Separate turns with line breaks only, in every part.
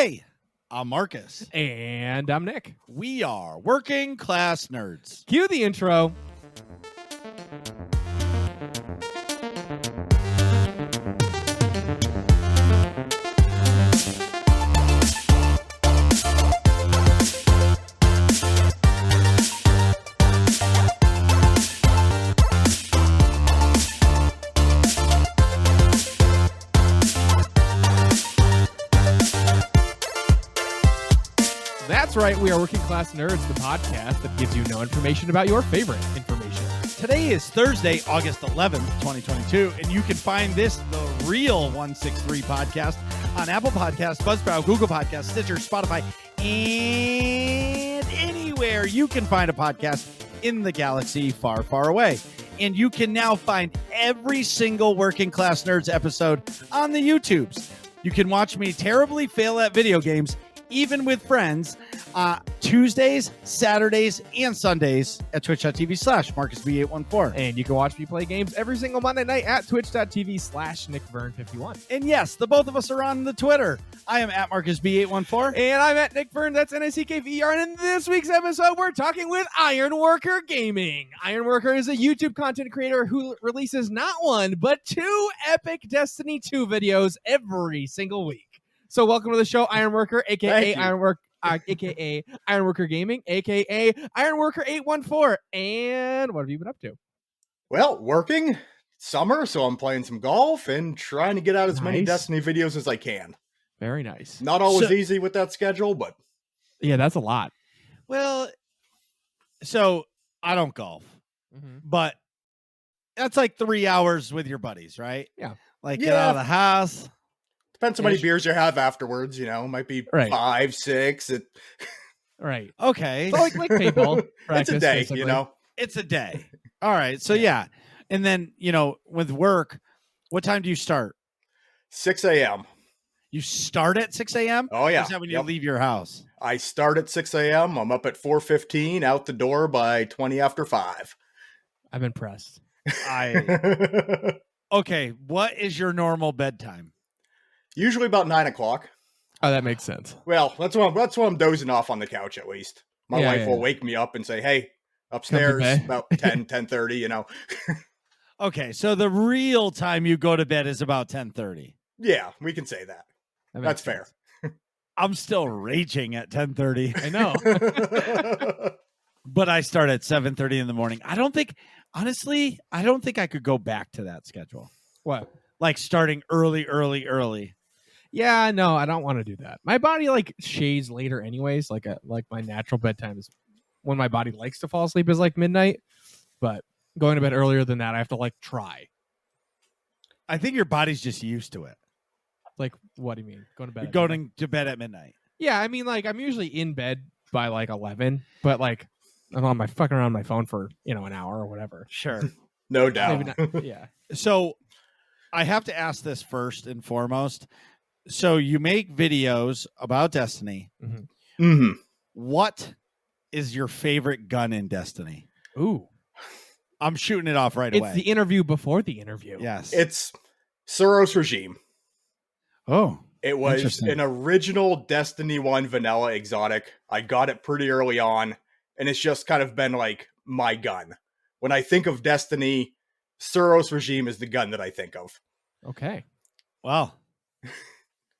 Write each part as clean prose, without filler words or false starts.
Hey, I'm Marcus.
And I'm Nick.
We are Working Class Nerds.
Cue the intro. That's right, we are Working Class Nerds, the podcast that gives you no information about your favorite information.
Today is Thursday, August 11th, 2022, and you can find this, the real 163 podcast, on Apple Podcasts, Buzzsprout, Google Podcasts, Stitcher, Spotify, and anywhere you can find a podcast in the galaxy far, far away. And you can now find every single Working Class Nerds episode on the YouTubes. You can watch me terribly fail at video games, even with friends, Tuesdays, Saturdays, and Sundays at twitch.tv/MarcusB814.
And you can watch me play games every single Monday night at twitch.tv/NickVern51.
And yes, the both of us are on the Twitter. I am at MarcusB814.
And I'm at Nick Vern, that's NICKVR. And in this week's episode, we're talking with Ironworker Gaming. Ironworker is a YouTube content creator who releases not one, but two epic Destiny 2 videos every single week. So welcome to the show, Ironworker, aka aka Ironworker Gaming, aka Ironworker 814. And what have you been up to?
Well, working. Summer, so I'm playing some golf and trying to get out as many Destiny videos as I can.
Very nice.
Not always easy with that schedule, but
yeah, that's a lot.
Well, so I don't golf, but that's like 3 hours with your buddies, right?
Yeah.
Like get out of the house.
depends how many beers you have afterwards, you know, might be 5, 6.
Right.
Okay.
So like paintball practice,
it's a day,
basically.
you know.
It's a day. All right. So yeah. And then, you know, with work, what time do you start?
6 a.m.
You start at 6 a.m.?
Oh, yeah.
Or is that when you leave your house?
I start at 6 a.m. I'm up at 4:15, out the door by 20 after 5.
I'm impressed.
Okay. What is your normal bedtime?
Usually about 9 o'clock.
Oh, that makes sense.
Well, that's when I'm dozing off on the couch, at least. My wife will wake me up and say, hey, upstairs about 10:30, you know.
Okay, so the real time you go to bed is about 10:30.
Yeah, we can say that. That's fair.
I'm still raging at 10:30.
I know.
But I start at 7:30 in the morning. Honestly, I don't think I could go back to that schedule.
What?
Like starting early.
Yeah, no, I don't want to do that. My body like shades later anyways. Like my natural bedtime is when my body likes to fall asleep is like midnight. But going to bed earlier than that, I have to like try.
I think your body's just used to it.
Like, what do you mean? Going
to bed at midnight.
Yeah, I mean, like I'm usually in bed by like 11, but like I'm on my fucking around my phone for an hour or whatever.
Sure,
no doubt.
Maybe not, yeah.
So I have to ask this first and foremost. So you make videos about Destiny.
Mm-hmm.
Mm-hmm.
What is your favorite gun in Destiny?
Ooh.
I'm shooting it off right away.
It's the interview before the interview.
Yes.
It's Suros Regime.
Oh.
It was an original Destiny 1 vanilla exotic. I got it pretty early on, and it's just kind of been like my gun. When I think of Destiny, Suros Regime is the gun that I think of.
Okay.
Well,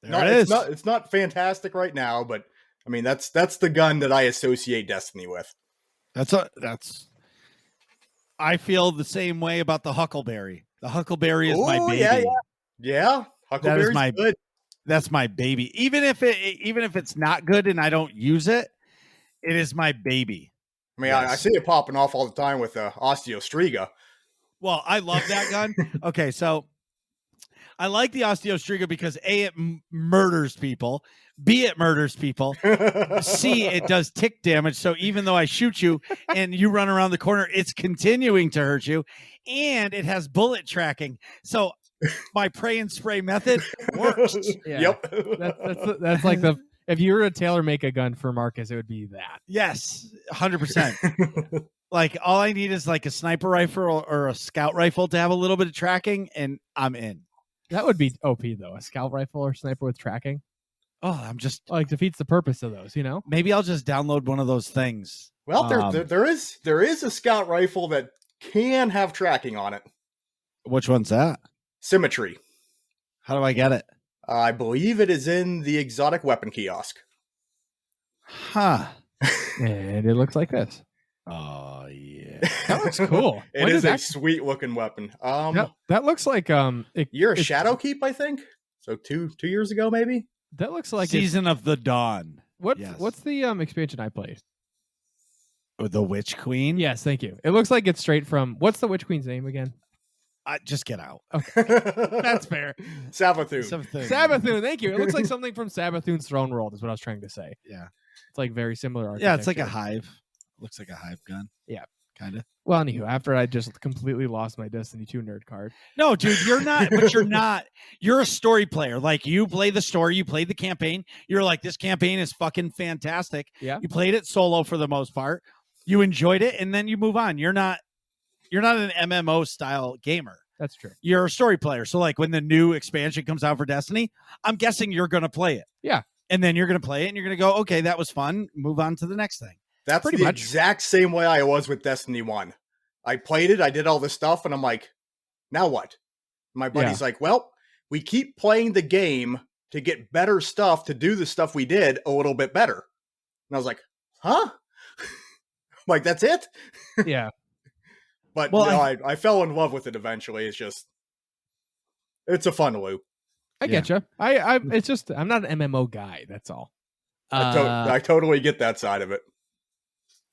there it is.
It's not fantastic right now, but I mean that's the gun that I associate Destiny with.
I feel the same way about the Huckleberry. The Huckleberry is my baby.
Yeah. Huckleberry's good.
That's my baby. Even if it's not good and I don't use it, it is my baby.
I mean, I see it popping off all the time with Osteostriga.
Well, I love that gun. Okay, so I like the Osteostriga because A, it murders people. B, it murders people. C, it does tick damage. So even though I shoot you and you run around the corner, it's continuing to hurt you. And it has bullet tracking. So my pray and spray method works.
Yeah.
Yep.
That's like if you were to tailor make a gun for Marcus, it would be that.
Yes, 100%. Like all I need is like a sniper rifle or a scout rifle to have a little bit of tracking, and I'm in.
That would be OP though. A scout rifle or sniper with tracking.
I'm just
like defeats the purpose of those,
maybe I'll just download one of those things.
Well, there is a scout rifle that can have tracking on it.
Which one's that?
Symmetry.
How do I get it?
I believe it is in the exotic weapon kiosk.
Huh.
And it looks like this.
Oh yeah.
That looks cool.
It is a sweet looking weapon.
That looks like
You're a Shadowkeep, I think. So 2 years ago, maybe.
That looks like
Season of the Dawn.
What's the expansion I played?
The Witch Queen?
Yes, thank you. It looks like it's straight from what's the Witch Queen's name again?
Just get out.
That's fair.
Savathun.
Sabathun, thank you. It looks like something from Sabathun's Throne World is what I was trying to say.
Yeah.
It's like very similar architecture.
Yeah, it's like a hive. Looks like a hive gun.
Yeah.
Kind of.
Well, anywho, after I just completely lost my Destiny 2 nerd card.
No, dude, you're not, but you're not. You're a story player. Like, you play the story, you played the campaign. You're like, this campaign is fucking fantastic.
Yeah.
You played it solo for the most part. You enjoyed it, and then you move on. You're not an MMO style gamer.
That's true.
You're a story player. So, like, when the new expansion comes out for Destiny, I'm guessing you're going to play it.
Yeah.
And then you're going to play it, and you're going to go, okay, that was fun. Move on to the next thing.
That's
pretty
the
much
exact same way I was with Destiny 1. I played it, I did all this stuff, and I'm like, now what? My buddy's like, well, we keep playing the game to get better stuff, to do the stuff we did a little bit better. And I was like, huh? Like, that's it?
Yeah.
But
well,
I fell in love with it eventually. It's a fun loop.
I get you. It's just, I'm not an MMO guy. That's all.
I totally get that side of it.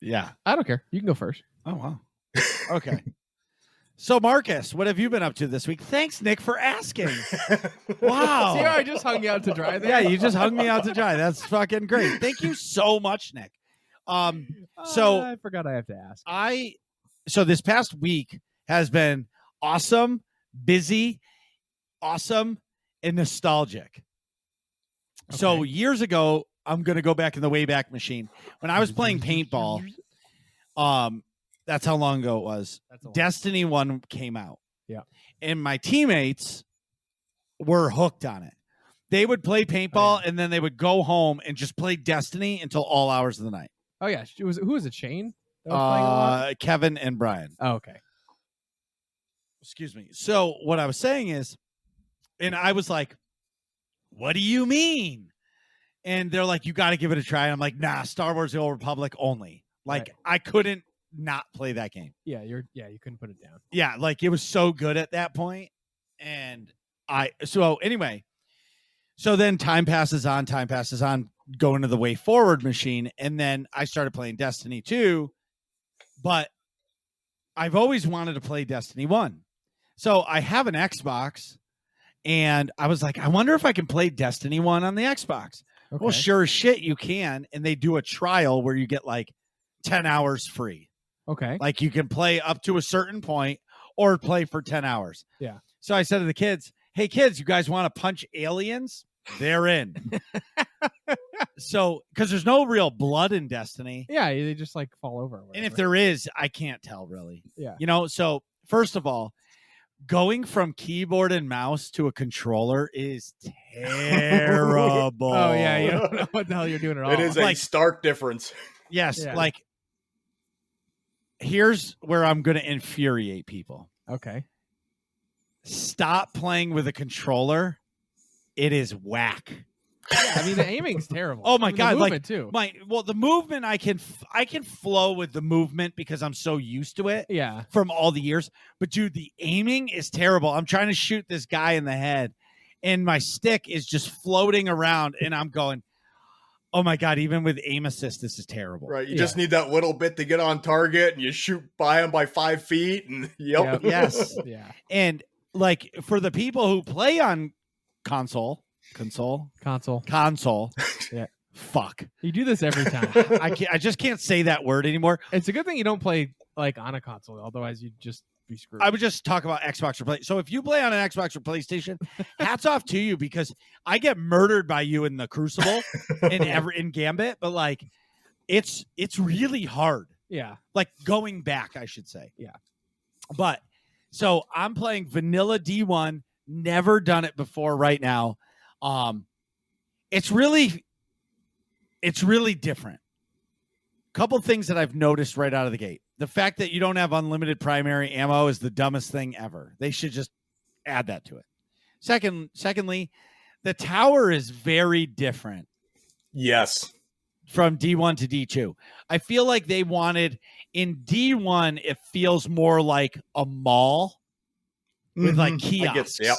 Yeah.
I don't care. You can go first.
Oh, wow. Okay. So, Marcus, what have you been up to this week? Thanks, Nick, for asking. Wow.
See how I just hung you out to dry there?
Yeah, you just hung me out to dry. That's fucking great. Thank you so much, Nick. So
I forgot I have to ask.
So this past week has been awesome, busy, awesome, and nostalgic. Okay. So years ago, I'm going to go back in the Wayback Machine. When I was playing paintball, that's how long ago it was. Destiny 1 came out.
Yeah.
And my teammates were hooked on it. They would play paintball and then they would go home and just play Destiny until all hours of the night.
Oh, yeah. Who was it, Shane?
Kevin and Brian.
Oh, okay.
Excuse me. So what I was saying is, and I was like, what do you mean? And they're like, you got to give it a try. And I'm like, nah, Star Wars The Old Republic only. Like, right. I couldn't not play that game.
Yeah, you couldn't put it down.
Yeah, like it was so good at that point. And anyway, so then time passes on, going to the Way Forward machine. And then I started playing Destiny 2, but I've always wanted to play Destiny 1. So I have an Xbox and I was like, I wonder if I can play Destiny 1 on the Xbox. Okay. Well, sure as shit you can. And they do a trial where you get like 10 hours free.
Okay.
Like you can play up to a certain point or play for 10 hours.
Yeah.
So I said to the kids, hey kids, you guys want to punch aliens? They're in. So, because there's no real blood in Destiny.
Yeah, they just like fall over.
And if there is, I can't tell really.
Yeah.
So first of all, going from keyboard and mouse to a controller is terrible.
Oh, yeah. You don't know what the hell you're doing at all.
It is a stark difference.
Yes. Yeah. Like, here's where I'm going to infuriate people.
Okay.
Stop playing with a controller. It is whack.
Yeah, I mean, the aiming's terrible.
Oh my God.
The movement too.
The movement, I can flow with the movement because I'm so used to it.
Yeah.
From all the years. But dude, the aiming is terrible. I'm trying to shoot this guy in the head and my stick is just floating around and I'm going, oh my God, even with aim assist, this is terrible.
Right. You just need that little bit to get on target and you shoot by him by 5 feet and yep.
Yes.
Yeah.
And like for the people who play on console.
Yeah.
Fuck.
You do this every time.
I just can't say that word anymore.
It's a good thing you don't play like on a console, otherwise you'd just be screwed.
I would just talk about Xbox or Play. So if you play on an Xbox or PlayStation, hats off to you because I get murdered by you in the Crucible in Gambit, but like it's really hard.
Yeah.
Like going back, I should say.
Yeah.
But so I'm playing vanilla D1, never done it before right now. it's really different. Couple things that I've noticed right out of the gate. The fact that you don't have unlimited primary ammo is the dumbest thing ever. They should just add that to it. Secondly, the tower is very different.
Yes.
From D1 to D2. I feel like they wanted in D1, it feels more like a mall with like kiosks.
Yep.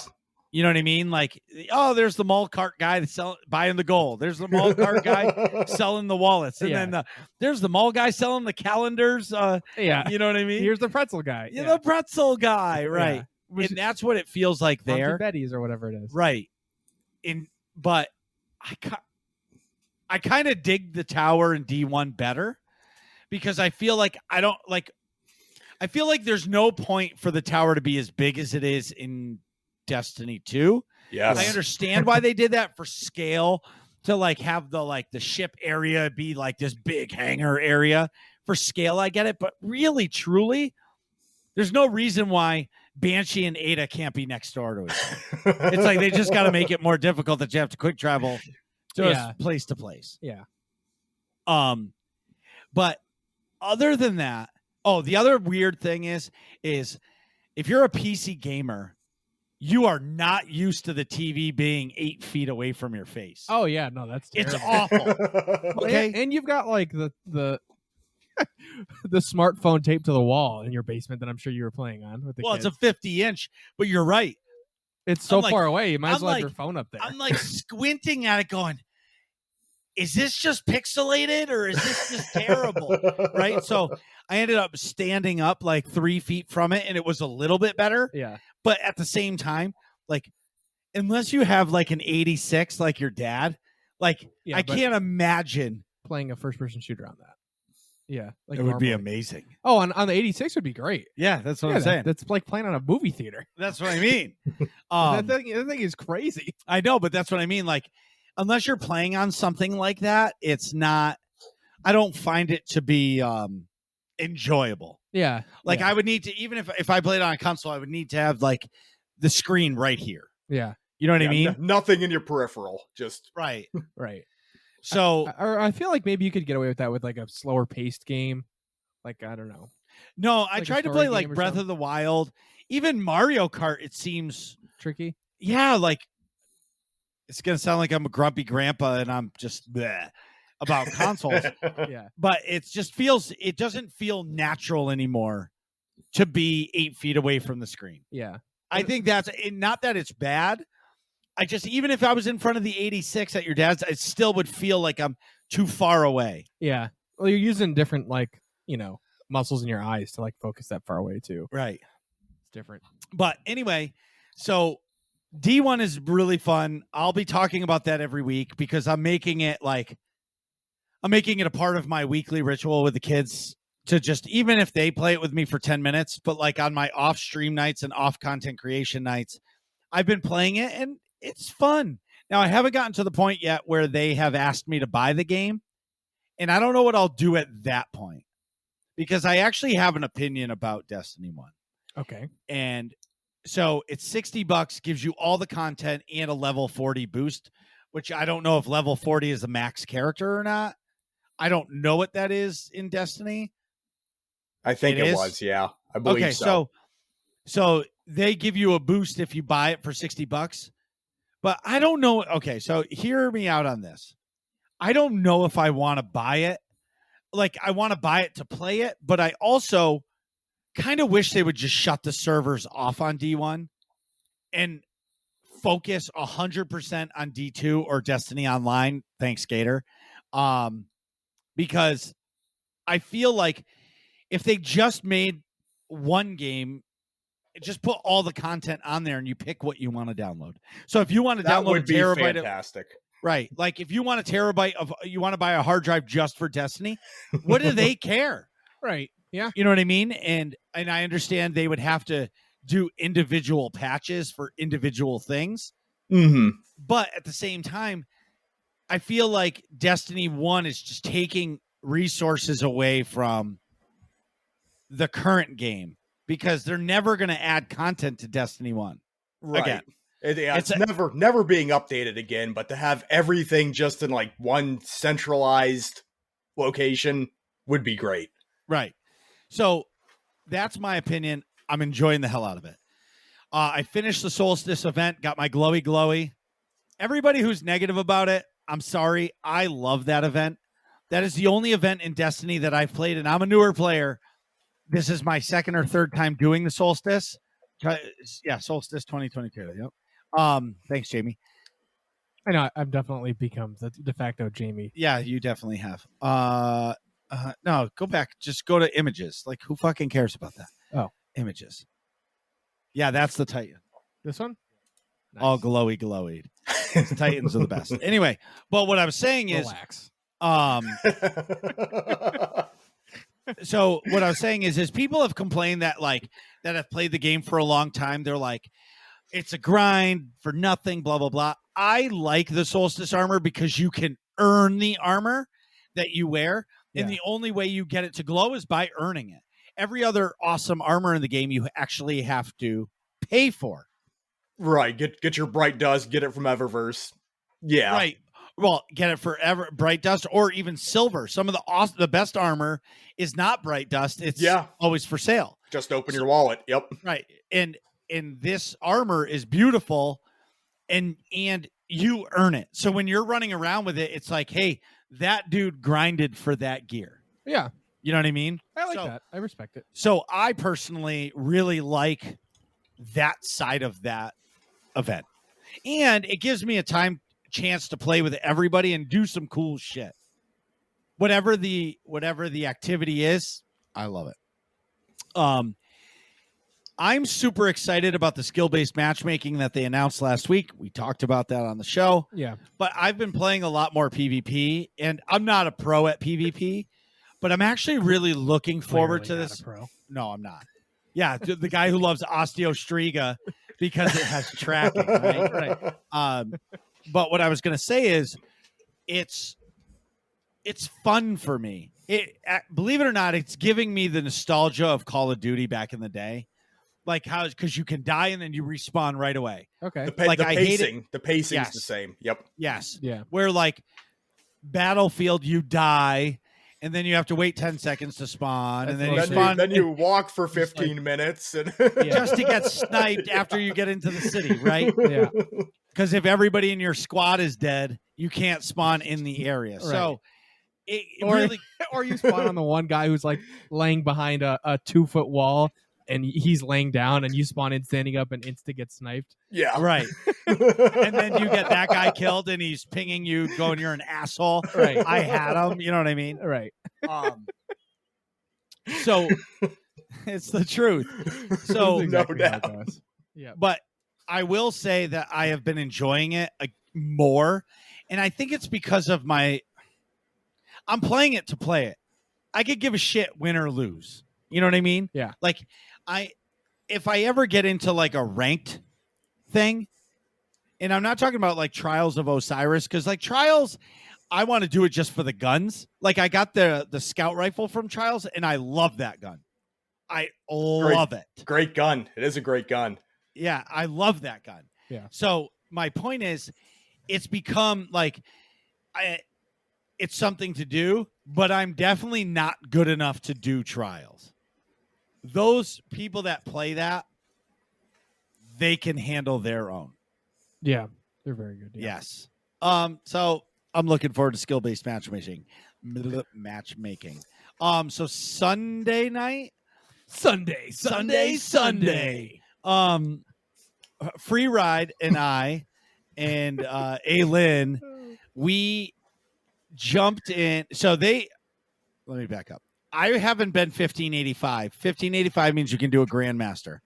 You know what I mean? Like, oh, there's the mall cart guy that's buying the gold. There's the mall cart guy selling the wallets. And then there's the mall guy selling the calendars.
Yeah.
You know what I mean?
Here's the pretzel guy.
Yeah. The pretzel guy. Right. Yeah. And that's what it feels like there.
Betty's or whatever it is.
Right. But I kind of dig the tower in D1 better because I feel like I feel like there's no point for the tower to be as big as it is in Destiny 2.
Yes.
I understand why they did that for scale, to like have the ship area be like this big hangar area. For scale, I get it, but really, truly, there's no reason why Banshee and Ada can't be next door to each other. It's like they just got to make it more difficult that you have to quick travel to place to place.
Yeah.
But other than that, the other weird thing is if you're a PC gamer, you are not used to the TV being 8 feet away from your face.
Oh yeah, no, that's terrible.
It's awful. Okay,
and you've got like the the smartphone taped to the wall in your basement that I'm sure you were playing on with the kids.
It's a 50-inch, but you're right.
It's so far away. You might as well have your phone up there.
I'm like squinting at it going, is this just pixelated or is this just terrible? Right? So I ended up standing up like 3 feet from it and it was a little bit better.
Yeah.
But at the same time, like, unless you have like an 86 like your dad, like, I can't imagine
playing a first-person shooter on that. Yeah. Like
it would be amazing.
Oh, on the 86 would be great.
Yeah, that's what I'm saying.
That's like playing on a movie theater.
That's what I mean.
That thing is crazy.
I know, but that's what I mean. Like, unless you're playing on something like that, it's not, I don't find it to be enjoyable.
Yeah.
Like I would need to, even if I played on a console, I would need to have like the screen right here.
Yeah.
You know what I mean?
Nothing in your peripheral. Just
right.
Right.
So
I feel like maybe you could get away with that with like a slower paced game. Like, I don't know.
No, I tried to play like Breath of the Wild. Even Mario Kart, it seems
tricky.
Yeah, like it's going to sound like I'm a grumpy grandpa and I'm just bleh about consoles.
Yeah.
But it doesn't feel natural anymore to be 8 feet away from the screen.
Yeah.
I think that's not that it's bad. Even if I was in front of the 86 at your dad's, it still would feel like I'm too far away.
Yeah. Well, you're using different, like, muscles in your eyes to like focus that far away too.
Right.
It's different.
But anyway, so D1 is really fun. I'll be talking about that every week because I'm making it a part of my weekly ritual with the kids to just, even if they play it with me for 10 minutes, but like on my off stream nights and off content creation nights, I've been playing it and it's fun. Now I haven't gotten to the point yet where they have asked me to buy the game, and I don't know what I'll do at that point because I actually have an opinion about Destiny 1.
Okay.
And so it's $60, gives you all the content and a level 40 boost, which I don't know if level 40 is the max character or not. I don't know what that is in Destiny.
I think it was, yeah. I believe
so they give you a boost if you buy it for $60. But I don't know. Okay, so hear me out on this. I don't know if I want to buy it. Like, I want to buy it to play it, but I also kind of wish they would just shut the servers off on D1 and focus 100% on D2 or Destiny Online. Thanks, Gator. Because I feel like if they just made one game, just put all the content on there and you pick what you want to download. So if you want to download a terabyte,
fantastic.
Right. Like if you want a terabyte you want to buy a hard drive just for Destiny, what do they care?
Right. Yeah.
You know what I mean? And I understand they would have to do individual patches for individual things.
Mm-hmm.
But at the same time, I feel like Destiny 1 is just taking resources away from the current game because they're never going to add content to Destiny 1
right.
again.
It's never being updated again, but to have everything just in like one centralized location would be great.
Right. So that's my opinion. I'm enjoying the hell out of it. I finished the Solstice event, got my glowy. Everybody who's negative about it, I'm sorry. I love that event. That is the only event in Destiny that I've played, and I'm a newer player. This is my second or third time doing the Solstice. Yeah, Solstice 2022. Yep. Thanks, Jamie.
I know I've definitely become the de facto Jamie.
Yeah, you definitely have. No, go back. Just go to images. Like, who fucking cares about that?
Oh,
images. Yeah, that's the Titan.
This one? Nice.
All glowy. Titans are the best. Anyway, but what I was saying is,
relax.
So what I was saying is people have complained that that have played the game for a long time. They're like, it's a grind for nothing, blah, blah, blah. I like the Solstice armor because you can earn the armor that you wear. And the only way you get it to glow is by earning it. Every other awesome armor in the game, you actually have to pay for.
Right. Get your Bright Dust, get it from Eververse. Yeah.
Right. Well, get it for Bright Dust or even silver. Some of the best armor is not Bright Dust. It's always for sale.
Just open your wallet. Yep.
Right. And this armor is beautiful and you earn it. So when you're running around with it, it's like, hey, that dude grinded for that gear.
Yeah.
You know what I mean?
I like that. I respect it.
So I personally really like that side of that event. And it gives me a chance to play with everybody and do some cool shit. Whatever the activity is, I love it. I'm super excited about the skill-based matchmaking that they announced last week. We talked about that on the show.
Yeah.
But I've been playing a lot more PvP, and I'm not a pro at PvP, but I'm actually really looking forward to this.
Pro.
No, I'm not. Yeah, the guy who loves Osteostriga because it has tracking, right? But what I was going to say is it's fun for me. Believe it or not, it's giving me the nostalgia of Call of Duty back in the day. Like because you can die and then you respawn right away.
Okay.
The pacing's the same. Yep.
Yes.
Yeah.
Where like Battlefield, you die and then you have to wait 10 seconds to spawn.
That's
and then you spawn.
Then you walk for 15 minutes. And
just to get sniped after you get into the city, right?
Yeah.
Because if everybody in your squad is dead, you can't spawn in the area.
Right.
So
or you spawn on the one guy who's like laying behind a 2-foot wall and he's laying down and you spawn in standing up and insta get sniped.
Yeah.
Right. And then you get that guy killed and he's pinging you going, you're an asshole.
Right.
I had him. You know what I mean?
Right.
So it's the truth. So
exactly
no
how it
doubt.
goes. Yeah.
But I will say that I have been enjoying it more. And I think it's because of I'm playing it to play it. I could give a shit win or lose. You know what I mean?
Yeah.
Like if I ever get into like a ranked thing, and I'm not talking about like Trials of Osiris, because like Trials, I want to do it just for the guns. Like I got the scout rifle from Trials and I love that gun. I love it.
Great gun. It is a great gun.
Yeah, I love that gun.
Yeah.
So my point is, it's become like it's something to do, but I'm definitely not good enough to do Trials. Those people that play that, they can handle their own.
Yeah. They're very good. Yeah.
Yes. So I'm looking forward to skill-based matchmaking. So Sunday night? Sunday. Free Ride and I and Aylin, we jumped in. So let me back up. I haven't been 1585. 1585 means you can do a Grandmaster.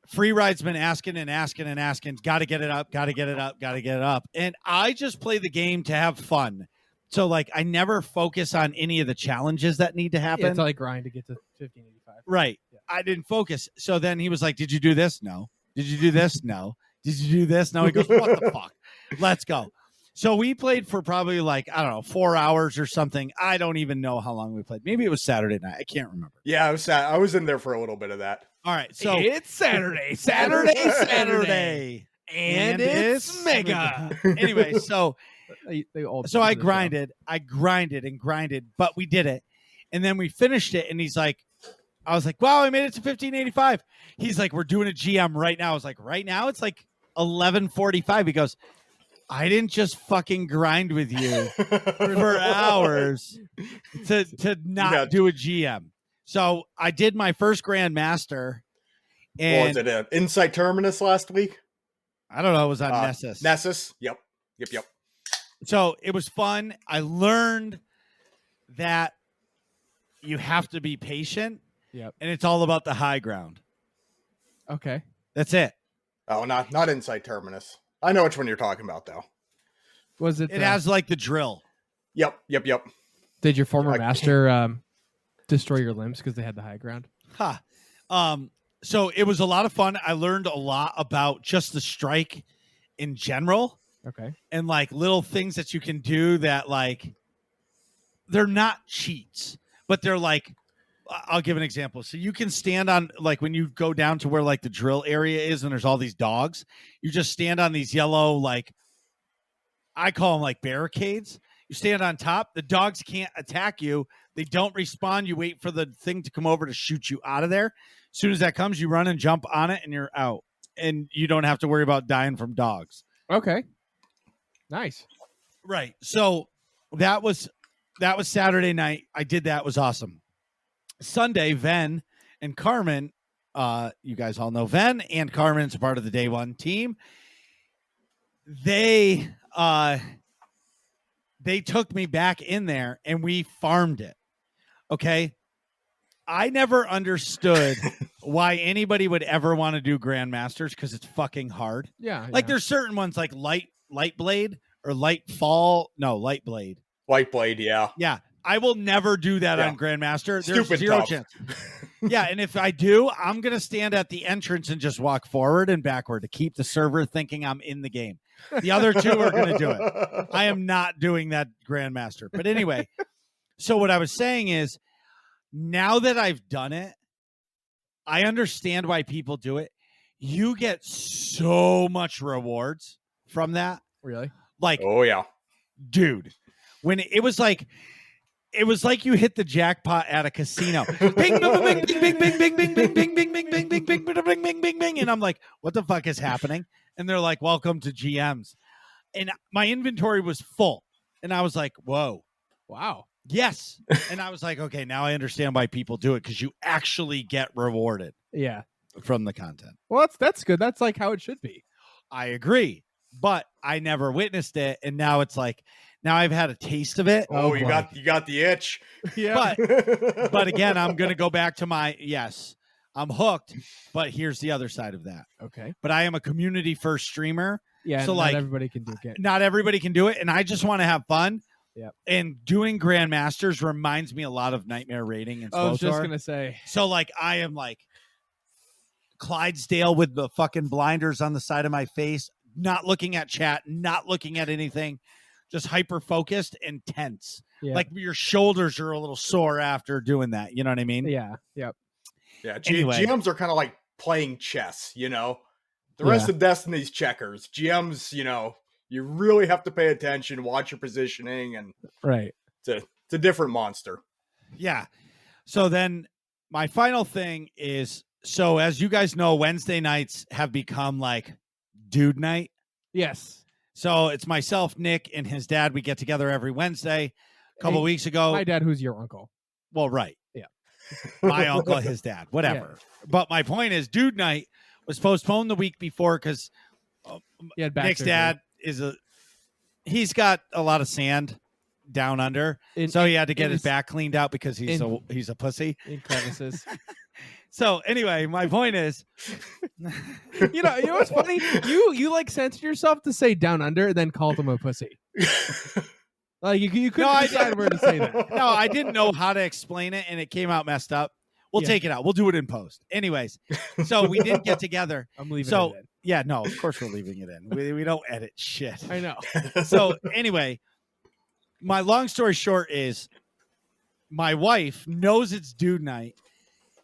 Free Ride's been asking. Got to get it up. And I just play the game to have fun. So, like, I never focus on any of the challenges that need to happen.
Yeah, it's like grind to get to 1585.
Right. Yeah. I didn't focus. So then he was like, did you do this? No. Did you do this? No. Did you do this? No. He goes, what the fuck? Let's go. So we played for probably like, I don't know, 4 hours or something. I don't even know how long we played. Maybe it was Saturday night. I can't remember.
Yeah, I was in there for a little bit of that.
All right, so
it's Saturday, and it's mega.
Anyway, so
They all
so I grinded, and grinded, but we did it, and then we finished it. And he's like, I was like, wow, I made it to 1585. He's like, we're doing a GM right now. I was like, right now? It's like 11:45. He goes, I didn't just fucking grind with you for hours to not do a GM. So I did my first Grandmaster. And
what was it? Insight Terminus last week?
I don't know. It was on Nessus.
Nessus. Yep.
So it was fun. I learned that you have to be patient.
Yep.
And it's all about the high ground.
Okay.
That's it.
Oh, not Insight Terminus. I know which one you're talking about, though.
Was it?
It has like the drill.
Yep.
Did your former master destroy your limbs because they had the high ground?
So it was a lot of fun. I learned a lot about just the strike in general.
Okay.
And like little things that you can do that like they're not cheats, but they're like, I'll give an example. So you can stand on, like when you go down to where like the drill area is and there's all these dogs, you just stand on these yellow, like I call them like barricades. You stand on top. The dogs can't attack you. They don't respawn. You wait for the thing to come over to shoot you out of there. As soon as that comes, you run and jump on it and you're out. And you don't have to worry about dying from dogs.
Okay. Nice.
Right. So that was Saturday night. I did that. It was awesome. Sunday, Ven and Carmen, you guys all know Ven and Carmen's a part of the Day One team. They took me back in there and we farmed it. Okay. I never understood why anybody would ever want to do Grandmasters because it's fucking hard.
Yeah.
Like there's certain ones like Light Blade or Light Blade.
Light Blade, yeah.
Yeah. I will never do that on Grandmaster. There's
Stupid
zero
tough.
chance. Yeah, and if I do, I'm going to stand at the entrance and just walk forward and backward to keep the server thinking I'm in the game. The other two are going to do it. I am not doing that Grandmaster. But anyway, so what I was saying is, now that I've done it, I understand why people do it. You get so much rewards from that.
Really?
Like,
oh yeah,
dude, when it was like you hit the jackpot at a casino. Bing, bing, bing, bing, bing, bing, bing, bing, bing, bing, bing, bing, bing, bing, bing, bing, bing, bing, bing, and I'm like, what the fuck is happening? And they're like, welcome to GMs. And my inventory was full, and I was like, whoa,
wow,
yes. And I was like, okay, now I understand why people do it because you actually get rewarded.
Yeah,
from the content.
Well, that's good. That's like how it should be.
I agree, but I never witnessed it, and now it's like. Now I've had a taste of it.
Oh, you got the itch.
Yeah.
But again, I'm going to go back to yes, I'm hooked, but here's the other side of that.
Okay.
But I am a community first streamer.
Yeah. So not everybody can do it.
Not everybody can do it. And I just want to have fun.
Yep.
And doing Grandmasters reminds me a lot of Nightmare Raiding and
I was just going to say.
So like, I am like Clydesdale with the fucking blinders on the side of my face, not looking at chat, not looking at anything. Just hyper focused and tense. Yeah. Like your shoulders are a little sore after doing that. You know what I mean?
Yeah. Yep.
Yeah. GMs are kind of like playing chess, you know? The rest of Destiny's checkers. GMs, you know, you really have to pay attention, watch your positioning, and
right.
It's a different monster.
Yeah. So then my final thing is, so as you guys know, Wednesday nights have become like dude night.
Yes.
So it's myself, Nick, and his dad. We get together every Wednesday. A couple weeks ago.
My dad, who's your uncle?
Well, right.
Yeah.
My uncle, his dad, whatever. Yeah. But my point is, dude night was postponed the week before because Nick's dad he's got a lot of sand down under. So he had to get his back cleaned out because he's a pussy.
In crevices.
So anyway, my point is,
you know what's funny? You like censored yourself to say down under, and then called him a pussy. Like you couldn't decide where to say that.
No, I didn't know how to explain it, and it came out messed up. We'll take it out. We'll do it in post. Anyways, so we didn't get together.
I'm leaving it in.
Yeah, no, of course we're leaving it in. We don't edit shit.
I know.
So anyway, my long story short is, my wife knows it's dude night.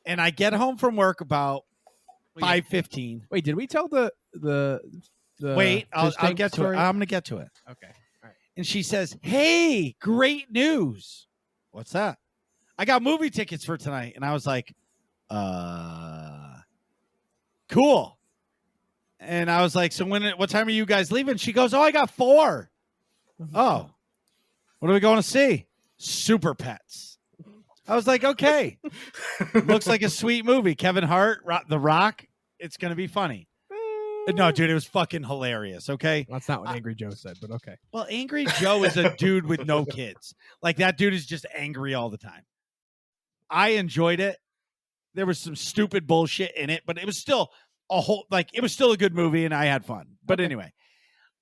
And I get home from work about 5:15.
Wait, did we tell the
Wait, I'll
fish tank
get to
story?
it. I'm going to get to it.
Okay. All right.
And she says, "Hey, great news." What's that? I got movie tickets for tonight. And I was like, cool. And I was like, so what time are you guys leaving? She goes, I got 4. Oh, what are we going to see? Super Pets. I was like, okay. Looks like a sweet movie. Kevin Hart, The Rock. It's going to be funny. No, dude, it was fucking hilarious. Okay.
Well, that's not what Angry Joe said, but okay.
Well, Angry Joe is a dude with no kids. Like, that dude is just angry all the time. I enjoyed it. There was some stupid bullshit in it, but it was still it was still a good movie and I had fun. But anyway,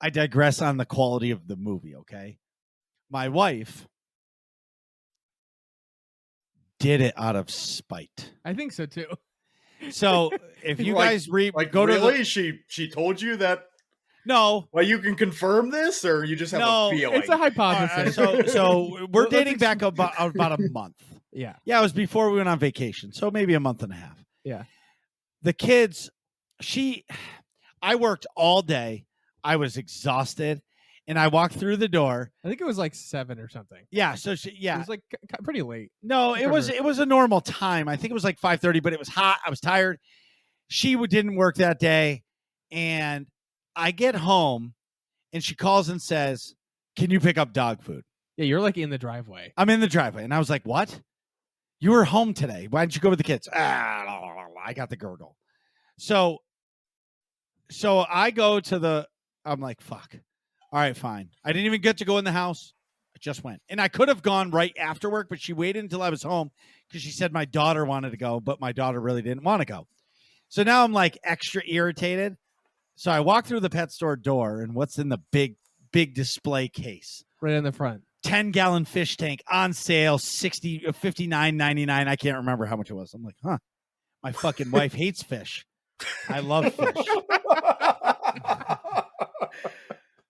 I digress on the quality of the movie, okay? My wife did it out of spite.
I think so too.
So if you guys
go to she told you that.
No.
Well, you can confirm this, or you just have a feeling.
It's a hypothesis.
So we're dating back about a month.
Yeah.
Yeah, it was before we went on vacation, so maybe a month and a half.
Yeah.
The kids, I worked all day. I was exhausted, and I walked through the door.
I think it was like 7 or something.
Yeah, so it
was like pretty late.
No, it was a normal time. I think it was like 5:30, but it was hot. I was tired. She didn't work that day, and I get home, and she calls and says, "Can you pick up dog food?"
Yeah, you're like in the driveway.
I'm in the driveway, and I was like, "What? You were home today. Why didn't you go with the kids?" I got the gurgle. So I go to I'm like, fuck. All right, fine. I didn't even get to go in the house. I just went. And I could have gone right after work, but she waited until I was home because she said my daughter wanted to go, but my daughter really didn't want to go. So now I'm like extra irritated. So I walk through the pet store door, and what's in the big display case?
Right in the front.
10-gallon fish tank on sale, $59.99. I can't remember how much it was. I'm like, huh. My fucking wife hates fish. I love fish.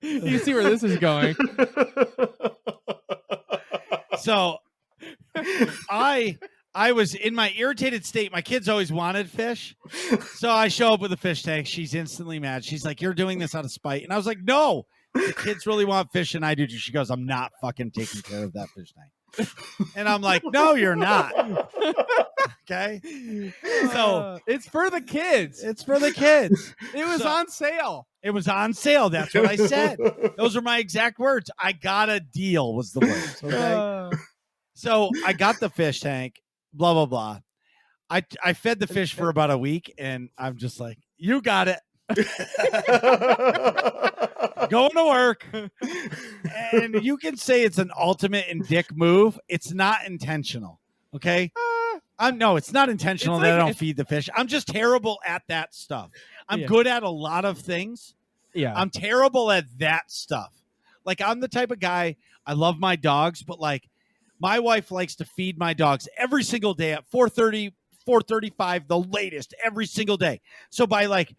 You see where this is going.
So I was in my irritated state. My kids always wanted fish. So I show up with a fish tank. She's instantly mad. She's like, "You're doing this out of spite." And I was like, "No, the kids really want fish and I do too." She goes, "I'm not fucking taking care of that fish tank." And I'm like, "No, you're not." Okay. So
it's for the kids.
It's for the kids.
It was on sale.
It was on sale. That's what I said. Those are my exact words. I got a deal was the words. Okay. So I got the fish tank, blah, blah, blah. I fed the fish for about a week, and I'm just like, you got it. Going to work. And you can say it's an ultimate and dick move. It's not intentional. Okay. No, it's not intentional that I don't feed the fish. I'm just terrible at that stuff. I'm good at a lot of things.
Yeah.
I'm terrible at that stuff. Like, I'm the type of guy, I love my dogs, but like my wife likes to feed my dogs every single day at 4:30, 4:35, the latest every single day. So by like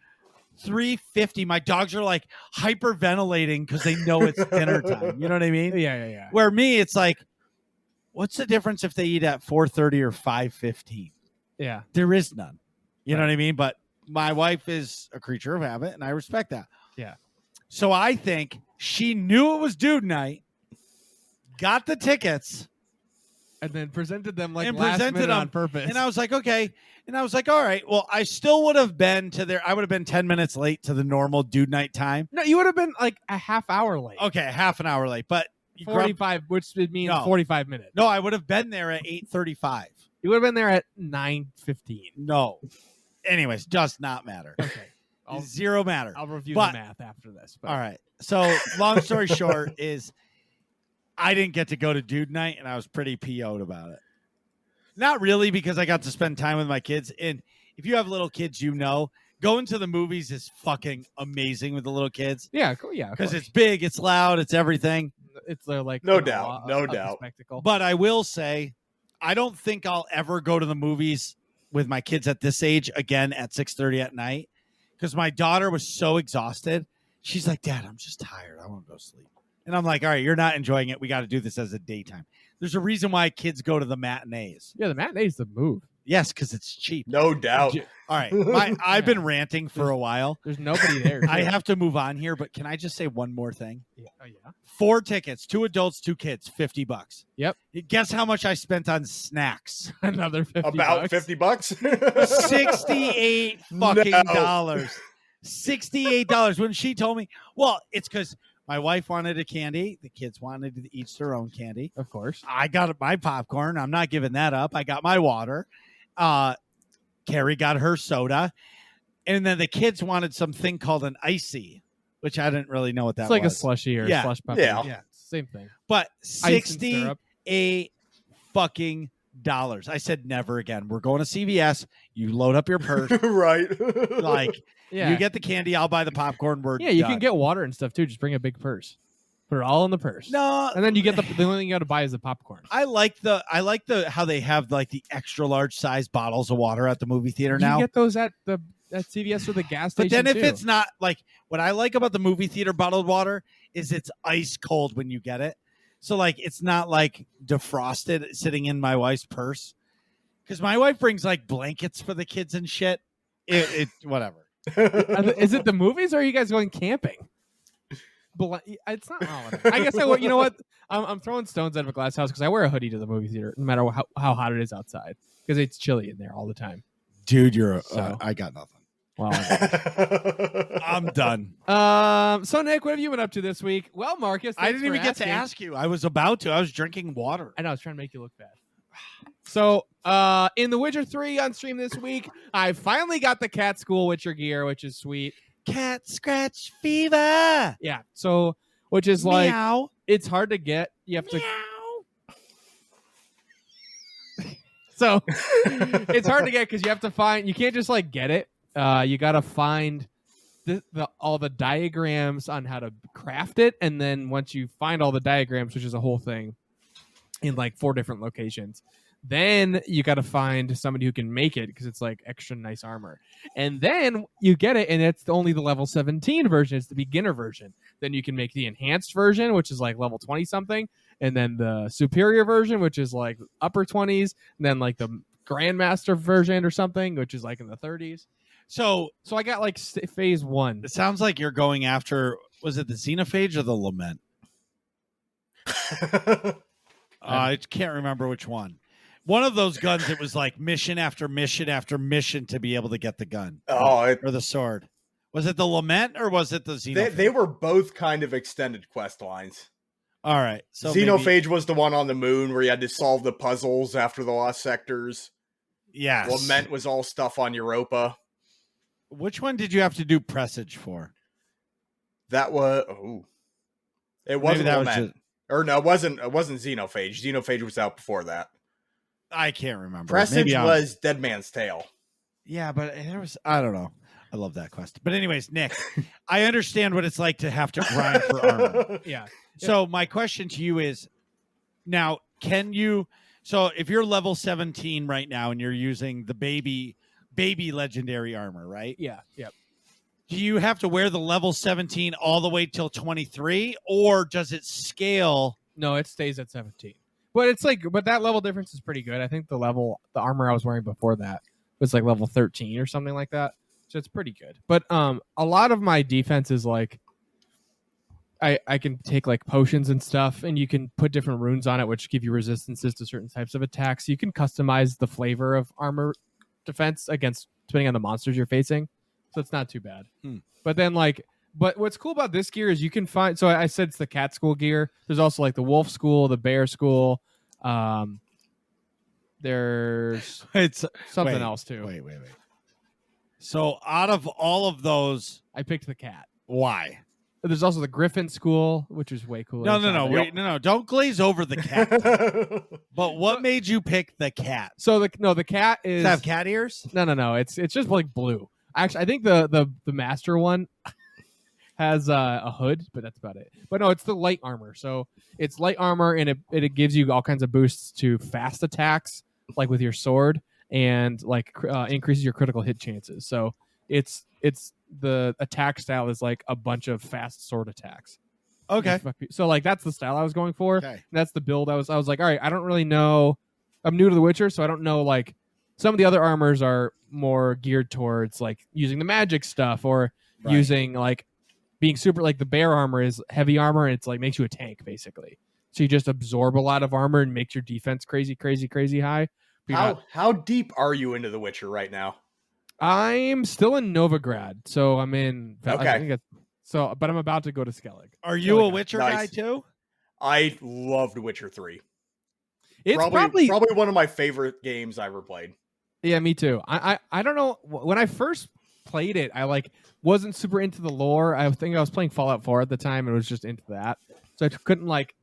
3:50, my dogs are like hyperventilating because they know it's dinner time. You know what I mean?
Yeah.
Where me, it's like, what's the difference if they eat at 4:30 or 5:15?
Yeah.
There is none. You know what I mean? But my wife is a creature of habit, and I respect that.
Yeah.
So I think she knew it was dude night, got the tickets,
and then presented them like last minute on purpose.
And I was like, okay. And I was like, all right. Well, I still would have been I would have been 10 minutes late to the normal dude night time.
No, you would have been like a half hour late.
Okay, half an hour late, but
45, which would mean 45 minutes.
No, I would have been there at 8:35.
You would have been there at 9:15.
No. Anyways, does not matter.
Okay.
Zero matter.
I'll review the math after this.
All right. So long story short is I didn't get to go to dude night, and I was pretty PO'd about it. Not really, because I got to spend time with my kids. And if you have little kids, you know, going to the movies is fucking amazing with the little kids.
Yeah, cool. Yeah,
because it's big, it's loud, it's everything.
It's like
no doubt.
Spectacle.
But I will say, I don't think I'll ever go to the movies with my kids at this age again at 6:30 at night, because my daughter was so exhausted. She's like, "Dad, I'm just tired. I want to go sleep." And I'm like, "All right, you're not enjoying it. We got to do this as a daytime." There's a reason why kids go to the matinees.
Yeah, the matinee's the move.
Yes, because it's cheap.
No doubt.
All right. I've been ranting for a while.
There's nobody there.
I have to move on here, but can I just say one more thing?
Yeah. Oh, yeah.
4 tickets, 2 adults, 2 kids, $50.
Yep.
Guess how much I spent on snacks?
Another 50
About
bucks.
$50.
68 fucking dollars. $68. When she told me, well, it's because my wife wanted a candy. The kids wanted to each their own candy.
Of course.
I got my popcorn. I'm not giving that up. I got my water. Carrie got her soda. And then the kids wanted something called an icy, which I didn't really know what that was.
It's like a slushy or a slush puppy.
Yeah.
Yeah. Same thing.
But
Ice and syrup.
$68 fucking dollars. I said never again. We're going to CVS. You load up your purse.
Right.
Like,
Yeah.
you get the candy. I'll buy the popcorn. We're
you
done.
can get water and stuff too. Just bring a big purse. Put it all in the purse.
No,
And then you get the only thing you got to buy is the popcorn.
I like the how they have like the extra large size bottles of water at the movie theater now.
You get those at CVS or the gas
But
station.
then if
too.
it's not like what I like about the movie theater bottled water is it's ice cold when you get it. So like it's not like defrosted sitting in my wife's purse. Because my wife brings like blankets for the kids and shit. It whatever.
Is it the movies or are you guys going camping? It's not. I guess you know what? I'm throwing stones out of a glass house because I wear a hoodie to the movie theater no matter how hot it is outside because it's chilly in there all the time.
Dude, I got nothing.
Well,
I'm done.
So Nick, what have you been up to this week? Well, Marcus,
I didn't even get to ask you. I was about to. I was drinking water.
I know. I was trying to make you look bad. So, in The Witcher 3 on stream this week, I finally got the Cat School Witcher gear, which is sweet.
Cat scratch fever.
Yeah. So, which is like,
Meow.
it's hard to get. You have to.
Meow.
So, it's hard to get because you have to find. You can't just like get it. You got to find all the diagrams on how to craft it, and then once you find all the diagrams, which is a whole thing, in like 4 different locations. Then you got to find somebody who can make it because it's like extra nice armor. And then you get it, and it's only the level 17 version. It's the beginner version. Then you can make the enhanced version, which is like level 20 something. And then the superior version, which is like upper 20s. And then like the grandmaster version or something, which is like in the 30s. So I got like phase 1.
It sounds like you're going after, was it the Xenophage or the Lament? I can't remember which one. One of those guns, it was like mission after mission after mission to be able to get the gun. Or the sword. Was it the Lament or was it the Xenophage?
They were both kind of extended quest lines.
All right. So
Xenophage was the one on the moon where you had to solve the puzzles after the lost sectors.
Yes.
Lament was all stuff on Europa.
Which one did you have to do Presage for?
That was... It wasn't Lament. Or no, it wasn't Xenophage. Xenophage was out before that.
I can't remember.
Presage was Dead Man's Tale.
Yeah, but there was, I don't know. I love that quest. But anyways, Nick, I understand what it's like to have to grind for armor.
Yeah.
So my question to you is, now, so if you're level 17 right now and you're using the baby legendary armor, right?
Yeah. Yep.
Do you have to wear the level 17 all the way till 23, or does it scale?
No, it stays at 17. But that level difference is pretty good. I think the armor I was wearing before that was like level 13 or something like that. So it's pretty good. But a lot of my defense is like I can take like potions and stuff, and you can put different runes on it, which give you resistances to certain types of attacks. You can customize the flavor of armor defense depending on the monsters you're facing. So it's not too bad. But then but what's cool about this gear is you can find, so I said it's the cat school gear. There's also like the wolf school, the bear school. There's something else too.
Wait. So out of all of those,
I picked the cat.
Why?
There's also the griffin school, which is way cooler.
No. Don't glaze over the cat. But what made you pick the cat?
So the cat is...
Does it have cat ears?
No. It's just like blue. Actually, I think the master one has a hood, but that's about it. But no, it's the light armor. So it's light armor, and it gives you all kinds of boosts to fast attacks, like with your sword, and like increases your critical hit chances. So it's the attack style is like a bunch of fast sword attacks.
Okay.
So like that's the style I was going for.
Okay.
That's the build I was like, all right, I don't really know. I'm new to The Witcher, so I don't know like Some of the other armors are more geared towards like using the magic stuff or
Right.
using like being super, like the bear armor is heavy armor and it's like makes you a tank basically. So you just absorb a lot of armor and makes your defense crazy high.
How deep are you into The Witcher right now?
I'm still in Novigrad, so I'm in.
Okay.
I think but I'm about to go to Skellig.
Are you a Witcher
Nice.
guy too?
I loved Witcher 3.
It's
probably one of my favorite games I ever played.
Yeah, me too. I don't know, when I first played it, I like wasn't super into the lore. I think I was playing Fallout 4 at the time and was just into that, so I couldn't like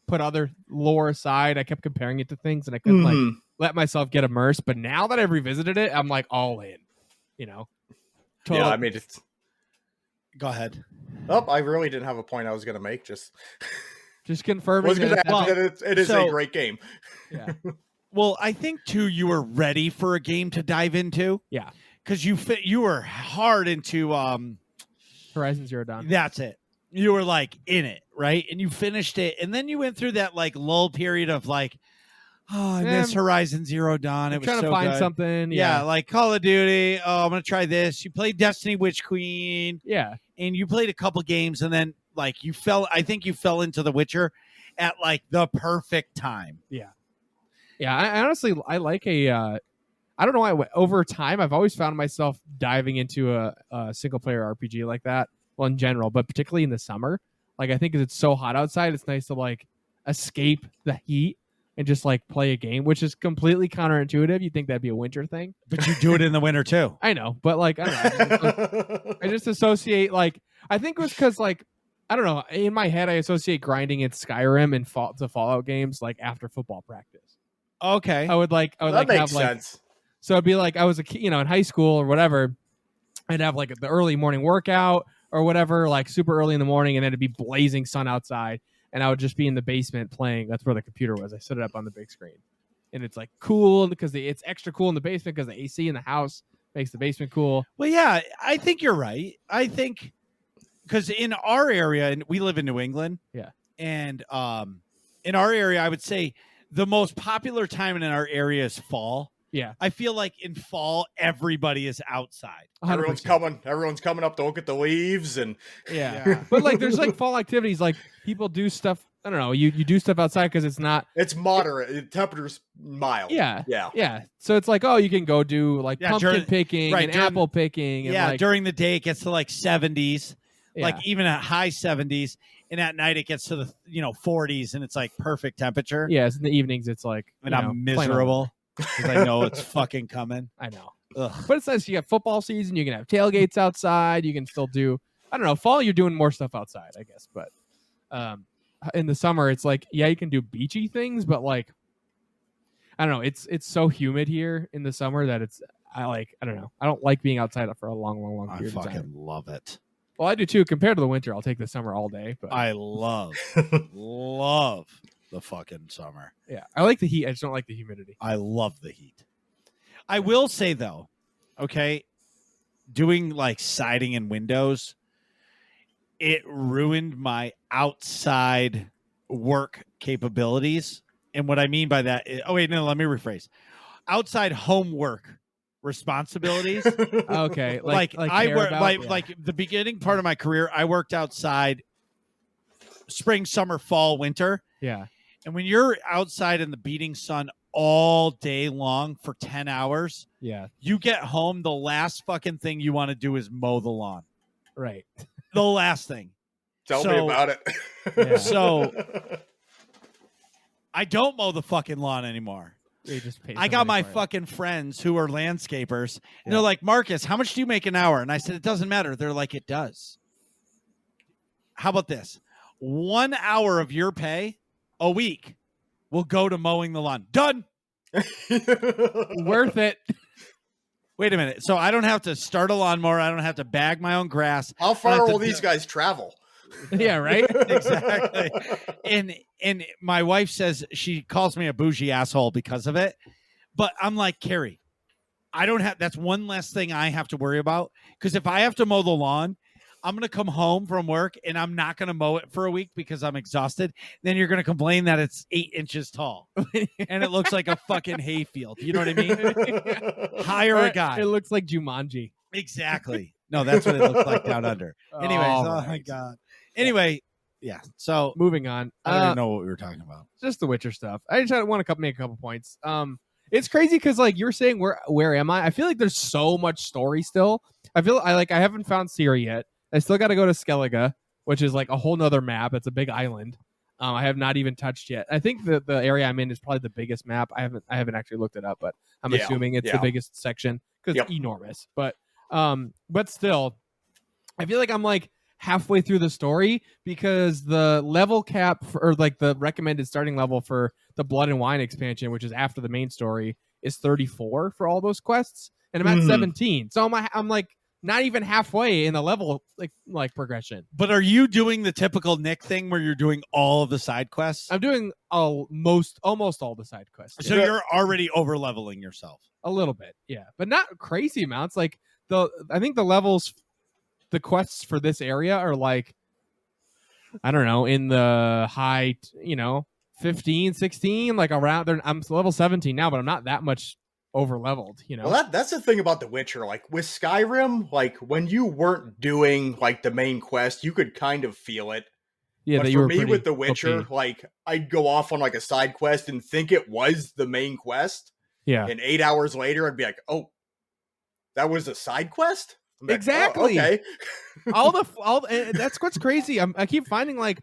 put other lore aside. I kept comparing it to things and I couldn't like let myself get immersed. But now that I've revisited it, I'm like all in. Totally.
Yeah, I mean,
Go ahead.
Oh, I really didn't have a point I was going to make. Just
confirming.
was going to add that it is a great game.
Yeah.
Well, I think too you were ready for a game to dive into.
Yeah.
Because you were hard into
Horizon Zero Dawn.
That's it. You were like in it, right? And you finished it, and then you went through that like lull period of like, oh, I miss Horizon Zero Dawn. It was
trying
so
to find
good.
something.
Yeah, like Call of Duty. Oh, I'm gonna try this. You played Destiny Witch Queen.
Yeah.
And you played a couple games, and then like I think you fell into The Witcher at like the perfect time.
Yeah. Yeah. I honestly, I like I don't know why. Over time, I've always found myself diving into a single player RPG like that. Well, in general, but particularly in the summer. Like, I think 'cause it's so hot outside, it's nice to like escape the heat and just like play a game, which is completely counterintuitive. You'd think that'd be a winter thing,
But you do it in the winter too.
I know, but like, I don't know. I just associate like, I think it was because like, I don't know. In my head, I associate grinding in Skyrim and the Fallout games like after football practice.
Okay.
I would like
That makes
have
sense.
so it'd be like I was a kid, in high school or whatever. I'd have like the early morning workout or whatever, like super early in the morning, and then it'd be blazing sun outside, and I would just be in the basement playing. That's where the computer was. I set it up on the big screen, and it's like cool because it's extra cool in the basement because the AC in the house makes the basement cool.
Well, yeah, I think you're right. I think because in our area, and we live in New England,
Yeah.
and in our area, I would say the most popular time in our area is fall.
Yeah,
I feel like in fall, everybody is outside.
100%.
Everyone's coming up to look at the leaves and
Yeah. But like there's like fall activities, like people do stuff. I don't know. You do stuff outside because it's not.
it's moderate. Temperature's mild.
Yeah.
Yeah.
Yeah. So it's like, oh, you can go do like pumpkin picking
right,
and apple picking. And
Yeah,
like,
during the day it gets to like 70s,
yeah.
like even at high 70s, and at night it gets to the 40s, and it's like perfect temperature.
Yeah, it's in the evenings. It's like,
And I'm miserable because I know it's fucking coming.
I know.
Ugh.
But it's nice. You have football season. You can have tailgates outside. You can still do, I don't know, fall, you're doing more stuff outside, I guess. But in the summer, it's like, yeah, you can do beachy things, but like, I don't know. It's so humid here in the summer that I don't know. I don't like being outside for a long
I
period of time.
fucking love it.
Well, I do too. Compared to the winter, I'll take the summer all day. But
I love the fucking summer.
yeah, I like the heat. I just don't like the humidity.
I love the heat. I will say though, okay, doing like siding and windows, it ruined my outside work capabilities. And what I mean by that is, let me rephrase. Outside homework responsibilities.
Okay,
like I
care
work
about-
like the beginning part of my career, I worked outside spring, summer, fall, winter.
yeah.
And when you're outside in the beating sun all day long for 10 hours,
Yeah,
you get home, the last fucking thing you want to do is mow the lawn.
right.
The last thing.
Tell me about it.
Yeah.
So I don't mow the fucking lawn anymore.
You just pay
I got my
somebody for it.
fucking friends who are landscapers, and
Yeah.
they're like, Marcus, how much do you make an hour? And I said, it doesn't matter. They're like, it does. How about this? 1 hour of your pay a week will go to mowing the lawn. Done.
Worth it.
Wait a minute. So I don't have to start a lawnmower. I don't have to bag my own grass.
How
I
far
have to
will
do-
these guys travel?
Yeah, right.
Exactly. And my wife says she calls me a bougie asshole because of it. But I'm like, Carrie, I don't have, that's one less thing I have to worry about. Because if I have to mow the lawn, I'm going to come home from work and I'm not going to mow it for a week because I'm exhausted. Then you're going to complain that it's 8 inches tall and it looks like a fucking hayfield. You know what I mean? Hire a guy.
It looks like Jumanji.
Exactly. No, that's what it looks like down under. Anyways, oh my God. Anyway, yeah. So
moving on.
I didn't know what we were talking about.
Just the Witcher stuff. I just want to make a couple points. It's crazy because like you're saying, where am I? I feel like there's so much story still. I haven't found Ciri yet. I still got to go to Skellige, which is like a whole nother map. It's a big island. I have not even touched yet. I think the area I'm in is probably the biggest map. I haven't actually looked it up, but I'm assuming it's the biggest section because it's enormous. But still, I feel like I'm like halfway through the story because the level cap or like the recommended starting level for the Blood and Wine expansion, which is after the main story, is 34 for all those quests, and I'm at 17. So I'm like not even halfway in the level like progression.
But are you doing the typical Nick thing where you're doing all of the side quests?
I'm doing almost all the side quests.
So you're already over leveling yourself
a little bit, yeah, but not crazy amounts. Like I think the levels, the quests for this area are like, I don't know, in the high, 15, 16, like around there. I'm level 17 now, but I'm not that much over leveled,
Well, that's the thing about The Witcher. Like with Skyrim, like when you weren't doing like the main quest, you could kind of feel it.
Yeah,
but for me with The Witcher, like I'd go off on like a side quest and think it was the main quest.
Yeah.
And 8 hours later, I'd be like, oh, that was a side quest? Like,
exactly.
Oh, okay.
That's what's crazy. I keep finding like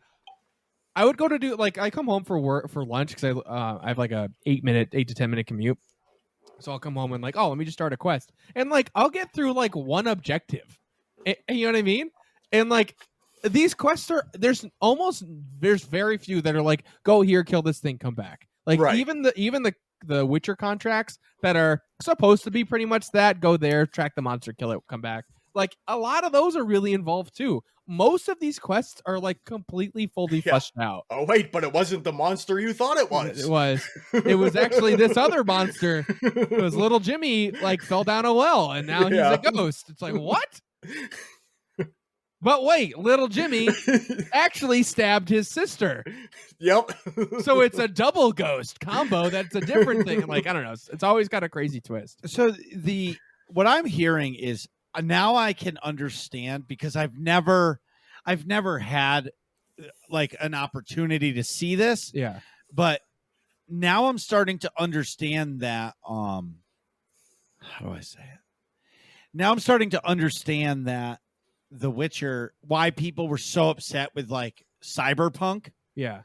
I would go to do like I come home for lunch because I have like a 8 to 10 minute commute. So I'll come home and like, oh, let me just start a quest. And like, I'll get through like one objective. You know what I mean? And like, these quests there's very few that are like, go here, kill this thing, come back. Like even the Witcher contracts that are supposed to be pretty much that, go there, track the monster, kill it, come back. Like a lot of those are really involved too. Most of these quests are like completely fully fleshed out.
Oh wait, but it wasn't the monster you thought it was.
It was actually this other monster. It was little Jimmy like fell down a well and now he's a ghost. It's like, what? But wait, little Jimmy actually stabbed his sister.
Yep.
So it's a double ghost combo. That's a different thing. Like, I don't know. It's always got a crazy twist.
So what I'm hearing is now I can understand because I've never had like an opportunity to see this.
Yeah.
But now I'm starting to understand that how do I say it? Now I'm starting to understand that The Witcher, why people were so upset with like Cyberpunk.
Yeah.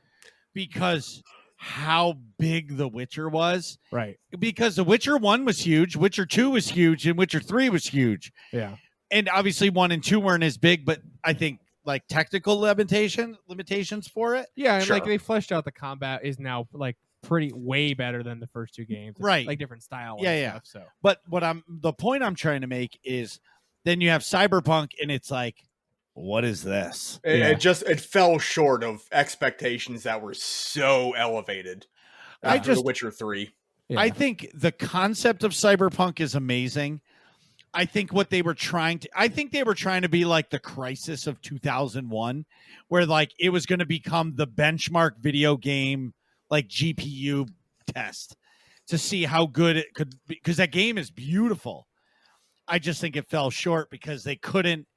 Because how big The Witcher was.
Right.
Because The Witcher 1 was huge, Witcher 2 was huge, and Witcher 3 was huge.
Yeah.
And obviously 1 and 2 weren't as big, but I think like technical limitations for it.
Yeah, and like they fleshed out the combat is now like way better than the first 2 games. It's
right.
like different style.
Yeah.
Stuff, so.
But the point I'm trying to make is then you have Cyberpunk and it's like, what is this?
It fell short of expectations that were so elevated after The Witcher 3.
Yeah. I think the concept of Cyberpunk is amazing. I think they were trying to be like the Crisis of 2001, where like it was going to become the benchmark video game, like GPU test to see how good it could be, because that game is beautiful. I just think it fell short because they couldn't,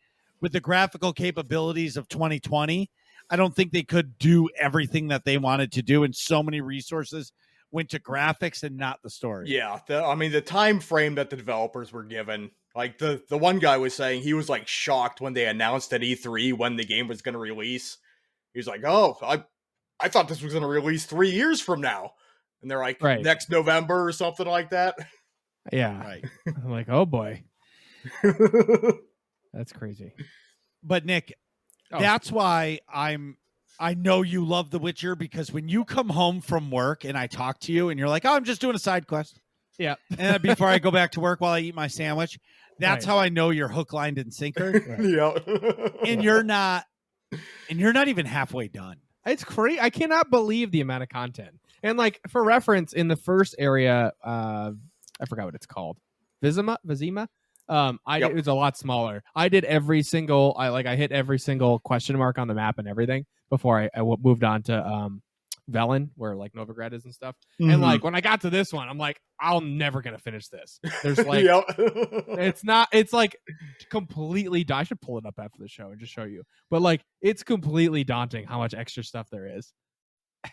with the graphical capabilities of 2020, I don't think they could do everything that they wanted to do, and so many resources went to graphics and not the story.
Yeah, the time frame that the developers were given, like the one guy was saying he was like shocked when they announced at E3 when the game was going to release. He was like, "Oh, I thought this was going to release 3 years from now," and they're like, "Next November" or something like that.
Yeah,
right.
I'm like, oh boy. That's crazy.
But Nick, that's why I know you love The Witcher, because when you come home from work and I talk to you and you're like, "Oh, I'm just doing a side quest."
Yeah.
And before I go back to work while I eat my sandwich, that's how I know you're hook, line, and sinker.
Right. Yeah.
And you're not even halfway done.
It's crazy. I cannot believe the amount of content. And like for reference, in the first area, I forgot what it's called. Vizima? It was a lot smaller. I did every single. I hit every single question mark on the map and everything before I moved on to Velen, where like Novigrad is and stuff. And like when I got to this one, I'm like, I'm never gonna finish this. There's like, it's not. It's like completely. I should pull it up after the show and just show you. But like, it's completely daunting how much extra stuff there is.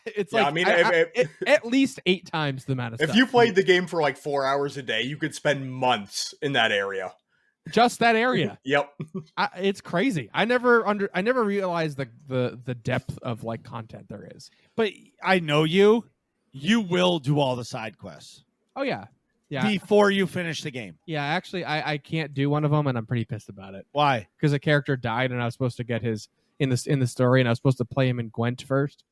It's like, I mean, at least 8 times the amount of stuff.
If you played the game for like 4 hours a day, you could spend months in that area.
Just that area.
Yep.
It's crazy. I never realized the depth of like content there is.
But I know you will do all the side quests.
Oh yeah.
Before you finish the game.
Yeah, actually I can't do one of them and I'm pretty pissed about it.
Why?
Because a character died and I was supposed to get his in the story and I was supposed to play him in Gwent first.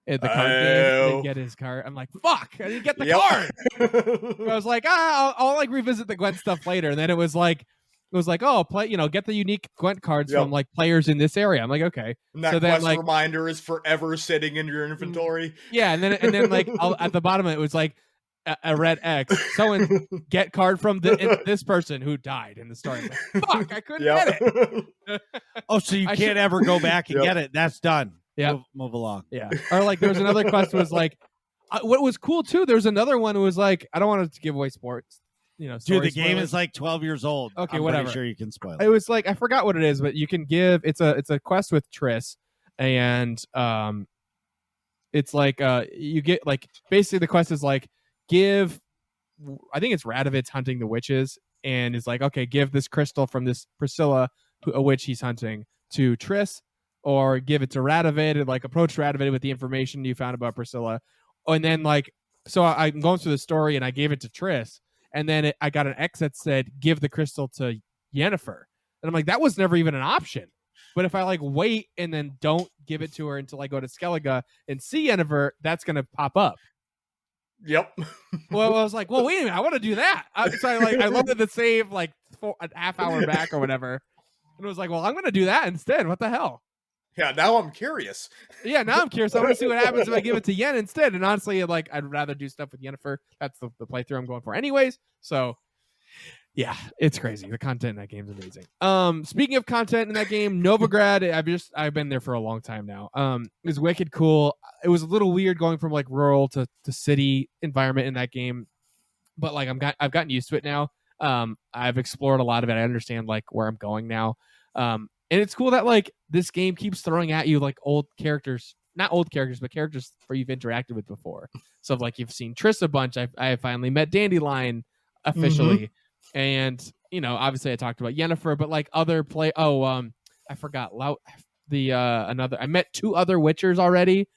At the card game and get his card. I'm like, fuck, I didn't get the card. I was like, I'll like revisit the Gwent stuff later. And then it was like, oh, play, get the unique Gwent cards from like players in this area. I'm like, okay.
And that
so then,
quest
like,
reminder is forever sitting in your inventory.
Yeah, and then like at the bottom it was like a red X. Someone get card from this person who died in the story. I'm like, fuck, I couldn't get it.
Oh, so you can't ever go back and get it. That's done.
Yeah,
move along.
Yeah, or like there was another quest was like, what was cool too. There was another one who was like, I don't want to give away sports.
Dude, the game is like 12 years old.
Okay,
I'm
whatever.
Pretty sure you can spoil it.
It was like I forgot what it is, but you can give. It's a quest with Triss, and it's like you get like basically the quest is like give. I think it's Radovid's hunting the witches, and is like, okay, give this crystal from this Priscilla, a witch he's hunting, to Triss. Or give it to Radovid and like approach Radovid with the information you found about Priscilla. And then like, so I'm going through the story and I gave it to Triss. And then I got an X that said, give the crystal to Yennefer. And I'm like, that was never even an option. But if I like wait and then don't give it to her until I go to Skellige and see Yennefer, that's going to pop up.
Yep.
Well, I was like, well, wait a minute. I want to do that. So I loaded the save like a half hour back or whatever. And it was like, well, I'm going to do that instead. What the hell?
Yeah, now I'm curious.
Yeah, now I'm curious. I want to see what happens if I give it to Yen instead. And honestly, like I'd rather do stuff with Yennefer. That's the playthrough I'm going for anyways. So yeah, it's crazy. The content in that game is amazing. Speaking of content in that game, Novigrad, I've been there for a long time now. It was wicked cool. It was a little weird going from like rural to city environment in that game. But like I've gotten used to it now. I've explored a lot of it. I understand like where I'm going now. And it's cool that like this game keeps throwing at you like old characters, not old characters, but characters where you've interacted with before. So like you've seen Triss a bunch. I finally met Dandelion officially, and obviously I talked about Yennefer, but like other I forgot I met 2 other Witchers already.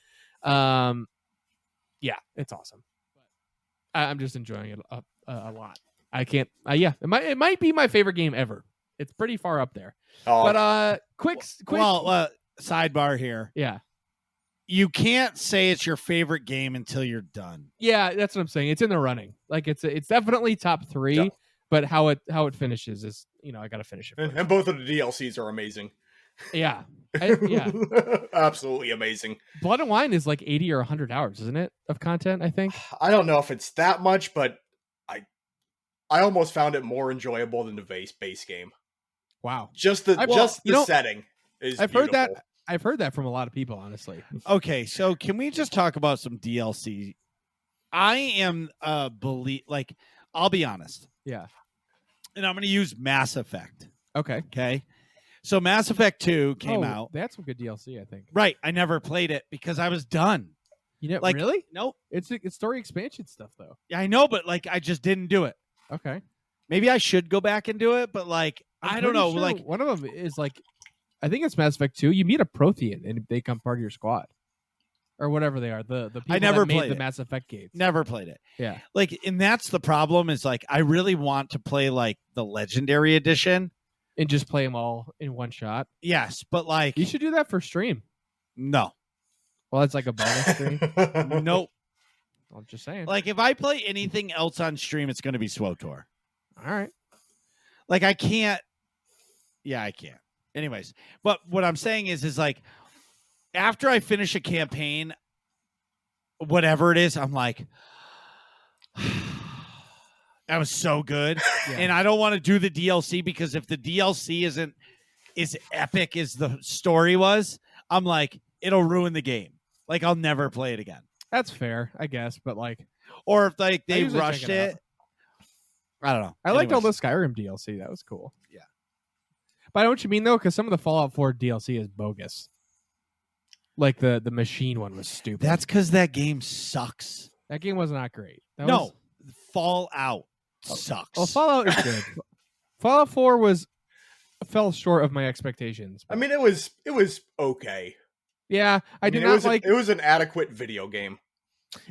Yeah, it's awesome. I'm just enjoying it a lot. I can't. It might be my favorite game ever. It's pretty far up there. Oh. But quick.
Well, sidebar here.
Yeah.
You can't say it's your favorite game until you're done.
Yeah, that's what I'm saying. It's in the running. Like it's definitely top 3, yeah. But how it finishes is, I got to finish it.
And both of the DLCs are amazing.
Yeah.
Absolutely amazing.
Blood and Wine is like 80 or 100 hours, isn't it, of content, I think?
I don't know if it's that much, but I almost found it more enjoyable than the base game.
Wow.
Just the setting is beautiful.
I've heard that from a lot of people, honestly.
Okay, so can we just talk about some DLC? I am I'll be honest.
Yeah.
And I'm going to use Mass Effect.
Okay.
So Mass Effect 2 came out.
That's some good DLC, I think.
Right. I never played it because I was done.
Really?
Nope.
It's story expansion stuff though.
Yeah, I know, but I just didn't do it.
Okay.
Maybe I should go back and do it, but I don't know.
Sure one of them is I think it's Mass Effect 2. You meet a Prothean and they become part of your squad, or whatever they are. The people
I never
that made
played
the
it.
Mass Effect games.
Never played it.
Yeah.
And that's the problem. Is I really want to play the Legendary Edition
and just play them all in one shot.
Yes, but
you should do that for stream.
No.
Well, it's like a bonus stream.
Nope.
I'm just saying.
If I play anything else on stream, it's going to be SWTOR.
All right.
I can't. Yeah, I can't. Anyways, but what I'm saying is after I finish a campaign, whatever it is, I'm That was so good.
Yeah.
And I don't want to do the DLC because if the DLC isn't as epic as the story was, I'm like, it'll ruin the game. Like, I'll never play it again.
That's fair, I guess. But like,
Or if like
I
they
usually
rushed
check it
it. I don't know.
I liked all the
Anyways.
Skyrim DLC. That was cool.
Yeah.
But I know what you mean though, because some of the Fallout 4 DLC is bogus. Like the machine one was stupid.
That's because that game sucks.
That game was not great. That
No,
was-
Fallout sucks.
well, Fallout is good. Fallout 4 fell short of my expectations.
I mean, it was okay.
Yeah, I did
mean,
not like
it was an adequate video game.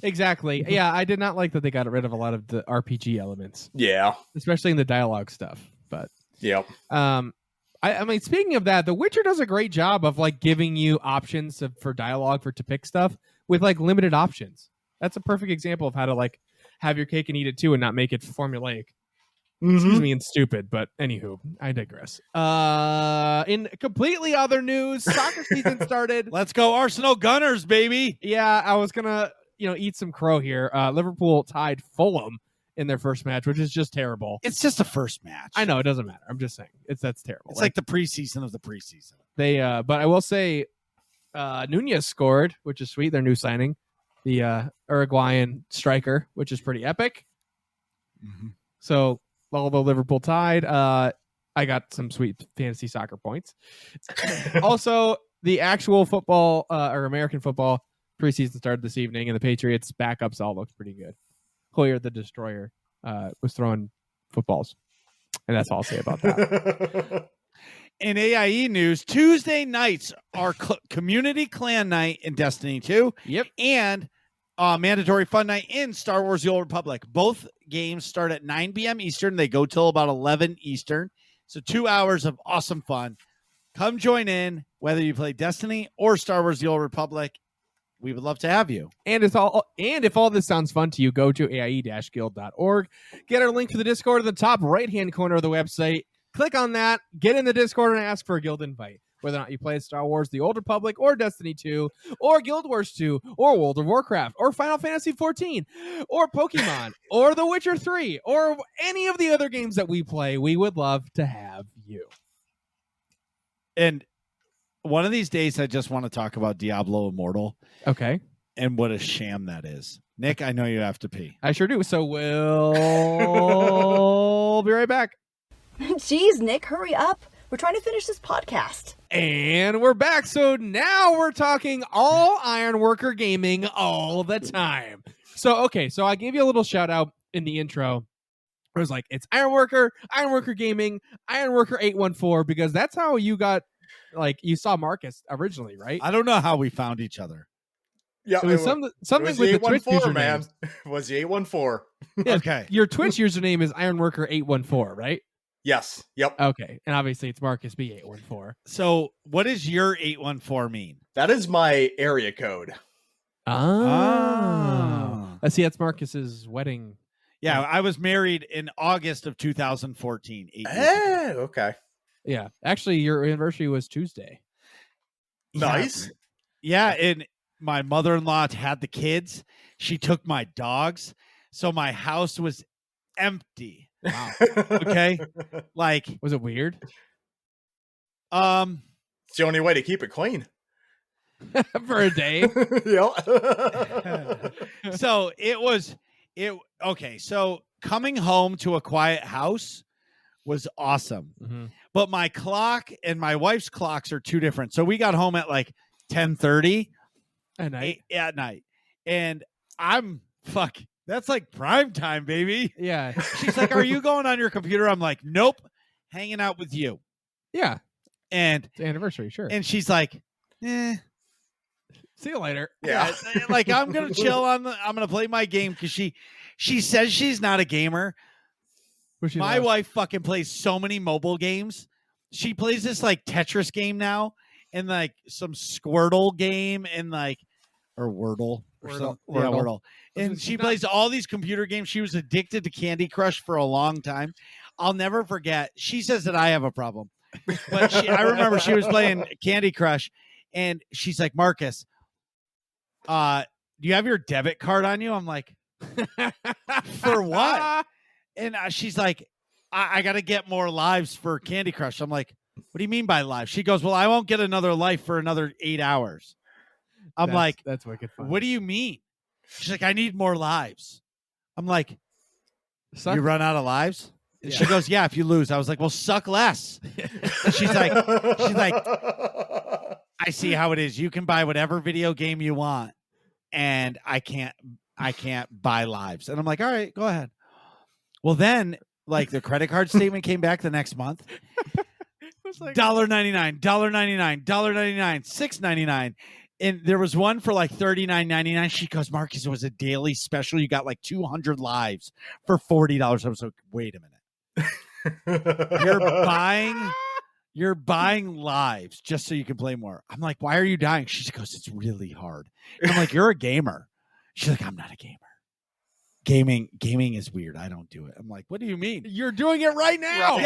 exactly. Yeah, I did not like that they got rid of a lot of the RPG elements,
Yeah.
especially in the dialogue stuff. But
Yep.
I mean, speaking of that, The Witcher does a great job of like giving you options for dialogue to pick stuff with like limited options. That's a perfect example of how to like have your cake and eat it too, and not make it formulaic. Excuse me, and stupid. But anywho, I digress. In completely other news, soccer season started.
Let's go Arsenal Gunners, baby.
Yeah, I was gonna eat some crow here. Liverpool tied Fulham in their first match, which is just terrible.
It's just a first match.
I know it doesn't matter. I'm just saying that's terrible.
It's like the preseason of the preseason.
they, but I will say, Nunez scored, which is sweet. Their new signing, the Uruguayan striker, which is pretty epic.
Mm-hmm.
So although Liverpool tied, I got some sweet fantasy soccer points. Also, the actual football or American football preseason started this evening, and the Patriots backups all looked pretty good. Hoyer the Destroyer was throwing footballs, and that's all I'll say about that.
In AIE news, Tuesday nights are community clan night in Destiny 2.
Yep.
And mandatory fun night in Star Wars The Old Republic. Both games start at 9 p.m. Eastern. They go till about 11 Eastern. So 2 hours of awesome fun. Come join in, whether you play Destiny or Star Wars The Old Republic. We would love to have you.
And if all this sounds fun to you, go to aie-guild.org. Get our link to the Discord in the top right-hand corner of the website. Click on that, get in the Discord, and ask for a guild invite. Whether or not you play Star Wars The Old Republic or Destiny 2 or Guild Wars 2 or World of Warcraft or Final Fantasy 14 or Pokemon or The Witcher 3 or any of the other games that we play, we would love to have you.
And one of these days, I just want to talk about Diablo Immortal
Okay.
and what a sham that is. Nick, I know you have to pee.
I sure do. So we'll be right back.
Jeez, Nick, hurry up. We're trying to finish this podcast.
And we're back. So now we're talking all Ironworker Gaming all the time. So I gave you a little shout out in the intro. It was like, it's Ironworker, Ironworker Gaming, Ironworker 814, because that's how you got, like, you saw Marcus originally, right?
I don't know how we found each other.
Yeah,
It was something
was
with the
the
Twitch
814,
username.
man. It was the 814.
Yeah,
Okay.
Your Twitch username is Ironworker 814, right?
Yes. Yep.
Okay. And obviously it's Marcus B814.
So what does your 814 mean?
That is my area code.
Let's see, that's Marcus's wedding.
Yeah, I was married in August of 2014. 8 years ago.
Oh, okay.
Yeah. Actually, your anniversary was Tuesday.
Nice.
Yeah, and my mother-in-law had the kids. She took my dogs. So my house was empty.
Wow.
Okay. Like,
Was it weird?
It's the only way to keep it clean.
For a day?
Yep.
so okay. So coming home to a quiet house was awesome.
Mm-hmm.
But my clock and my wife's clocks are two different. So we got home at like 10:30
At night?
at night. And that's like prime time, baby.
Yeah.
She's like, "Are you going on your computer?" I'm like, "Nope, hanging out with you."
Yeah.
And
It's the anniversary, sure.
and she's like, "Eh."
See you later.
Yeah.
Like I'm gonna chill I'm gonna play my game because she says she's not a gamer. My wife fucking plays so many mobile games. She plays this like Tetris game now and like some Squirtle game and like or Wordle. Or
Wordle.
Yeah, Wordle. And
She's
she
not-
plays all these computer games. She was addicted to Candy Crush for a long time. I'll never forget. She says that I have a problem. But I remember she was playing Candy Crush and she's like, "Marcus, do you have your debit card on you?" I'm like, "For what?" And she's like, I got to get more lives for Candy Crush. I'm like, what do you mean by lives? She goes, well, I won't get another life for another 8 hours. I'm like,
that's wicked fun.
what do you mean? She's like, I need more lives. I'm like,
Suck.
you run out of lives? And
Yeah.
she goes, yeah, if you lose. I was like, well, suck less. And she's like, I see how it is. You can buy whatever video game you want, and I can't buy lives. And I'm like, all right, go ahead. Well, then, like, the credit card statement came back the next month.
It was like
$1.99, $1.99, $1.99, $6.99. And there was one for like $39.99. She goes, Marcus, it was a daily special. You got like 200 lives for $40. I was like, wait a minute. You're buying lives just so you can play more. I'm like, why are you dying? She goes, it's really hard. And I'm like, you're a gamer. She's like, I'm not a gamer. Gaming is weird. I don't do it. I'm like, what do you mean?
you're doing it right now.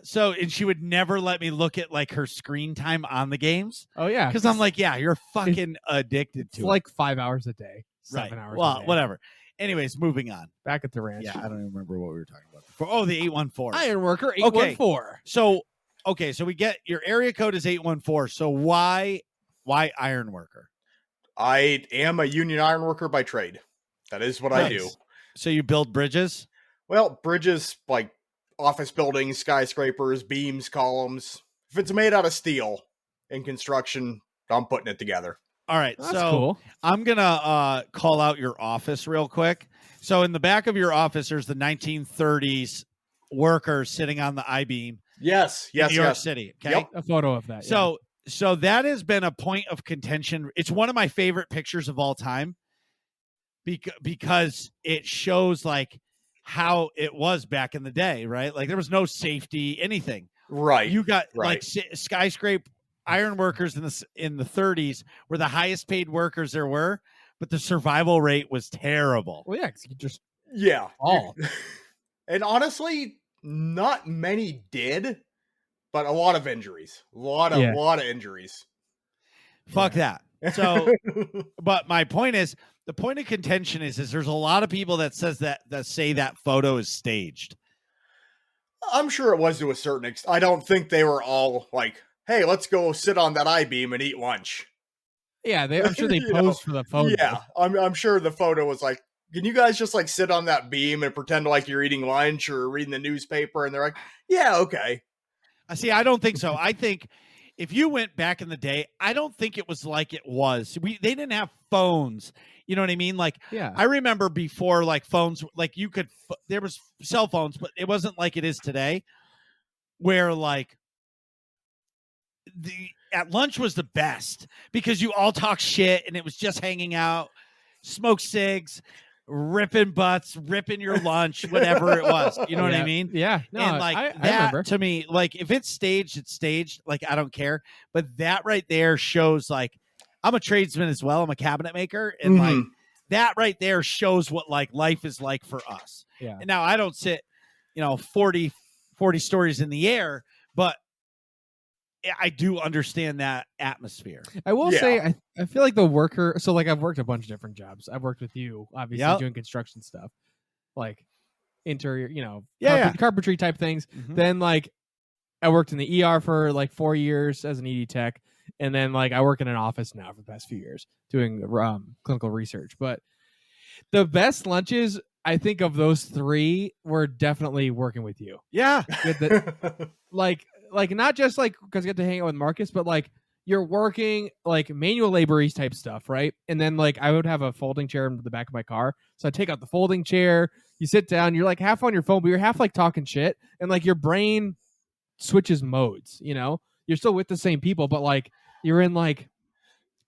So and she would never let me look at like her screen time on the games.
Oh yeah,
Because I'm like, yeah, you're fucking addicted
it's
to
like 5 hours a day, 7
right.
hours.
Well,
a day.
whatever. Anyways, moving on.
Back at the ranch.
Yeah, I don't even remember what we were talking about before. Oh, the 814.
Ironworker 814.
So we get your area code is 814. So why Ironworker?
I am a union ironworker by trade. That is what I do.
So you build bridges?
Well, bridges, like office buildings, skyscrapers, beams, columns. If it's made out of steel in construction, I'm putting it together.
All right.
That's
so
cool.
I'm going to call out your office real quick. So in the back of your office, there's the 1930s worker sitting on the I-beam.
Yes.
In New York City. Okay.
Yep.
A photo of that.
So that has been a point of contention. It's one of my favorite pictures of all time because it shows like how it was back in the day, right? Like there was no safety, anything.
Right.
You got
right.
like skyscraper iron workers in the 30s were the highest paid workers there were, but the survival rate was terrible.
Well, yeah, because you just
all. And honestly, not many did, but a lot of injuries. A lot of injuries.
Fuck that. So, but my point is, the point of contention is there's a lot of people that say that photo is staged.
I'm sure it was to a certain extent. I don't think they were all like, hey, let's go sit on that I-beam and eat lunch.
Yeah, I'm sure they posed for the photo.
Yeah, I'm sure the photo was like, can you guys just like sit on that beam and pretend like you're eating lunch or reading the newspaper? And they're like, yeah, okay.
See, I don't think so. I think if you went back in the day, I don't think it was like it was. They didn't have phones. You know what I mean? Like,
yeah.
I remember before, like phones, like there was cell phones, but it wasn't like it is today, where like at lunch was the best because you all talk shit and it was just hanging out, smoke cigs, ripping butts, ripping your lunch, whatever it was. You know what I mean?
Yeah. No,
and like
I
that
remember.
to me, like if it's staged, it's staged. Like I don't care. But that right there shows like I'm a tradesman as well. I'm a cabinet maker. And like that right there shows what like life is like for us.
Yeah.
And now I don't sit, 40 stories in the air, but I do understand that atmosphere.
I will say, I feel like the worker. So, like, I've worked a bunch of different jobs. I've worked with you, obviously, doing construction stuff, like interior, carpentry type things.
Mm-hmm.
Then, like, I worked in the ER for like 4 years as an ED tech, and then like I work in an office now for the past few years doing clinical research. But the best lunches, I think, of those three were definitely working with you.
Yeah,
like not just like because I get to hang out with Marcus, but like you're working like manual labor type stuff, right? And then like I would have a folding chair in the back of my car, so I take out the folding chair, you sit down, you're like half on your phone, but you're half like talking shit, and like your brain switches modes. You're still with the same people, but like you're in like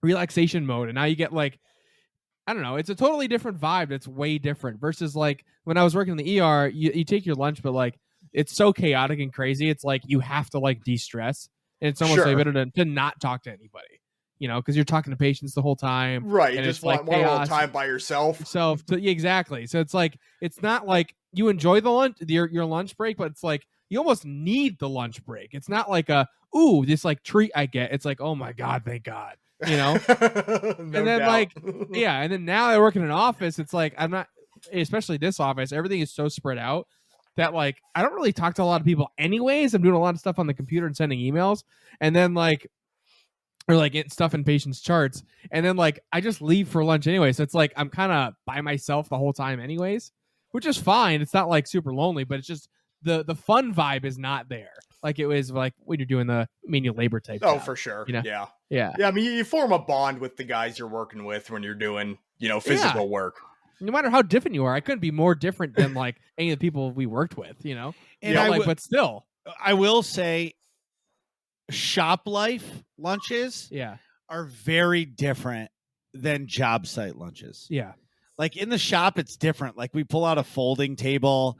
relaxation mode, and now you get like, I don't know, it's a totally different vibe. It's way different versus like when I was working in the ER, you take your lunch, but like it's so chaotic and crazy. It's like you have to like de-stress, and it's almost like better to not talk to anybody, because you're talking to patients the whole time.
Right.
And
You just
it's
want
like
more time by yourself.
So exactly. So it's like, it's not like you enjoy the lunch, your lunch break, but it's like you almost need the lunch break. It's not like this like treat I get. It's like, oh my God, thank God.
No
and then
doubt.
like, yeah. And then now I work in an office. It's like, I'm not, especially this office, everything is so spread out that like I don't really talk to a lot of people anyways. I'm doing a lot of stuff on the computer and sending emails, and then like or like get stuff in patients charts, and then like I just leave for lunch anyway. So it's like I'm kind of by myself the whole time anyways, which is fine. It's not like super lonely, but it's just the fun vibe is not there like it was like when you're doing the menial labor type.
Oh,
job,
for sure.
you know?
Yeah. I mean, you form a bond with the guys you're working with when you're doing, physical work.
No matter how different you are, I couldn't be more different than like any of the people we worked with, And but still,
I will say, shop life lunches, are very different than job site lunches.
Yeah,
like in the shop, it's different. Like we pull out a folding table,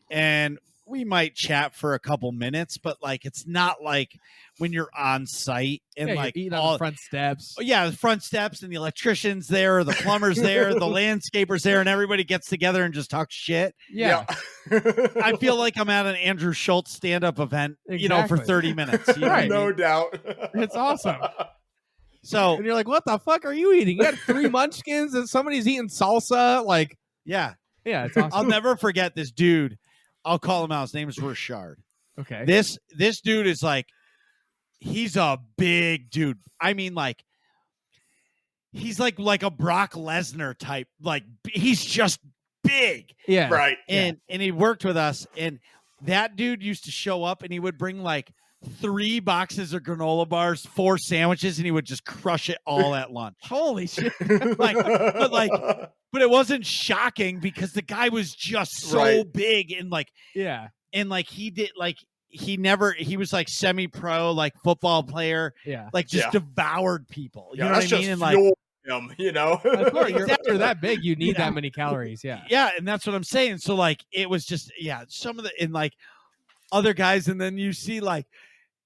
and we might chat for a couple minutes, but like it's not like when you're on site and like
you're eating on the front steps.
Yeah, the front steps, and the electrician's there, the plumber's there, the landscaper's there, and everybody gets together and just talks shit.
Yeah.
I feel like I'm at an Andrew Schultz stand-up event, for 30 minutes. You know
Right.
what I mean?
No doubt.
It's awesome.
So,
and you're like, what the fuck are you eating? You got 3 munchkins and somebody's eating salsa. Like,
yeah,
it's awesome.
I'll never forget this dude. I'll call him out. His name is Rashard.
Okay.
This dude is like, he's a big dude. I mean, like, he's like a Brock Lesnar type. Like, he's just big.
Yeah.
Right.
And he worked with us, and that dude used to show up, and he would bring like 3 boxes of granola bars, 4 sandwiches, and he would just crush it all at lunch.
Holy shit.
But it wasn't shocking because the guy was just so big, and like, and like he did, like he was like semi-pro, like football player, like just devoured people. You know what I mean? And like,
him,
of course, you're that big, you need that many calories.
Yeah, and that's what I'm saying. So like, it was just some of the and like other guys, and then you see like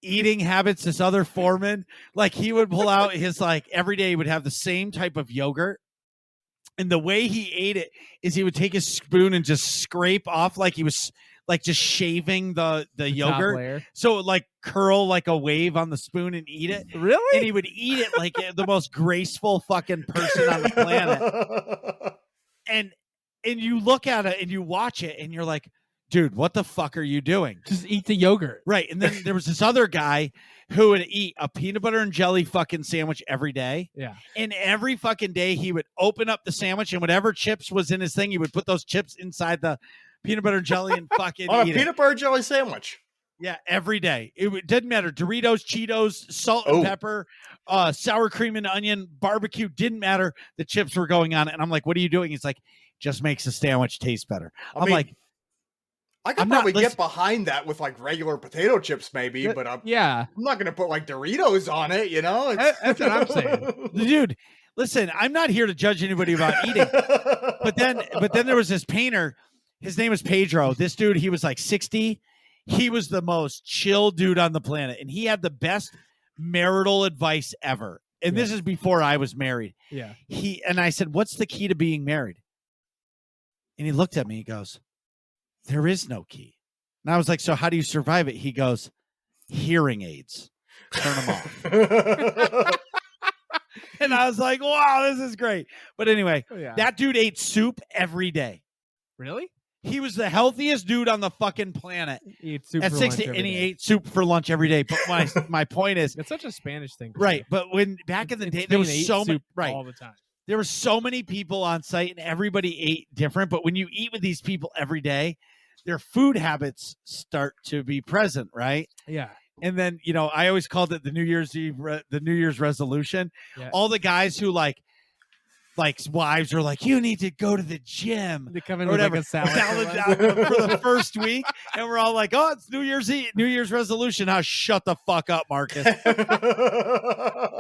eating habits. This other foreman, like he would pull out his like every day he would have the same type of yogurt. And the way he ate it is he would take his spoon and just scrape off like he was like just shaving the yogurt. So it would like curl like a wave on the spoon and eat it.
Really?
And he would eat it like the most graceful fucking person on the planet. And you look at it and you watch it and you're like, dude, what the fuck are you doing?
Just eat the yogurt.
Right. And then there was this other guy who would eat a peanut butter and jelly fucking sandwich every day.
Yeah.
And every fucking day he would open up the sandwich, and whatever chips was in his thing, he would put those chips inside the peanut butter and jelly and fucking
on
eat
a peanut butter jelly sandwich.
Yeah, every day. It didn't matter. Doritos, Cheetos, salt and pepper, sour cream and onion, barbecue, didn't matter. The chips were going on. And I'm like, what are you doing? He's like, just makes the sandwich taste better. I'm like,
I could probably get behind that with like regular potato chips, maybe, but I'm not going to put like Doritos on it,
That's what I'm saying.
Dude, listen, I'm not here to judge anybody about eating. But then there was this painter. His name was Pedro. This dude, he was like 60. He was the most chill dude on the planet, and he had the best marital advice ever. And this is before I was married.
Yeah.
And I said, "What's the key to being married?" And he looked at me. He goes, "There is no key." And I was like, "So how do you survive it?" He goes, "Hearing aids. Turn them off." And I was like, "Wow, this is great." But anyway, that dude ate soup every day.
Really?
He was the healthiest dude on the fucking planet.
He ate soup
at
for
60,
lunch
and he
day.
ate soup for lunch every day. But my point is,
it's such a Spanish thing,
right? But when back in the day, there was so much
all the time.
There were so many people on site, and everybody ate different. But when you eat with these people every day, their food habits start to be present, right?
Yeah.
And then I always called it the New Year's Eve, the New Year's resolution.
Yeah.
All the guys who like wives are like, you need to go to the gym.
They come in with like a salad
for the first week, and we're all like, oh, it's New Year's Eve, New Year's resolution. Now shut the fuck up, Marcus.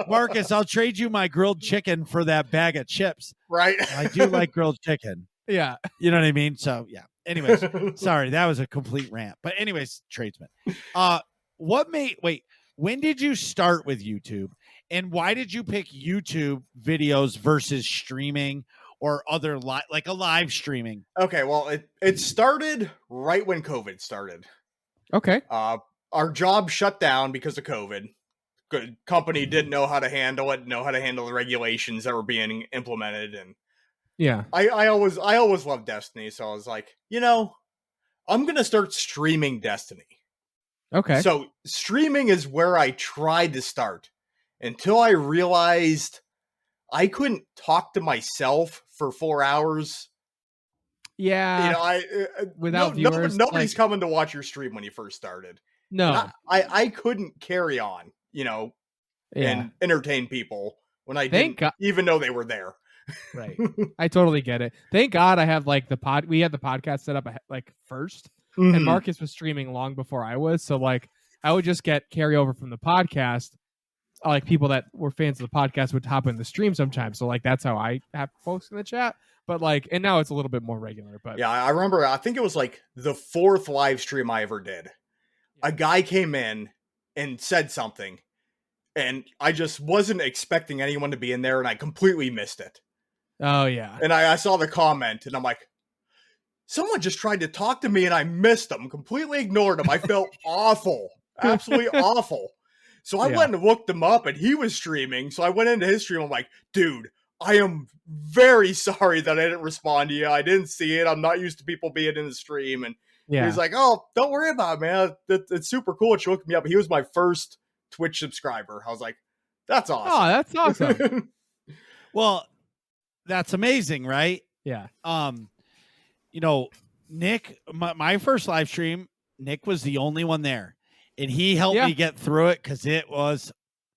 Marcus, I'll trade you my grilled chicken for that bag of chips.
Right.
I do like grilled chicken.
Yeah.
You know what I mean? So yeah. Anyways, sorry, that was a complete rant. But anyways, tradesman. When did you start with YouTube? And why did you pick YouTube videos versus streaming or other like a live streaming?
Okay, well, it started right when COVID started.
Okay.
Our job shut down because of COVID. Company didn't know how to handle it, know how to handle the regulations that were being implemented, and
Yeah.
I always loved Destiny, so I was like, I'm gonna start streaming Destiny.
Okay.
So streaming is where I tried to start until I realized I couldn't talk to myself for 4 hours.
Yeah. Without viewers,
nobody's coming to watch your stream when you first started.
No.
And I couldn't carry on, and entertain people when I didn't even know they were there.
Right. I totally get it. Thank God I have like we had the podcast set up like first, and Marcus was streaming long before I was. So like I would just get carryover from the podcast. Like people that were fans of the podcast would hop in the stream sometimes. So like that's how I have folks in the chat. But like, and now it's a little bit more regular. But
yeah, I remember. I think it was like the 4th live stream I ever did. A guy came in and said something, and I just wasn't expecting anyone to be in there, and I completely missed it.
Oh yeah.
And I saw the comment, and I'm like, someone just tried to talk to me, and I missed them. Completely ignored him. I felt awful, absolutely awful. So I went and looked him up, and he was streaming. So I went into his stream. I'm like, dude, I am very sorry that I didn't respond to you. I didn't see it. I'm not used to people being in the stream. And he's like, oh, don't worry about it, man. It's super cool that you looked me up. He was my first Twitch subscriber. I was like, that's awesome.
Oh, that's awesome.
Well, that's amazing, right?
Yeah.
Nick, my first live stream, Nick was the only one there, and he helped me get through it because it was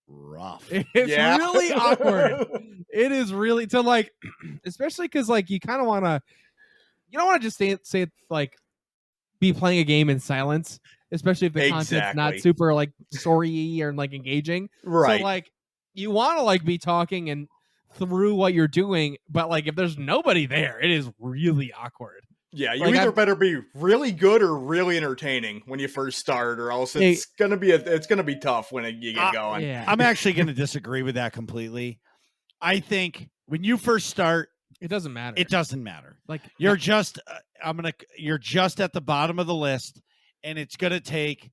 rough.
It's really awkward. It is really to like, especially because like you kind of want to, you don't want to just say like be playing a game in silence, especially if the content's not super like story or like engaging.
Right.
So like you want to like be talking and through what you're doing, but like if there's nobody there, it is really awkward.
Yeah, you either better be really good or really entertaining when you first start, or else it's gonna be tough when you get going.
Yeah. I'm actually gonna disagree with that completely. I think when you first start,
it doesn't matter.
It doesn't matter.
Like
you're just you're just at the bottom of the list, and it's gonna take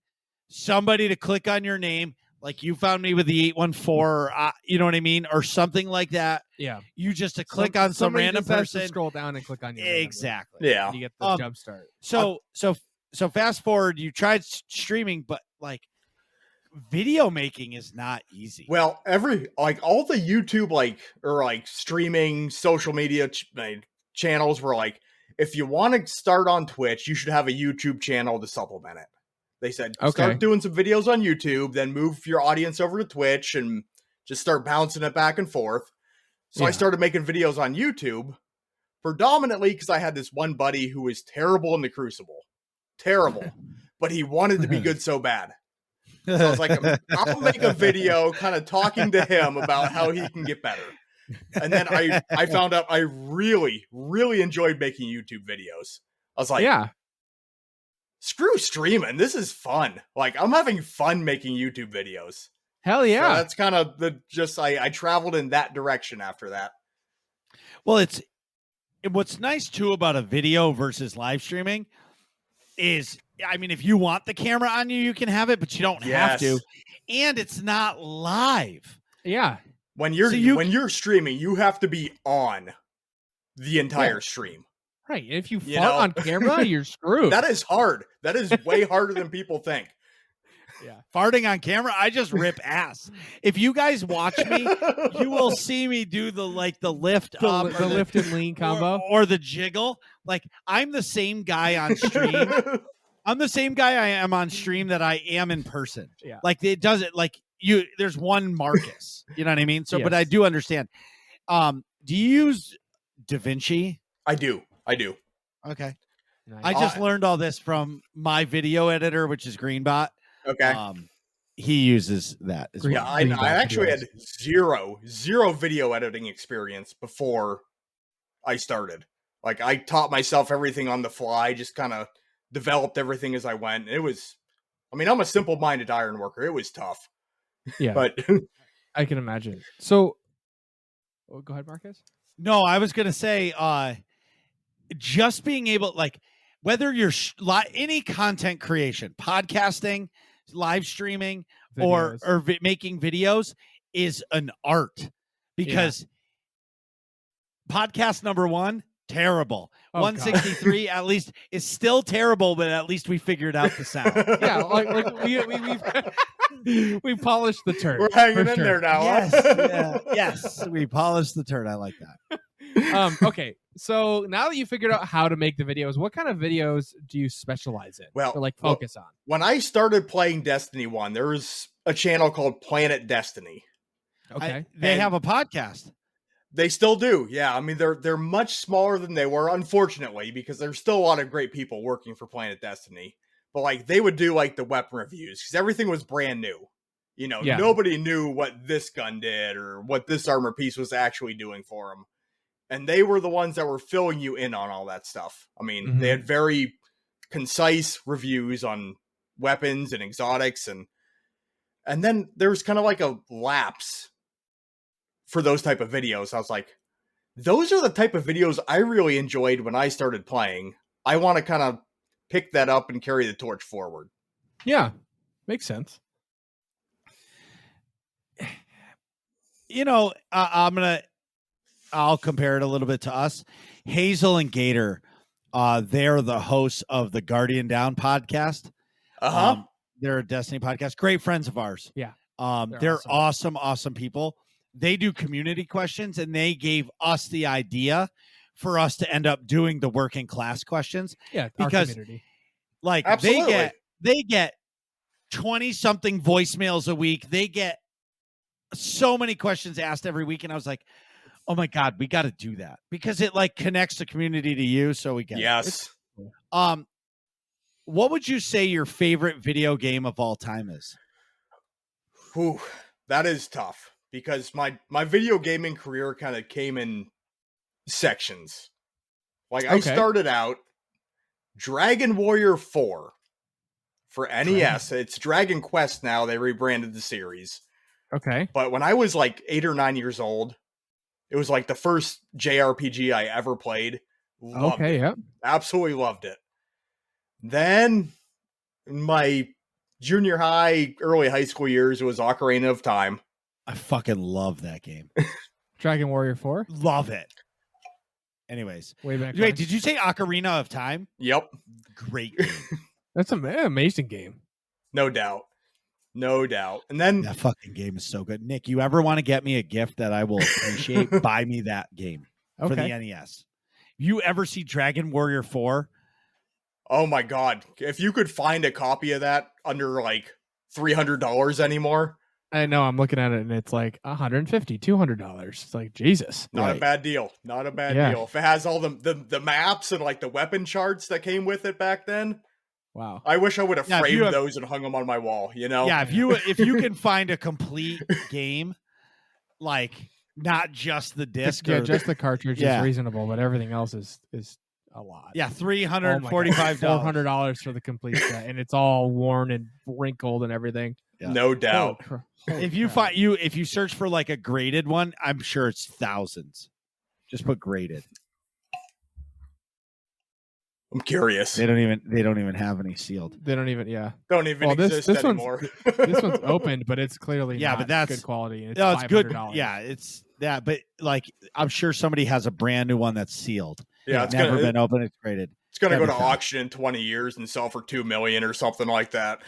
somebody to click on your name. Like you found me with the 814, you know what I mean, or something like that.
Yeah,
you just click on some random person,
scroll down and click on your
exactly.
Yeah,
and you get the jump start.
So fast forward, you tried streaming, but like video making is not easy.
Well, all the YouTube or streaming social media channels were like, if you want to start on Twitch, you should have a YouTube channel to supplement it. They said, start doing some videos on YouTube, then move your audience over to Twitch and just start bouncing it back and forth. So I started making videos on YouTube, predominantly because I had this one buddy who was terrible in the Crucible. Terrible. But he wanted to be good so bad. So I was like, I'll make a video kind of talking to him about how he can get better. And then I found out I really, really enjoyed making YouTube videos. I was like, screw streaming. This is fun. Like, I'm having fun making YouTube videos.
Hell yeah.
So that's kind of I traveled in that direction after that.
Well, what's nice too about a video versus live streaming is, I mean, if you want the camera on you, you can have it, but you don't have to. And it's not live.
Yeah.
When you're streaming, you have to be on the entire stream.
Right. If you fart on camera, you're screwed.
That is hard. That is way harder than people think.
Yeah. Farting on camera, I just rip ass. If you guys watch me, you will see me do the lift up,
the lift and lean combo,
or the jiggle. Like, I'm the same guy on stream. I'm the same guy I am on stream that I am in person.
Yeah. Like
it doesn't there's one Marcus. You know what I mean? So, but I do understand. Do you use DaVinci?
I do.
Okay.
Nice.
I just learned all this from my video editor, which is Greenbot.
Okay.
He uses that as well.
Yeah, I actually had zero video editing experience before I started. Like, I taught myself everything on the fly, just kind of developed everything as I went. It was, I'm a simple-minded Ironworker. It was tough.
Yeah.
But
I can imagine. So, go ahead, Marcus.
No, I was going to say, just being able, whether you're any content creation, podcasting, live streaming,
Videos.
or making videos is an art, because podcast number 1, terrible.
Oh,
163 at least is still terrible, but at least we figured out the sound.
Yeah, we polished the turd.
We're hanging
for
in
sure.
there now.
Yes,
Huh?
yeah, yes, we polished the turd. I like that.
Okay, so now that you figured out how to make the videos, what kind of videos do you specialize in?
Well,
or like focus on?
When I started playing Destiny 1, there was a channel called Planet Destiny.
Okay.
They have a podcast.
They still do. Yeah. I mean, they're much smaller than they were, unfortunately, because there's still a lot of great people working for Planet Destiny. But like they would do like the weapon reviews because everything was brand new. You know,
Yeah.
nobody knew what this gun did or what this armor piece was actually doing for them. And they were the ones that were filling you in on all that stuff. I mean, they had very concise reviews on weapons and exotics, and then there was kind of like a lapse for those type of videos. I was like, those are the type of videos I really enjoyed when I started playing. I want to kind of pick that up and carry the torch forward.
Yeah, makes sense.
You know, I'll compare it a little bit to us. Hazel and Gator, they're the hosts of the Guardian Down podcast. They're a Destiny podcast. Great friends of ours.
Yeah.
They're awesome people. They do community questions, and they gave us the idea for us to end up doing the working class questions.
Yeah,
because
our community.
like
Absolutely.
they get 20 something voicemails a week. They get so many questions asked every week, and I was like, oh my God, we got to do that because it like connects the community to you. So we get
Yes.
it. What would you say your favorite video game of all time is?
Whew, that is tough because my video gaming career kind of came in sections. Like I started out Dragon Warrior 4 for NES. It's Dragon Quest now. They rebranded the series.
Okay.
But when I was like 8 or 9 years old, it was like the first JRPG I ever played. Loved it.
Yep.
Absolutely loved it. Then in my junior high, early high school years, it was Ocarina of Time.
I fucking love that game.
Dragon Warrior 4.
Love it. Anyways,
Way back.
wait,
when.
did you say Ocarina of Time?
Yep.
Great game.
That's an amazing game.
No doubt. No doubt. And then
That fucking game is so good. Nick, you ever want to get me a gift that I will appreciate? Buy me that game for the NES. You ever see Dragon Warrior 4?
oh my God, if you could find a copy of that under like $300 anymore,
I know, I'm looking at it and it's like $150, $200. It's like, Jesus.
not a bad deal. Not a bad
Yeah.
deal. If it has all the maps and like the weapon charts that came with it back then,
Wow.
I wish I would have
Yeah, if you
framed
have-
those and hung them on my wall, you know?
Yeah, if you can find a complete game, like not just the disc,
Yeah,
or,
just the cartridge
Yeah.
is reasonable, but everything else is a lot.
yeah,
Oh my God,
$345.
$400 for the complete set, and it's all worn and wrinkled and everything.
Yeah.
No doubt.
If you if you search for like a graded one, I'm sure it's thousands. Just put graded.
I'm curious.
They don't even have any sealed.
They don't even, yeah.
Don't even
Well, this
exist
one's-
anymore.
This one's opened, but it's clearly
Yeah,
not
but that's-
good quality. And it's
No, it's good.
$500.
Yeah, it's that. But like, I'm sure somebody has a brand new one that's sealed.
Yeah, it's
never
gonna
been open. It's graded.
it's gonna go to
That'd be fun.
auction in 20 years and sell for $2 million or something like that.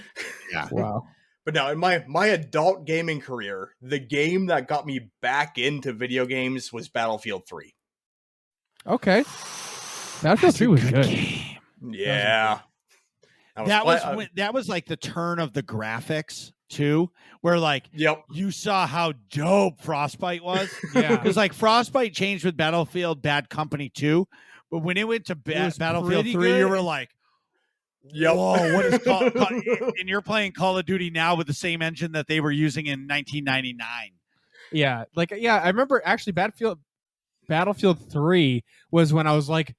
Yeah.
Wow.
But now in my adult gaming career, the game that got me back into video games was Battlefield 3.
Okay. Battlefield 3 was good.
game.
Yeah.
That was like the turn of the graphics too, where like
Yep.
you saw how dope Frostbite was.
Yeah.
Because like Frostbite changed with Battlefield Bad Company 2, but when it went to
was
Battlefield 3,
pretty
you
good.
were like,
Yep.
whoa, what is and you're playing Call of Duty now with the same engine that they were using in 1999.
Yeah. Like, yeah, I remember actually Battlefield 3 was when I was like,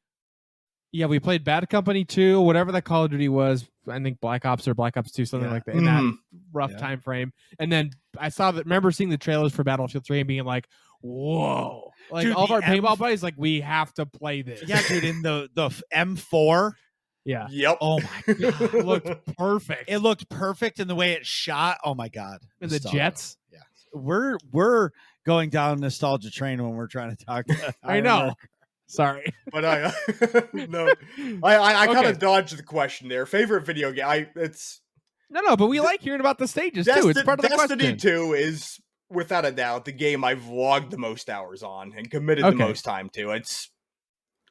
yeah, we played Bad Company 2, whatever that Call of Duty was. I think Black Ops or Black Ops 2, something
Yeah.
like that, in that
Mhm.
rough
Yeah.
time frame. And then I remember seeing the trailers for Battlefield 3 and being like, whoa. Like,
Dude,
all of
the
our paintball buddies, like, we have to play this.
Yeah, dude, in the M4.
Yeah.
Yep.
Oh my god.
It looked perfect.
It looked perfect in the way it shot. Oh my god.
And the
So-
jets.
We're going down nostalgia train when we're trying to talk.
I know. Sorry.
But I no, I kind
Okay.
of dodged the question there. Favorite video game?
No, but we like hearing about the stages too. It's part of the
Destiny
question.
2 is without a doubt the game I've logged the most hours on and committed the
Okay.
most time to.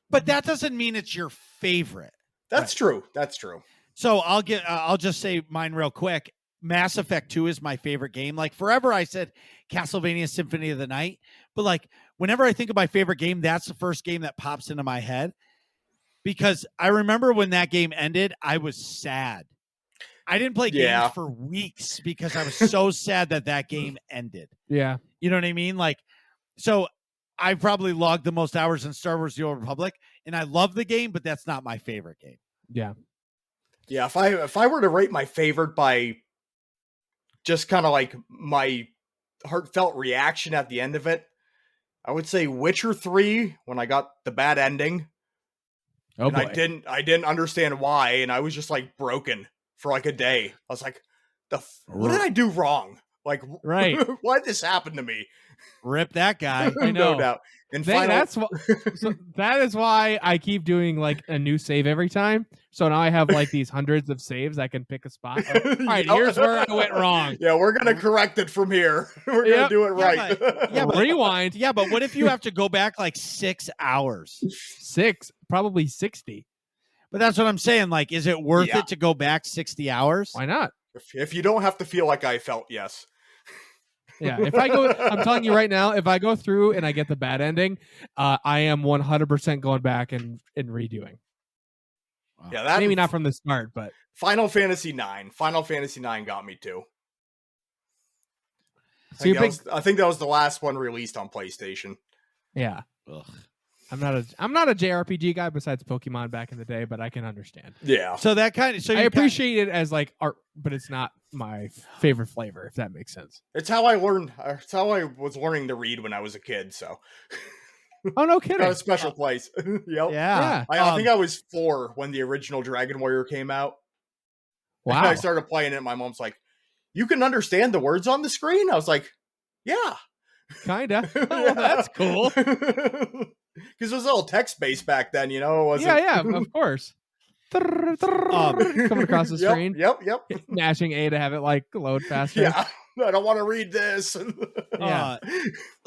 But that doesn't mean it's your favorite.
That's true. That's true.
So I'll just say mine real quick. Mass Effect 2 is my favorite game. Like forever I said Castlevania Symphony of the Night, but like whenever I think of my favorite game, that's the first game that pops into my head because I remember when that game ended, I was sad. I didn't play games for weeks because I was so sad that game ended.
Yeah.
You know what I mean? Like, so I probably logged the most hours in Star Wars The Old Republic, and I love the game, but that's not my favorite game.
Yeah.
Yeah, if I were to rate my favorite by just kind of like my heartfelt reaction at the end of it, I would say Witcher 3 when I got the bad ending.
Oh
and
boy.
I didn't understand why, and I was just like broken for like a day. I was like, what did I do wrong? Like,
Right.
why did this happen to me?
Rip that guy.
I know.
No doubt. And
that is why I keep doing like a new save every time. So now I have like these hundreds of saves. I can pick a spot. Like, all right, here's where I went wrong.
Yeah, we're gonna correct it from here. We're gonna do it right.
but
Rewind.
Yeah, but what if you have to go back like 6 hours?
Probably 60.
But that's what I'm saying. Like, is it worth it to go back 60 hours?
Why not?
If you don't have to feel like I felt, yes.
Yeah, if I go, I'm telling you right now, if I go through and I get the bad ending, I am 100% going back and redoing.
Wow.
Yeah, that
maybe not from the start, but
Final Fantasy 9. Final Fantasy 9 got me too.
So
I think that was the last one released on PlayStation.
Yeah.
Ugh.
I'm not a JRPG guy besides Pokemon back in the day, but I can understand.
Yeah.
So that kind of
I appreciate it as like art, but it's not my favorite flavor, if that makes sense.
It's how I learned. It's how I was learning to read when I was a kid. So
Oh, no kidding.
got a special place. Yep.
Yeah.
I think I was 4 when the original Dragon Warrior came out.
Wow.
And I started playing it. My mom's like, "You can understand the words on the screen?" I was like, "Yeah."
Kinda. Well, that's cool.
Because it was all text based back then, you know. It wasn't...
Yeah, of course. Coming across the screen.
Yep.
Mashing A to have it like load faster.
Yeah, I don't want to read this.
Yeah.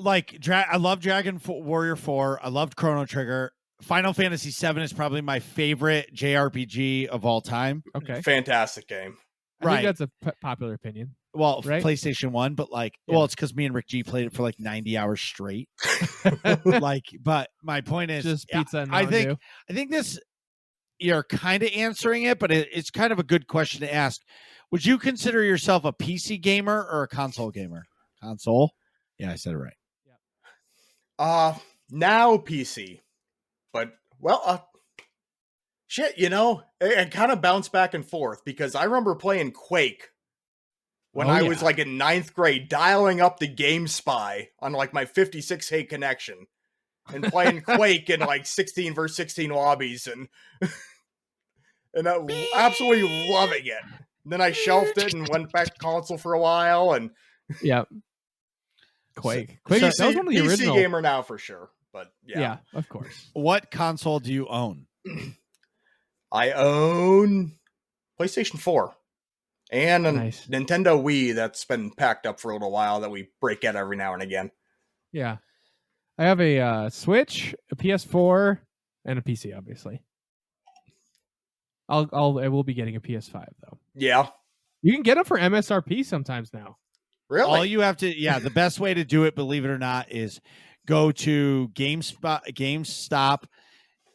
I love Dragon Warrior 4. I loved Chrono Trigger. Final Fantasy 7 is probably my favorite JRPG of all time.
Okay.
Fantastic game.
I think that's a popular opinion.
Well,
right?
PlayStation 1, but like,
Yeah.
it's because me and Rick G played it for like 90 hours straight. But my point is,
Just pizza and
I
Mountain Dew.
think this, you're kind of answering it, but it's kind of a good question to ask. Would you consider yourself a PC gamer or a console gamer? Console? Yeah, I said it right.
Now PC, but shit, you know, it kind of bounced back and forth because I remember playing Quake when I was like in 9th grade, dialing up the GameSpy on like my 56K connection and playing Quake in like 16 versus 16 lobbies and absolutely loving it. And then I shelved it and went back to console for a while and
Yeah. Quake.
So-
That was one of the
PC
original.
gamer now for sure. But
Yeah, of course.
What console do you own?
I own PlayStation 4 and a
Nice.
Nintendo Wii that's been packed up for a little while that we break out every now and again.
Yeah. I have a Switch, a PS4, and a PC, obviously. I will be getting a PS5 though.
Yeah.
You can get them for MSRP sometimes now.
Really?
All you have to, the best way to do it, believe it or not, is go to GameStop,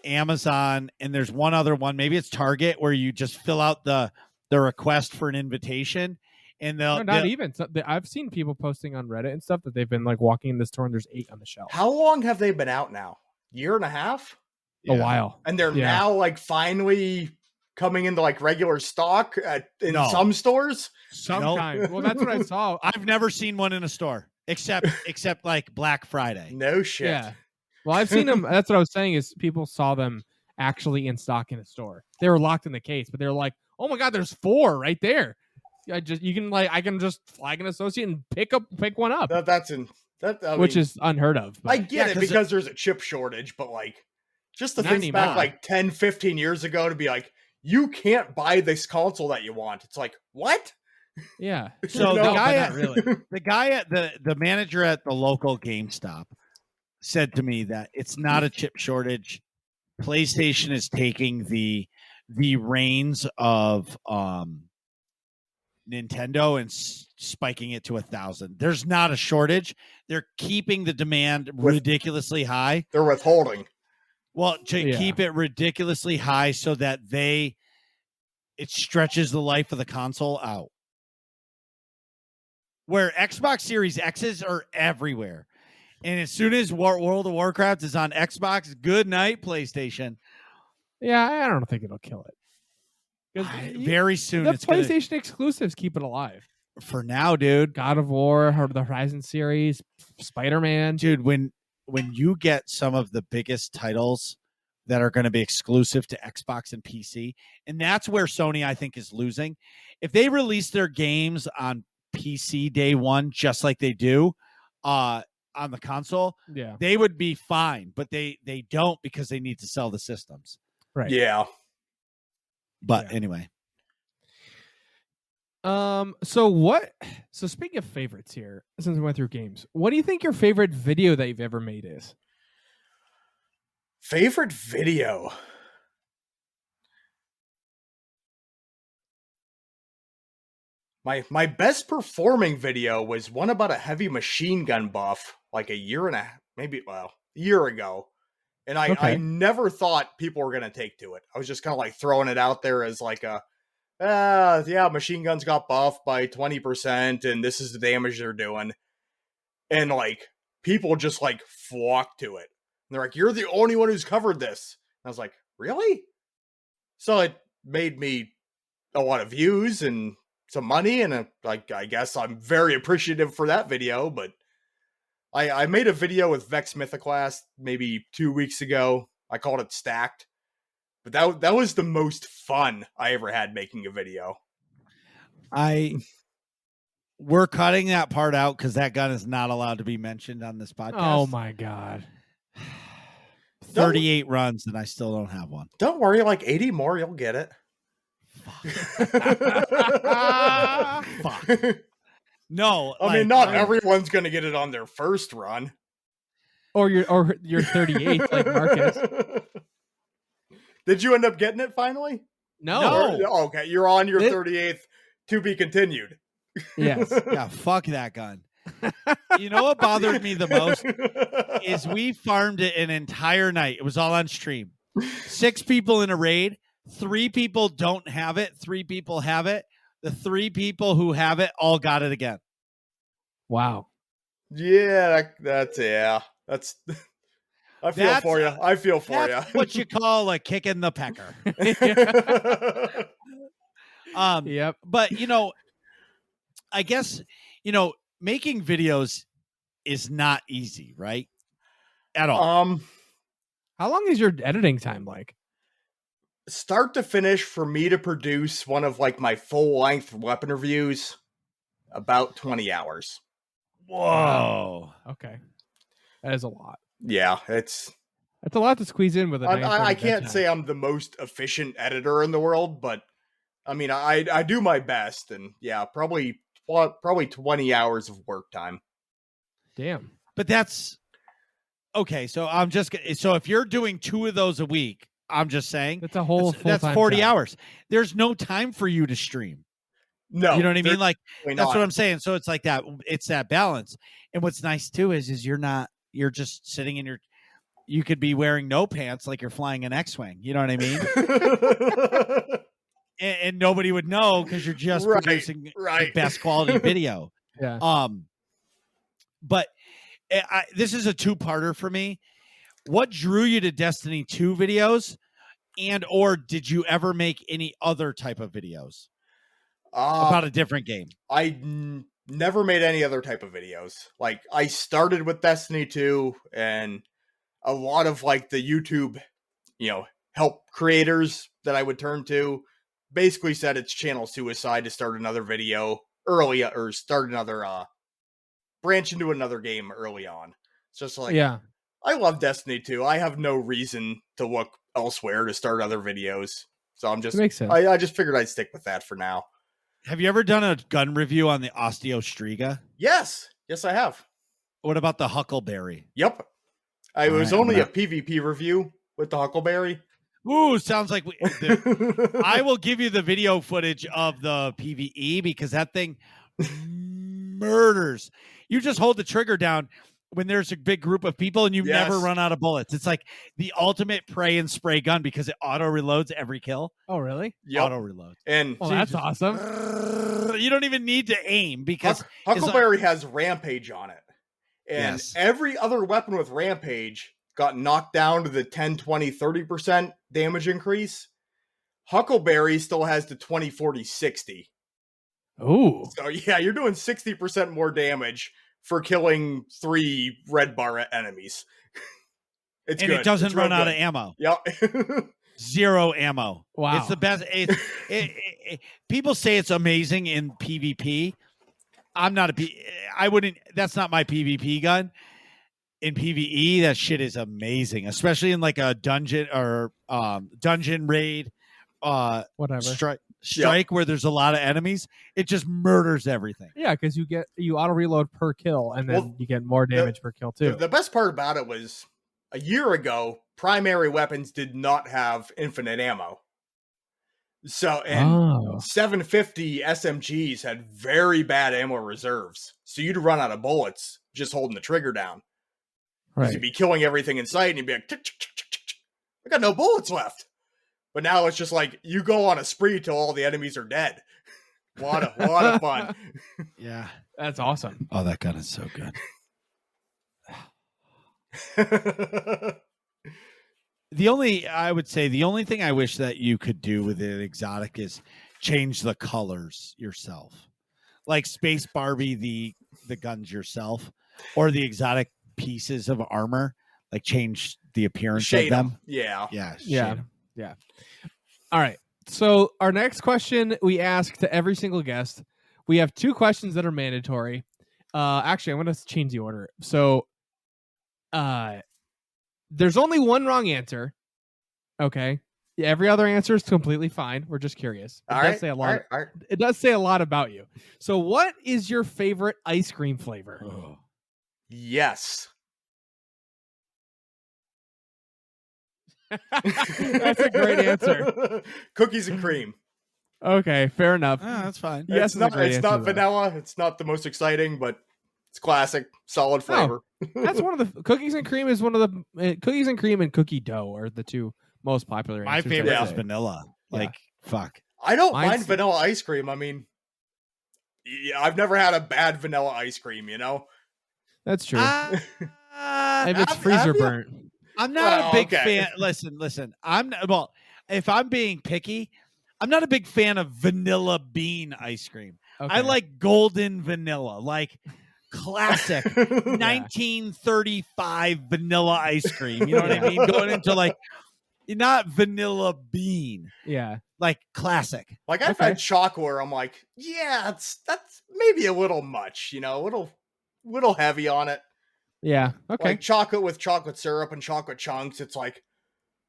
Amazon, and there's one other one. Maybe it's Target, where you just fill out the request for an invitation, and they'll
Even. I've seen people posting on Reddit and stuff that they've been like walking in the store and there's 8 on the shelf.
How long have they been out now? Year and a half?
A while.
And they're now like finally coming into like regular stock in some stores?
Sometime. Well, that's what I saw.
I've never seen one in a store except like Black Friday.
No shit.
Yeah. Well, I've seen them. That's what I was saying is people saw them actually in stock in a store. They were locked in the case, but they were like, "Oh my god, there's 4 right there." I can just flag an associate and pick one up.
That's
which
mean,
is unheard of. But
I get
Yeah,
it because there's a chip shortage, but like just to
Not
think back
anymore.
like 10, 15 years ago to be like, you can't buy this console that you want. It's like, what?
yeah.
So
You
the
know?
guy
but
at,
not really.
the guy at the manager at the local GameStop said to me that it's not a chip shortage. PlayStation is taking the reins of Nintendo and spiking it to 1,000. There's not a shortage. They're keeping the demand ridiculously high.
They're withholding.
Well, to keep it ridiculously high so that it stretches the life of the console out. Where Xbox Series X's are everywhere. And as soon as World of Warcraft is on Xbox, good night, PlayStation.
Yeah, I don't think it'll kill it.
Very soon,
The
it's gonna,
PlayStation exclusives keep it alive.
for now, dude.
God of War, or the Horizon series, Spider-Man.
Dude, when you get some of the biggest titles that are going to be exclusive to Xbox and PC, and that's where Sony, I think, is losing. If they release their games on PC day one, just like they do on the console, they would be fine, but they don't because they need to sell the systems.
Right.
Yeah.
But anyway.
So speaking of favorites here, since we went through games, what do you think your favorite video that you've ever made is?
Favorite video? My best performing video was one about a heavy machine gun buff, like a year ago. And I never thought people were going to take to it. I was just kind of like throwing it out there as like machine guns got buffed by 20% and this is the damage they're doing. And like people just like flocked to it. And they're like, you're the only one who's covered this. And I was like, really? So it made me a lot of views and some money. And I guess I'm very appreciative for that video, but I made a video with Vex Mythoclast maybe 2 weeks ago. I called it Stacked. But that was the most fun I ever had making a video.
We're cutting that part out because that gun is not allowed to be mentioned on this podcast.
Oh my God.
38 runs and I still don't have one.
Don't worry, like 80 more, you'll get it.
Fuck. No,
I mean, not everyone's gonna get it on their first run.
Or your 38th, like Marcus.
Did you end up getting it finally?
No.
Okay, you're on your 38th to be continued.
Yes.
Yeah, fuck that gun. You know what bothered me the most is we farmed it an entire night. It was all on stream. 6 people in a raid. 3 people don't have it. 3 people have it. The 3 people who have it all got it again.
Wow.
Yeah, that's. I feel for you. I feel for you.
What you call a kick in the pecker.
Yep.
But I guess making videos is not easy, right? At all.
How long is your editing time like?
Start to finish for me to produce one of like my full length weapon reviews, about 20 hours.
Whoa.
Okay. That is a lot.
Yeah,
that's a lot to squeeze in with a
I can't say I'm the most efficient editor in the world, but I mean, I do my best, and yeah, probably 20 hours of work time.
Damn.
But that's okay. So so if you're doing 2 of those a week, I'm just saying
that's a whole
that's 40 hours. There's no time for you to stream.
No,
you know what I mean? Like
that's
what I'm saying. So it's like that. It's that balance. And what's nice too is you're just sitting in you could be wearing no pants like you're flying an X-Wing. You know what I mean? and nobody would know because you're just producing the best quality video.
Yeah.
But this is a 2-parter for me. What drew you to Destiny 2 videos, or did you ever make any other type of videos about a different game?
I never made any other type of videos. Like I started with Destiny 2, and a lot of like the YouTube, help creators that I would turn to basically said it's channel suicide to start another video early or start another branch into another game early on. It's just like,
Yeah.
I love Destiny 2. I have no reason to look elsewhere to start other videos. So I'm just,
Makes sense.
I just figured I'd stick with that for now.
Have you ever done a gun review on the Osteostriga?
Yes, I have.
What about the Huckleberry?
Yep. It was
All right,
only a PvP review with the Huckleberry.
Ooh, sounds like I will give you the video footage of the PvE because that thing murders. You just hold the trigger down when there's a big group of people and you never run out of bullets. It's like the ultimate pray and spray gun because it auto reloads every kill.
Oh, really?
Yep.
Auto reloads.
And
that's awesome.
You don't even need to aim because
Huckleberry has Rampage on it. And
Yes.
every other weapon with Rampage got knocked down to the 10, 20, 30% damage increase. Huckleberry still has the 20, 40, 60.
Ooh.
So yeah, you're doing 60% more damage for killing 3 red bar enemies. It's
and
good.
it doesn't
It's real
run out
good.
of ammo.
Yep.
0 ammo.
Wow.
It's the best. People say it's amazing in PvP. I wouldn't, that's not my PvP gun. In PvE, that shit is amazing, especially in like a dungeon or dungeon raid,
Whatever.
strike where there's a lot of enemies. It just murders everything.
Yeah, because you auto reload per kill, and then you get more damage per kill too.
The best part about it was a year ago, primary weapons did not have infinite ammo. So, and 750 SMGs had very bad ammo reserves. So you'd run out of bullets just holding the trigger down.
Right.
You'd be killing everything in sight and you'd be like, tick, tick, tick, tick, tick. I got no bullets left. But now it's just like you go on a spree till all the enemies are dead. A lot of fun.
Yeah.
That's awesome.
Oh, that gun is so good. I would say the only thing I wish that you could do with an exotic is change the colors yourself. Like Space Barbie the guns yourself, or the exotic pieces of armor, like change the appearance
Shade
of them.
Yeah.
Yeah. All right. So our next question we ask to every single guest. We have 2 questions that are mandatory. Actually, I'm going to change the order. So, there's only one wrong answer. Okay. Yeah, every other answer is completely fine. We're just curious. It does say a lot. It does say a lot about you. So, what is your favorite ice cream flavor?
Oh.
Yes.
That's a great answer.
Cookies and cream.
Okay, fair enough.
That's fine.
Yes,
It's not vanilla. It's not the most exciting, but it's classic, solid flavor.
That's one of the cookies and cream is one of the cookies and cream and cookie dough are the 2 most popular.
My
answers,
favorite
I would
is
say.
vanilla. Like fuck.
I don't
Mine's-
mind vanilla ice cream. I mean, yeah, I've never had a bad vanilla ice cream, you know?
That's true.
If
Maybe it's freezer burnt.
I'm not a big
okay.
fan. Listen. If I'm being picky, I'm not a big fan of vanilla bean ice cream.
Okay.
I like golden vanilla, like classic 1935 vanilla ice cream. You know what I mean? Going into like not vanilla bean,
Yeah.
like classic.
Like I've had chocolate where I'm like, yeah, that's maybe a little much, you know, a little heavy on it.
Yeah. Okay.
Like chocolate with chocolate syrup and chocolate chunks, it's like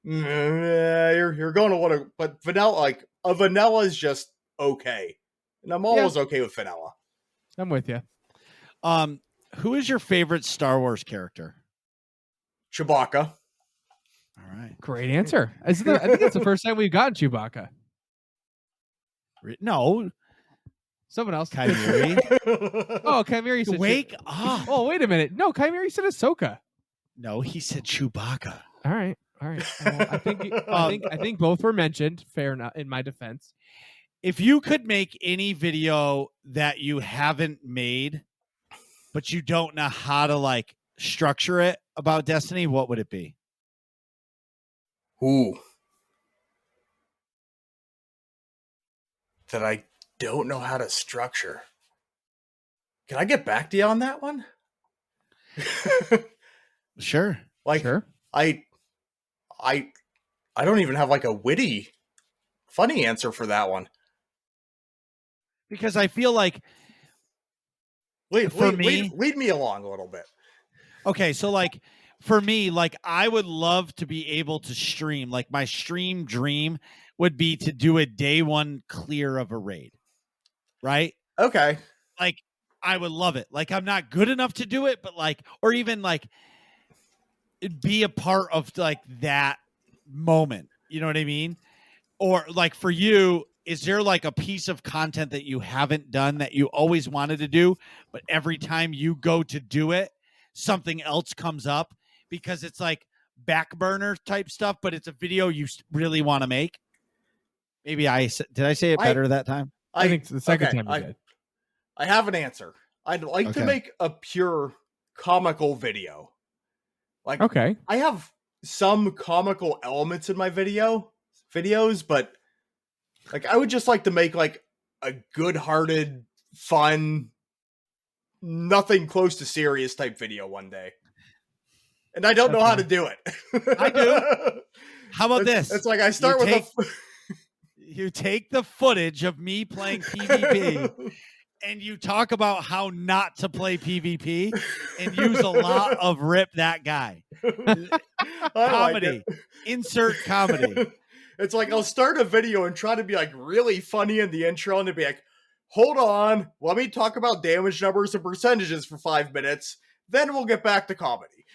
you're going to want to, but vanilla, like a vanilla is just okay, and I'm always okay with vanilla.
I'm with you.
Who is your favorite Star Wars character?
Chewbacca.
All right.
Great answer. I think it's the first time we've gotten Chewbacca.
No,
Someone else.
Chimeri.
Oh, Chimeri said
Wake up.
Oh, wait a minute. No, Chimeri said Ahsoka.
No, he said Chewbacca.
All right. Well, I think both were mentioned. Fair enough. In my defense,
If you could make any video that you haven't made, but you don't know how to like structure it about Destiny, what would it be?
Ooh. That I don't know how to structure. Can I get back to you on that one?
Sure.
Like,
sure.
I don't even have like a witty, funny answer for that one.
Because I feel like
lead me along a little bit.
Okay, so like for me, like I would love to be able to stream. Like my stream dream would be to do a day one clear of a raid. Right?
Okay.
Like I would love it. Like I'm not good enough to do it, but like, or even like be a part of like that moment. You know what I mean? Or like for you, is there like a piece of content that you haven't done that you always wanted to do, but every time you go to do it, something else comes up because it's like back burner type stuff, but it's a video you really want to make? Maybe did I say it better that time?
I think the second time you did.
I have an answer. I'd like to make a pure comical video. Like,
okay,
I have some comical elements in my videos, but like I would just like to make like a good-hearted, fun, nothing close to serious type video one day. And I don't know how to do it.
I do. How about this?
It's like I start
you take the footage of me playing PvP and you talk about how not to play PvP and use a lot of rip that guy. Comedy. Like insert comedy.
It's like I'll start a video and try to be like really funny in the intro and to be like, hold on, let me talk about damage numbers and percentages for 5 minutes. Then we'll get back to comedy.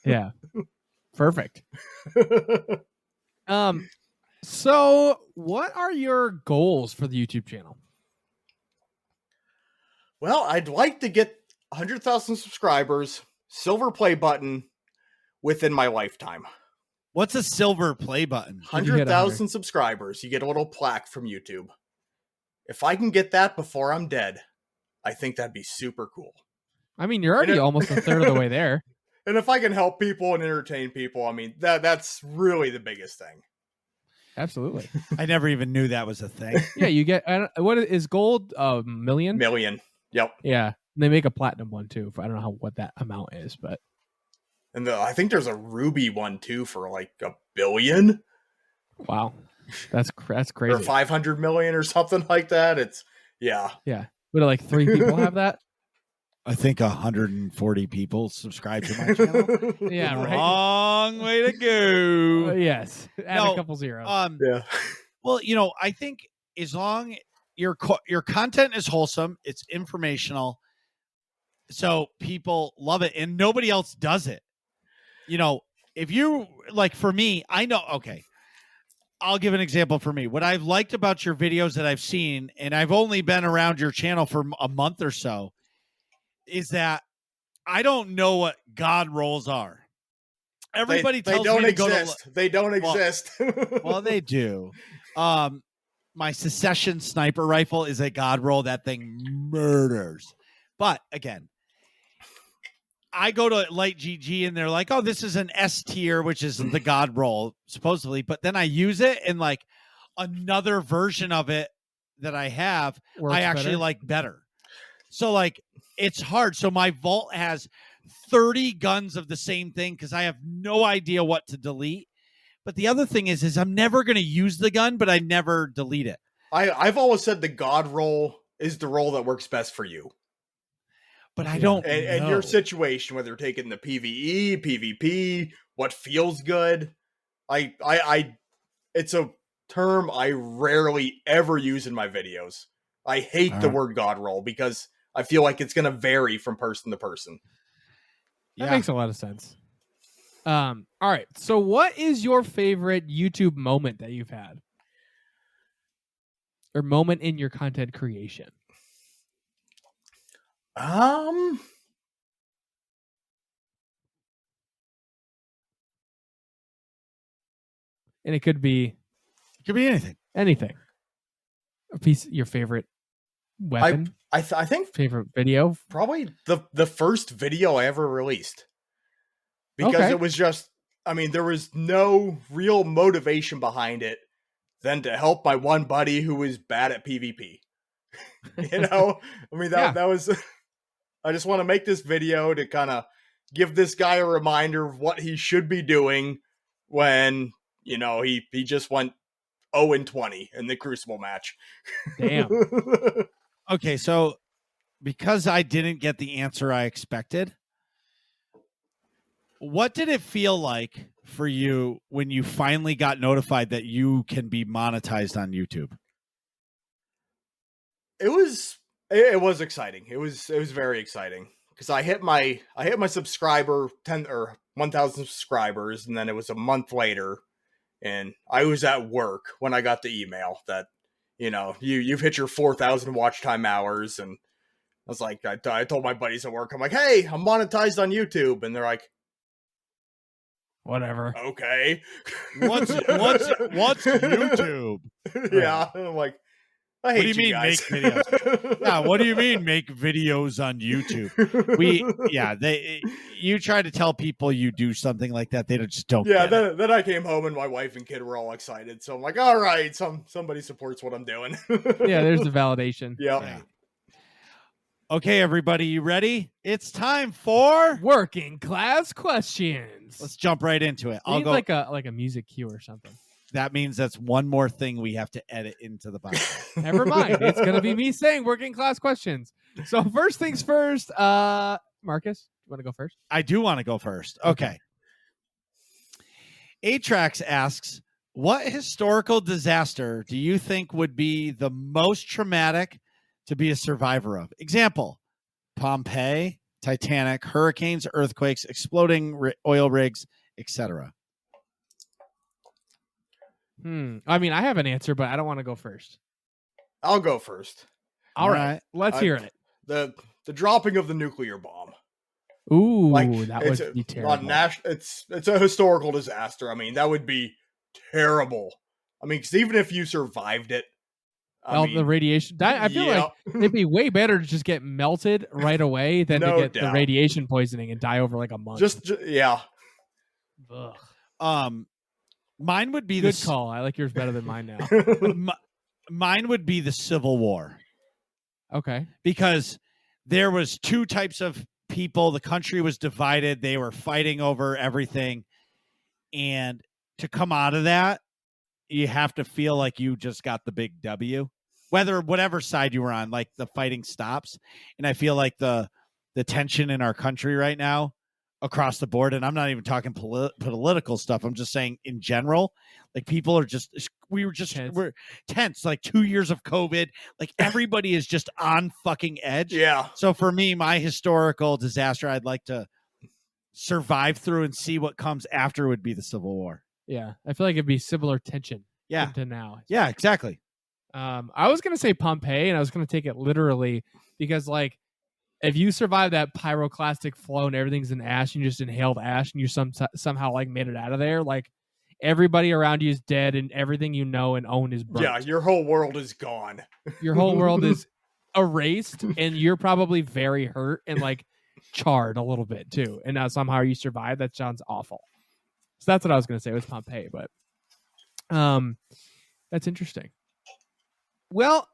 Yeah. Perfect. So what are your goals for the YouTube channel?
Well, I'd like to get 100,000 subscribers, silver play button within my lifetime.
What's a silver play button?
100,000 subscribers. You get a little plaque from YouTube. If I can get that before I'm dead, I think that'd be super cool.
I mean, you're already almost a third of the way there.
And if I can help people and entertain people, I mean, that's really the biggest thing.
Absolutely.
I never even knew that was a thing.
Yeah, you get, what is gold? A million?
Million. Yep.
Yeah. They make a platinum one too. I don't know what that amount is, but.
And I think there's a ruby one too for like $1 billion.
Wow. That's crazy.
Or 500 million or something like that. It's, yeah.
Yeah. Would like 3 people have that?
I think 140 people subscribe to my channel.
Yeah, right.
Long way to go.
Yes. Add a couple zeros.
Yeah.
Well, I think as long your content is wholesome, it's informational, so people love it, and nobody else does it. If you like, for me, I know. Okay, I'll give an example for me. What I've liked about your videos that I've seen, and I've only been around your channel for a month or so, is that I don't know what God rolls are. Everybody tells me to go to.
They don't exist.
Well, they do. My Secession sniper rifle is a God roll. That thing murders. But again, I go to Light GG and they're like, "Oh, this is an S tier, which is the God roll supposedly." But then I use it and like another version of it that I have, I actually like better. So like it's hard. So my vault has 30 guns of the same thing because I have no idea what to delete. But the other thing is I'm never going to use the gun, but I never delete it.
I've always said the God roll is the roll that works best for you.
But I don't know.
And your situation, whether you're taking the PvE, PvP, what feels good. It's a term I rarely ever use in my videos. I hate the word God roll because I feel like it's going to vary from person to person.
That makes a lot of sense. All right. So what is your favorite YouTube moment that you've had? Or moment in your content creation?
And
it could be
anything.
Anything. A piece, your favorite weapon?
I think
favorite video?
Probably the first video I ever released. Because it was just, I mean, there was no real motivation behind it than to help my one buddy who was bad at PvP. I mean, that was, I just want to make this video to kind of give this guy a reminder of what he should be doing when, he just went 0-20 in the Crucible match.
Damn.
Okay, so because I didn't get the answer I expected, what did it feel like for you when you finally got notified that you can be monetized on YouTube?
It was exciting. It was very exciting because I hit my subscriber 10 or 1,000 subscribers, and then it was a month later, and I was at work when I got the email that you've hit your 4,000 watch time hours, and I was like, I told my buddies at work, I'm like, hey, I'm monetized on YouTube, and they're like,
whatever.
Okay,
what's YouTube?
Yeah, I'm like, I hate
what do you mean
guys.
make videos? Yeah, what do you mean make videos on YouTube? You try to tell people you do something like that, they just don't.
Yeah,
get
then I came home and my wife and kid were all excited. So I'm like, all right, somebody supports what I'm doing.
Yeah, there's the validation.
Yep.
Yeah. Okay, everybody, you ready? It's time for
working class questions.
Let's jump right into it.
I'll go like a music cue or something.
That means that's one more thing we have to edit into the podcast.
Never mind. It's going to be me saying working class questions. So first things first, Marcus, you want to go first?
I do want to go first. Okay. Atrax asks, what historical disaster do you think would be the most traumatic to be a survivor of? Example, Pompeii, Titanic, hurricanes, earthquakes, exploding oil rigs, etc.
I mean, I have an answer, but I don't want to go first.
I'll go first.
All right. Let's hear it.
The dropping of the nuclear bomb.
Ooh, that would be terrible.
It's a historical disaster. I mean, that would be terrible. I mean, because even if you survived it,
the radiation. I feel like it'd be way better to just get melted right away than to get the radiation poisoning and die over like a month.
Yeah.
Ugh.
Mine would be
good call. I like yours better than mine now.
Mine would be the Civil War.
Okay.
Because there was two types of people. The country was divided. They were fighting over everything. And to come out of that, you have to feel like you just got the big W. Whatever side you were on, like the fighting stops. And I feel like the tension in our country right now across the board, and I'm not even talking political stuff, I'm just saying in general, like people are we're tense, like 2 years of COVID, like everybody is just on fucking edge.
Yeah.
So for me, my historical disaster I'd like to survive through and see what comes after would be the Civil War.
Yeah, I feel like it'd be similar tension.
Yeah.
To now.
Yeah, exactly.
I was gonna say Pompeii, and I was gonna take it literally because like if you survive that pyroclastic flow and everything's in ash, and you just inhaled ash, and you somehow like made it out of there, like everybody around you is dead, and everything you know and own is burnt.
Yeah, your whole world is gone.
Your whole world is erased, and you're probably very hurt and like charred a little bit too. And now somehow you survive. That sounds awful. So that's what I was gonna say. It was Pompeii, but that's interesting. Well,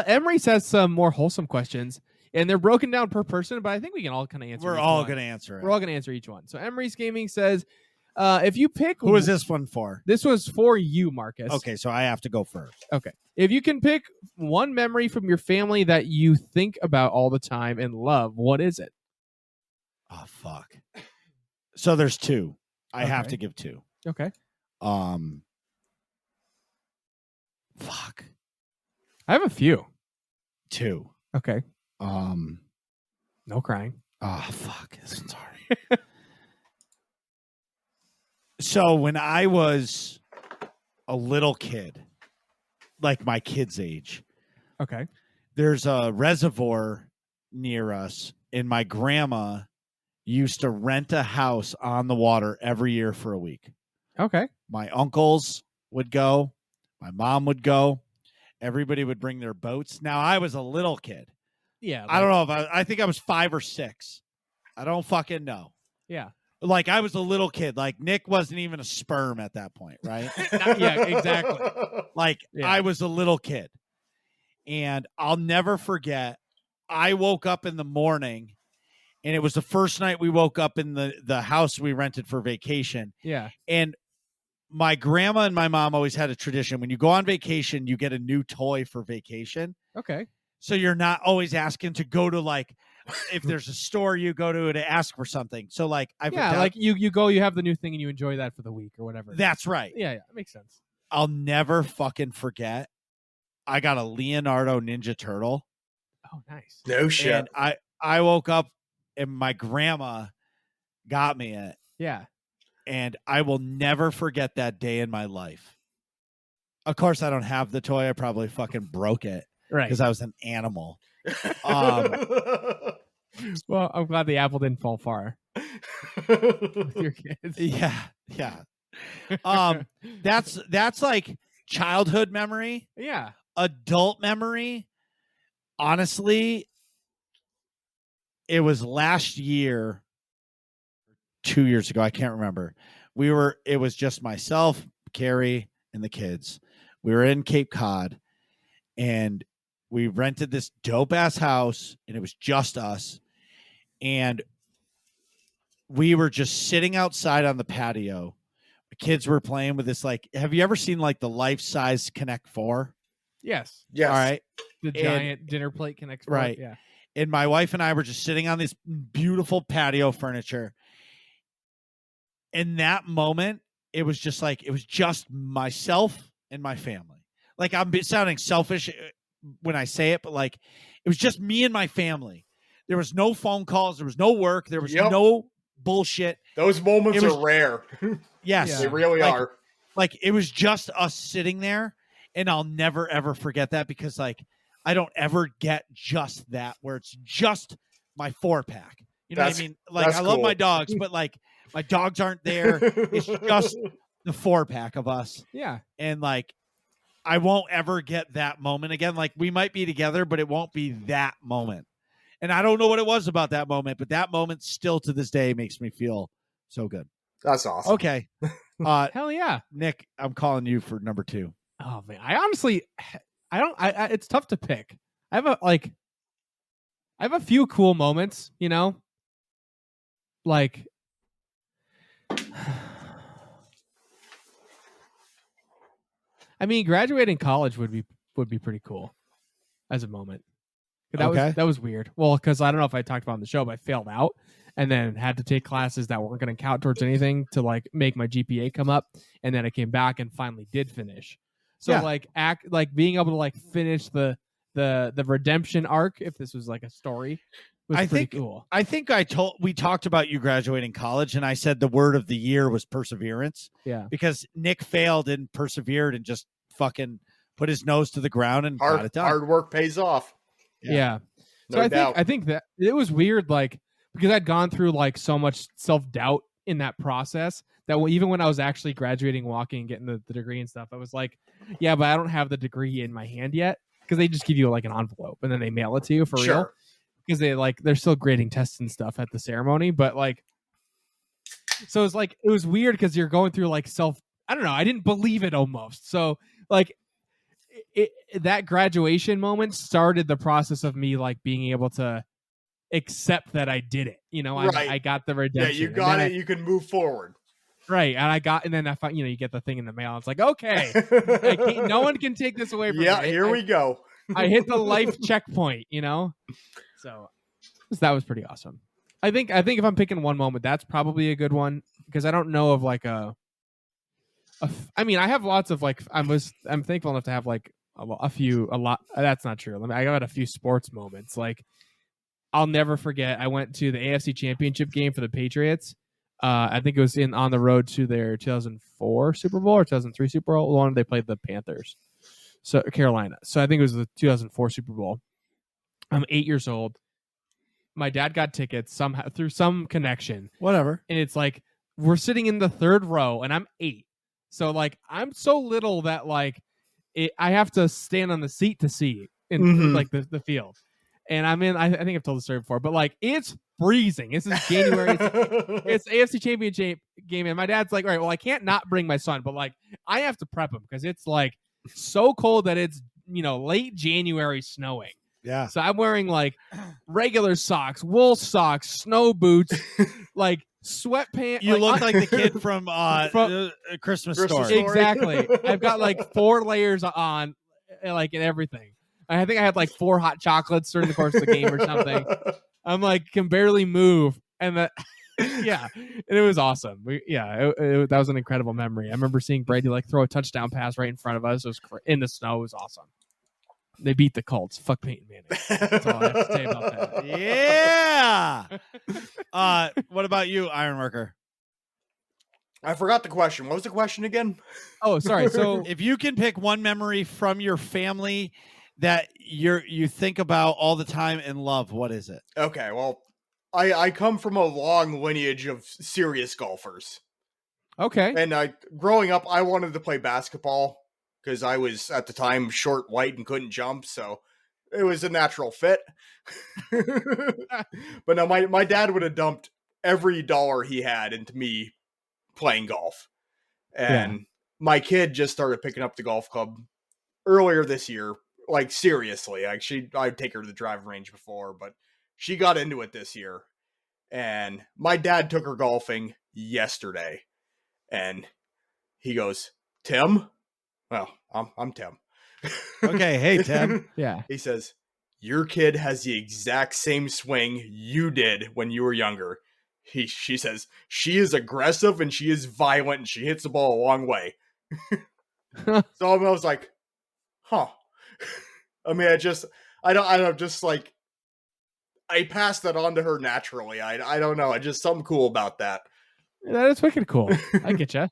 Emery says some more wholesome questions. And they're broken down per person, but I think we can all kind of answer.
We're all going to answer it.
We're all going to answer each one. So Emery's Gaming says, if you pick...
Who is this one for?
This was for you, Marcus.
Okay, so I have to go first.
Okay. If you can pick one memory from your family that you think about all the time and love, what is it?
Oh, fuck. So there's two. I have to give two.
Okay.
Fuck.
I have a few.
Two.
Okay. No crying.
Oh, fuck. This one's hard. So when I was a little kid, like my kid's age,
okay,
there's a reservoir near us, and my grandma used to rent a house on the water every year for a week.
Okay.
My uncles would go. My mom would go. Everybody would bring their boats. Now, I was a little kid.
Yeah.
I don't know if I think I was 5 or 6. I don't fucking know.
Yeah.
Like I was a little kid. Like Nick wasn't even a sperm at that point, right?
Yeah, exactly.
Like I was a little kid. And I'll never forget, I woke up in the morning, and it was the first night we woke up in the house we rented for vacation.
Yeah.
And my grandma and my mom always had a tradition. When you go on vacation, you get a new toy for vacation.
Okay.
So you're not always asking to go to like, if there's a store you go to ask for something. So like,
like you go, you have the new thing and you enjoy that for the week or whatever.
That's right.
Yeah, that makes sense.
I'll never fucking forget. I got a Leonardo Ninja Turtle.
Oh, nice.
No shit.
And I woke up and my grandma got me it.
Yeah.
And I will never forget that day in my life. Of course, I don't have the toy. I probably fucking broke it.
Right.
Because I was an animal.
Well, I'm glad the apple didn't fall far with your kids.
Yeah. That's like childhood memory.
Yeah.
Adult memory. Honestly, it was last year, 2 years ago. I can't remember. It was just myself, Carrie, and the kids. We were in Cape Cod, and we rented this dope ass house, and it was just us. And we were just sitting outside on the patio. The kids were playing with this, like, have you ever seen like the life-size Connect 4?
Yes.
Yes.
All right.
The giant dinner plate connects.
Right.
Yeah.
And my wife and I were just sitting on this beautiful patio furniture. In that moment, it was just like, it was just myself and my family. Like, I'm sounding selfish when I say it, but like, it was just me and my family. There was no phone calls. There was no work. There was no bullshit.
Those moments are rare.
Yes.
Yeah.
They really are.
Like, it was just us sitting there, and I'll never, ever forget that, because like, I don't ever get just that where it's just my 4-pack. You know what I mean? Like, I love my dogs, but like, my dogs aren't there. It's just the 4-pack of us.
Yeah.
And like, I won't ever get that moment again. Like, we might be together, but it won't be that moment. And I don't know what it was about that moment, but that moment still to this day makes me feel so good.
That's awesome.
Okay.
Hell yeah.
Nick, I'm calling you for number 2.
Oh man. I honestly, it's tough to pick. I have a few cool moments, you know, like, I mean, graduating college would be pretty cool as a moment. That was weird. Well, because I don't know if I talked about it on the show, but I failed out and then had to take classes that weren't going to count towards anything to like make my GPA come up. And then I came back and finally did finish. So being able to like finish the redemption arc, if this was like a story, was pretty cool.
I think we talked about you graduating college, and I said the word of the year was perseverance.
Yeah.
Because Nick failed and persevered and just fucking put his nose to the ground and got it done.
Hard work pays off.
Yeah.
No
So
doubt.
I think that it was weird, like, because I'd gone through like so much self-doubt in that process that even when I was actually graduating, walking, and getting the degree and stuff, I was like, yeah, but I don't have the degree in my hand yet, because they just give you like an envelope and then they mail it to you for real. Because they're still grading tests and stuff at the ceremony, but like, so it was weird because you're going through like I don't know, I didn't believe it almost. So like, that graduation moment started the process of me like being able to accept that I did it. You know, I got the redemption.
Yeah, you got it. You can move forward.
Right, and then I find, you get the thing in the mail. It's like, okay, no one can take this away from me.
Yeah, here we go.
I hit the life checkpoint. So that was pretty awesome. I think if I'm picking one moment, that's probably a good one, because I don't know of like I have lots of like, I'm thankful enough to have like a lot. That's not true. I got a few sports moments. Like, I'll never forget, I went to the AFC Championship game for the Patriots. I think it was on the road to their 2004 Super Bowl or 2003 Super Bowl. The one they played the Panthers, so Carolina. So I think it was the 2004 Super Bowl. I'm 8 years old. My dad got tickets somehow through some connection.
Whatever.
And it's like, we're sitting in the third row and I'm 8. So like, I'm so little that like I have to stand on the seat to see in like the field. And I'm in, I think I've told the story before, but like, it's freezing. This is January. It's AFC Championship game. And my dad's like, all right, well, I can't not bring my son, but like, I have to prep him because it's like so cold that it's, late January snowing.
Yeah.
So I'm wearing like regular socks, wool socks, snow boots, like sweatpants.
You look like the kid from Christmas Story.
Exactly. I've got like 4 layers on, like, and everything. I think I had like 4 hot chocolates during the course of the game or something. I'm like, can barely move. And that, yeah, and it was awesome. That was an incredible memory. I remember seeing Brady like throw a touchdown pass right in front of us. It was in the snow. It was awesome. They beat the Colts. Fuck Peyton Manning. That's all I have to say about that.
Yeah. What about you, Ironworker?
I forgot the question. What was the question again?
Oh, sorry. So
If you can pick one memory from your family that you think about all the time and love, what is it?
Okay, well, I come from a long lineage of serious golfers.
okay.
And growing up, I wanted to play basketball because I was, at the time, short, white, and couldn't jump, so it was a natural fit. But no, my dad would have dumped every dollar he had into me playing golf. And my kid just started picking up the golf club earlier this year. Like, seriously. Like, I'd take her to the driving range before, but she got into it this year. And my dad took her golfing yesterday. And he goes, Tim? Well, I'm Tim.
Okay, hey, Tim.
Yeah.
He says, your kid has the exact same swing you did when you were younger. She says, she is aggressive and she is violent and she hits the ball a long way. So I was like, huh. I mean, I don't just like, I passed that on to her naturally. I don't know. I just something cool about that.
That is wicked cool. I get you.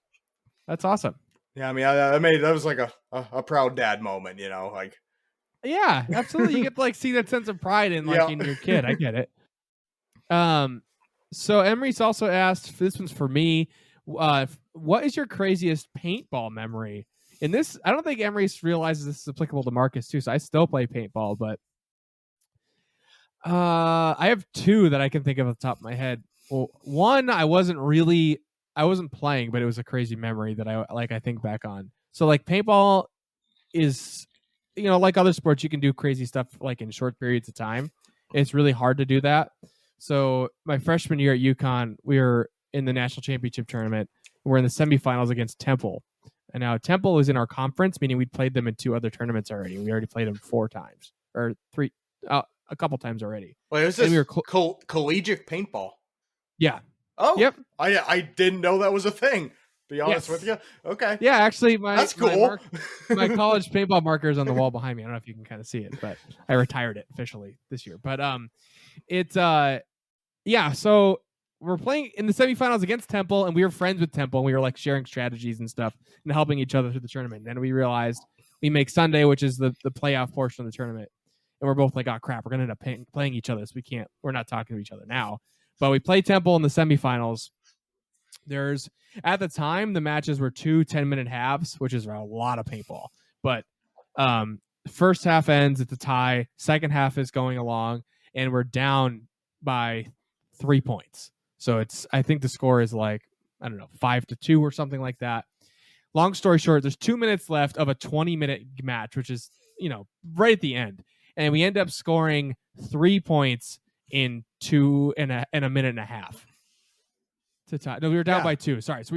That's awesome.
Yeah, I mean, I made that was like a proud dad moment, you know, like.
Yeah, absolutely. You get to like see that sense of pride in like in your kid. I get it. So Emery's also asked, this one's for me. What is your craziest paintball memory? And this, I don't think Emery's realizes this is applicable to Marcus too. So I still play paintball, but I have 2 that I can think of at the top of my head. Well, one, I wasn't playing, but it was a crazy memory that I think back on. So like paintball is, like other sports, you can do crazy stuff like in short periods of time. It's really hard to do that. So my freshman year at UConn, we were in the national championship tournament. We're in the semifinals against Temple. And now Temple was in our conference, meaning we'd played them in 2 other tournaments already. We already played them 4 times or 3, a couple times already.
Wait, was this collegiate paintball?
Yeah.
Oh,
yep.
I didn't know that was a thing. Be honest with you. Okay.
Yeah, actually,
that's cool.
My college paintball marker is on the wall behind me. I don't know if you can kind of see it, but I retired it officially this year. But it's so we're playing in the semifinals against Temple, and we were friends with Temple, and we were like sharing strategies and stuff and helping each other through the tournament. And then we realized we make Sunday, which is the playoff portion of the tournament, and we're both like, oh crap, we're gonna end up playing each other, so we're not talking to each other now. But we play Temple in the semifinals. There's, at the time, the matches were 2 10-minute halves, which is a lot of paintball. But first half ends at the tie. Second half is going along, and we're down by 3 points. So I think the score is like, I don't know, 5-2 or something like that. Long story short, there's 2 minutes left of a 20-minute match, which is, right at the end. And we end up scoring 3 points in 2 and a minute and a half to tie. No, we were down by 2. Sorry. So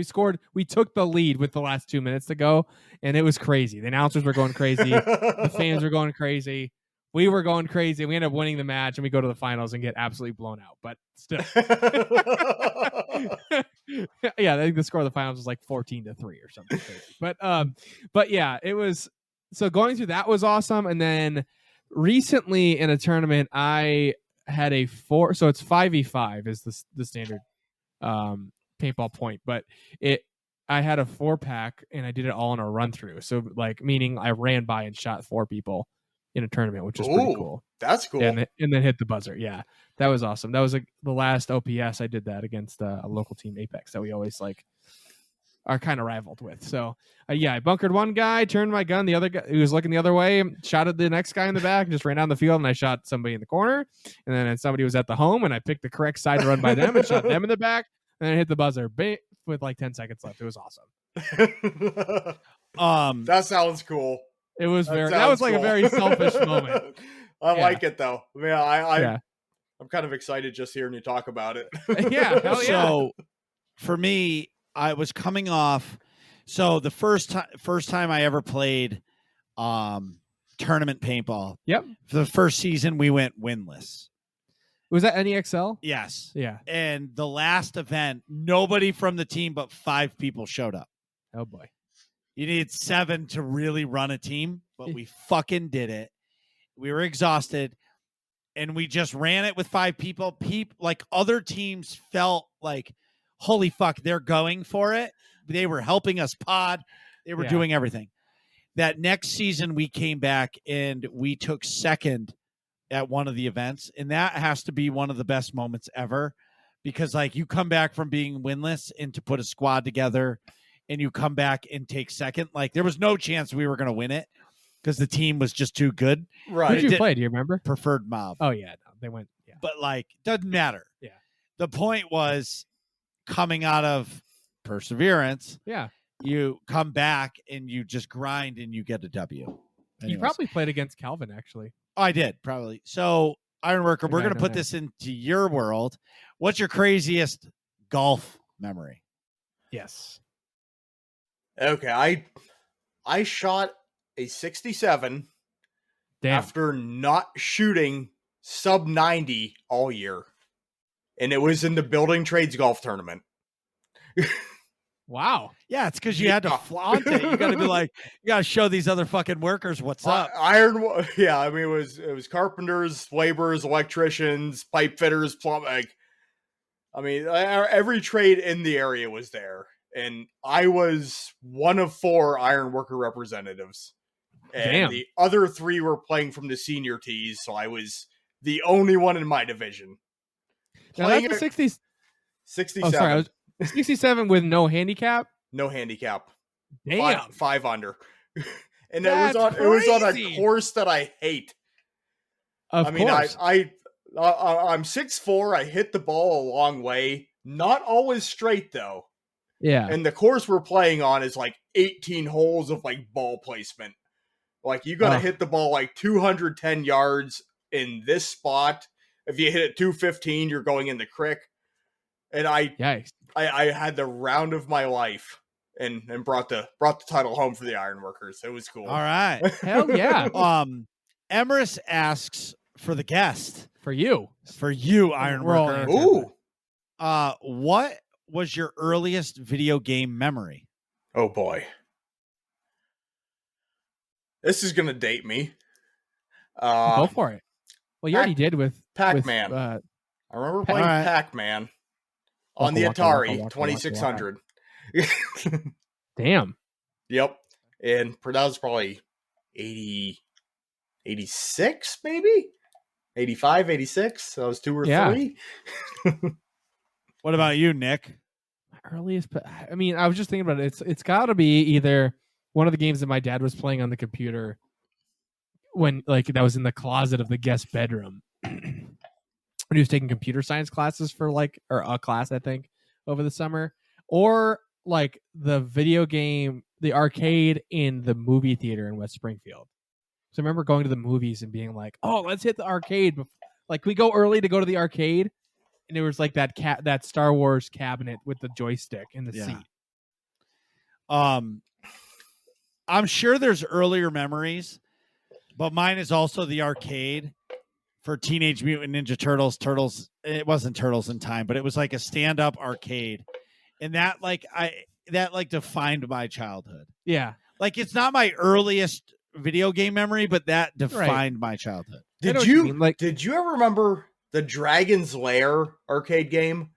we took the lead with the last 2 minutes to go, and it was crazy. The announcers were going crazy. The fans were going crazy. We were going crazy. We ended up winning the match, and we go to the finals and get absolutely blown out. But still. Yeah, I think the score of the finals was like 14-3 or something crazy. But yeah, it was, so going through that was awesome. And then recently in a tournament, I had a 4, so it's 5v5 is the standard paintball point, but I had a 4-pack and I did it all in a run through. So like, meaning I ran by and shot 4 people in a tournament, which is pretty cool.
That's cool.
And then hit the buzzer. Yeah, that was awesome. That was the last OPS I did that against a local team, Apex, that we always like are kind of rivaled with. So I bunkered one guy, turned my gun, the other guy who was looking the other way, shot at the next guy in the back, and just ran down the field, and I shot somebody in the corner, and then somebody was at the home, and I picked the correct side to run by them and shot them in the back, and then hit the buzzer with like 10 seconds left. It was awesome.
That sounds cool.
It was that was like cool. A very selfish moment.
I like it though. I'm kind of excited just hearing you talk about it.
Yeah, hell yeah.
So for me, I was coming off. So the first time I ever played tournament paintball.
Yep.
For the first season, we went winless.
Was that NEXL?
Yes.
Yeah.
And the last event, nobody from the team but 5 people showed up.
Oh boy.
You need 7 to really run a team, but we fucking did it. We were exhausted, and we just ran it with 5 people. Like other teams felt like, holy fuck, they're going for it. They were helping us pod. They were doing everything. That next season, we came back and we took second at one of the events, and that has to be one of the best moments ever, because like you come back from being winless and to put a squad together and you come back and take second. Like there was no chance we were going to win it because the team was just too good.
Right.
Who did you play? Do you remember?
Preferred Mob.
Oh yeah, no, they went. Yeah.
But like doesn't matter.
Yeah.
The point was coming out of perseverance.
Yeah.
You come back and you just grind and you get a W.
You probably played against Calvin, actually.
Oh, I did, probably. So, Ironworker, we're going to put this into your world. What's your craziest golf memory?
Yes.
Okay, I shot a 67 after not shooting sub 90 all year. And it was in the Building Trades golf tournament.
Wow.
Yeah, it's because you had to flaunt it. You got to be like, you got to show these other fucking workers what's up.
Yeah, I mean it was carpenters, laborers, electricians, pipe fitters, plumbing. I mean, every trade in the area was there, and I was one of 4 Ironworker representatives, and the other 3 were playing from the senior tees, so I was the only one in my division.
Now that's the 60s.
67.
Oh, sorry, 67 with no handicap.
No handicap.
Damn.
5 under. And
That's
it was on a course that I hate.
Of course.
I'm 6'4". I hit the ball a long way. Not always straight though.
Yeah.
And the course we're playing on is like 18 holes of like ball placement. Like you got to hit the ball like 210 yards in this spot. If you hit it 215, you're going in the creek. And I had the round of my life and brought the title home for the Ironworkers. It was cool.
All right.
Hell yeah.
Emrys asks for the guest.
For you,
Ironworker.
Ooh.
What was your earliest video game memory?
Oh boy. This is gonna date me.
Go for it. Well, you already did with
Pac-Man. I remember playing Pac-Man on the Atari 2600.
Damn.
Yep. And that was probably 86, maybe? 85, 86. So I was 2 or 3.
What about you, Nick?
My earliest, I mean, I was just thinking about it. It's got to be either one of the games that my dad was playing on the computer when, like, that was in the closet of the guest bedroom when he was taking computer science classes for or a class, I think, over the summer, or like the video game, the arcade in the movie theater in West Springfield. So I remember going to the movies and being like, "Oh, let's hit the arcade." Like we go early to go to the arcade, and there was like that Star Wars cabinet with the joystick in the seat.
I'm sure there's earlier memories, but mine is also the arcade for Teenage Mutant Ninja Turtles. It wasn't Turtles in Time, but it was like a stand-up arcade, and that defined my childhood.
Yeah,
like it's not my earliest video game memory, but that defined my childhood.
Did you ever remember the Dragon's Lair arcade game?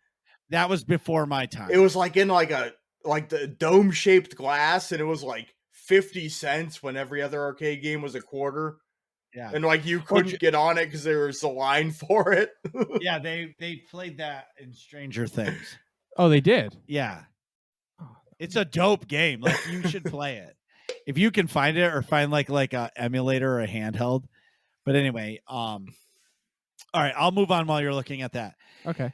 That was before my time.
It was like in like the dome shaped glass, and it was like 50 cents when every other arcade game was a quarter.
Yeah.
And like you couldn't get on it because there was a line for it.
Yeah, they played that in Stranger Things.
Oh, they did?
Yeah. It's a dope game. Like you should play it. If you can find it or find like a emulator or a handheld. But anyway, all right, I'll move on while you're looking at that.
Okay.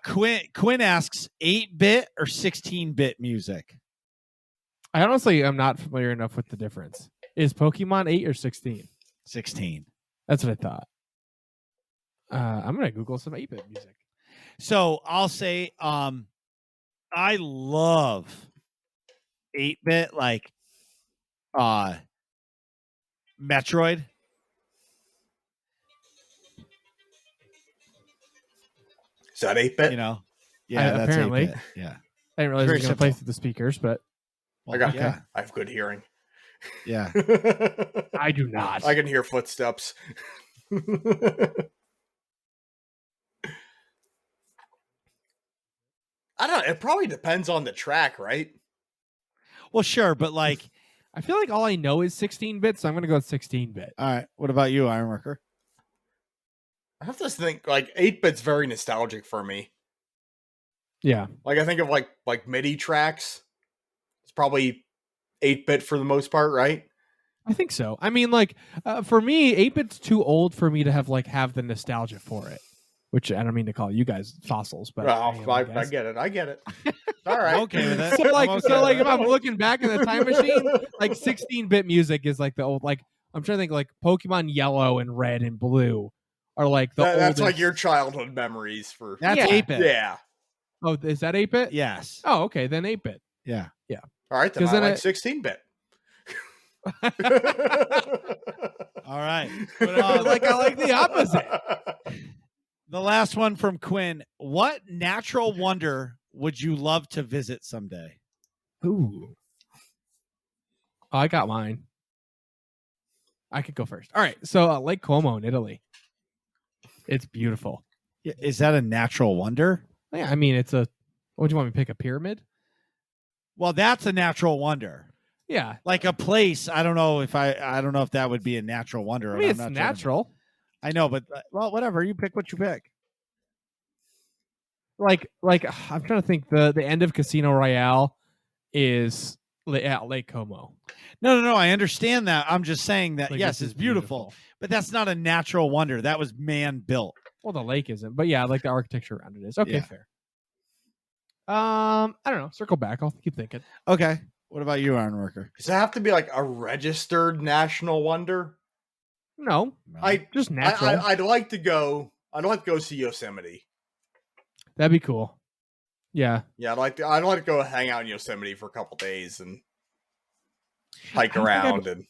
Quinn asks 8-bit or 16-bit music?
I honestly am not familiar enough with the difference. Is Pokemon 8 or 16?
16.
That's what I thought. I'm going to Google some 8-bit music.
So I'll say I love 8-bit, like Metroid.
Is that 8-bit?
You know, yeah, that's
apparently.
8-bit. Yeah,
I didn't realize it
Very
was going to play
simple.
through the speakers, but
well,
yeah.
yeah,
I have good hearing.
yeah.
I do not.
I can hear footsteps. I don't know. It probably depends on the track, right?
Well, sure, but like,
I feel like all I know is 16-bit, so I'm going to go with 16-bit.
all right. What about you, Ironworker?
I have to think like 8-bit's very nostalgic for me.
Yeah.
Like I think of like MIDI tracks. It's probably 8-bit for the most part, right?
I think so. I mean, like, for me, 8-bit's too old for me to have the nostalgia for it. Which I don't mean to call you guys fossils, but
Well, I
guess.
get it. I get it. All right.
I'm okay with it.
So like,
I'm okay with
if
it.
I'm looking back in the time machine, like 16-bit music is like the old. Like I'm trying to think, like Pokemon Yellow and Red and Blue are like the
That's like
oldest-
your childhood memories for.
That's
Yeah.
8-bit.
Yeah.
Oh, is that 8-bit?
Yes.
Oh, okay, then 8-bit.
Yeah.
All right, then
'Cause
I
then
like 16-bit.
All right.
I like the opposite.
The last one from Quinn. What natural wonder would you love to visit someday?
Ooh. Oh, I got mine. I could go first. All right. So Lake Como in Italy. It's beautiful.
Yeah, is that a natural wonder?
Yeah, I mean, it's a. What do you want me to pick? A pyramid?
Well, that's a natural wonder.
Yeah.
Like a place. I don't know if that would be a natural wonder.
I mean,
I'm
it's
not trying to-
natural.
I know, but well, whatever. You pick what you pick.
Like I'm trying to think. The end of Casino Royale is at Lake Como.
No. I understand that. I'm just saying that
Like,
yes,
this
it's
is
beautiful, but that's not a natural wonder. That was man built.
Well, the lake isn't, but yeah, like the architecture around it is. Okay,
Yeah.
fair. I don't know. Circle back. I'll keep thinking.
Okay. What about you, Ironworker?
Does it have to be like a registered national wonder?
No, just natural.
I'd like to go. I'd like to go see Yosemite.
That'd be cool. Yeah.
Yeah, I'd like to go hang out in Yosemite for a couple days and hike
I don't think
around and.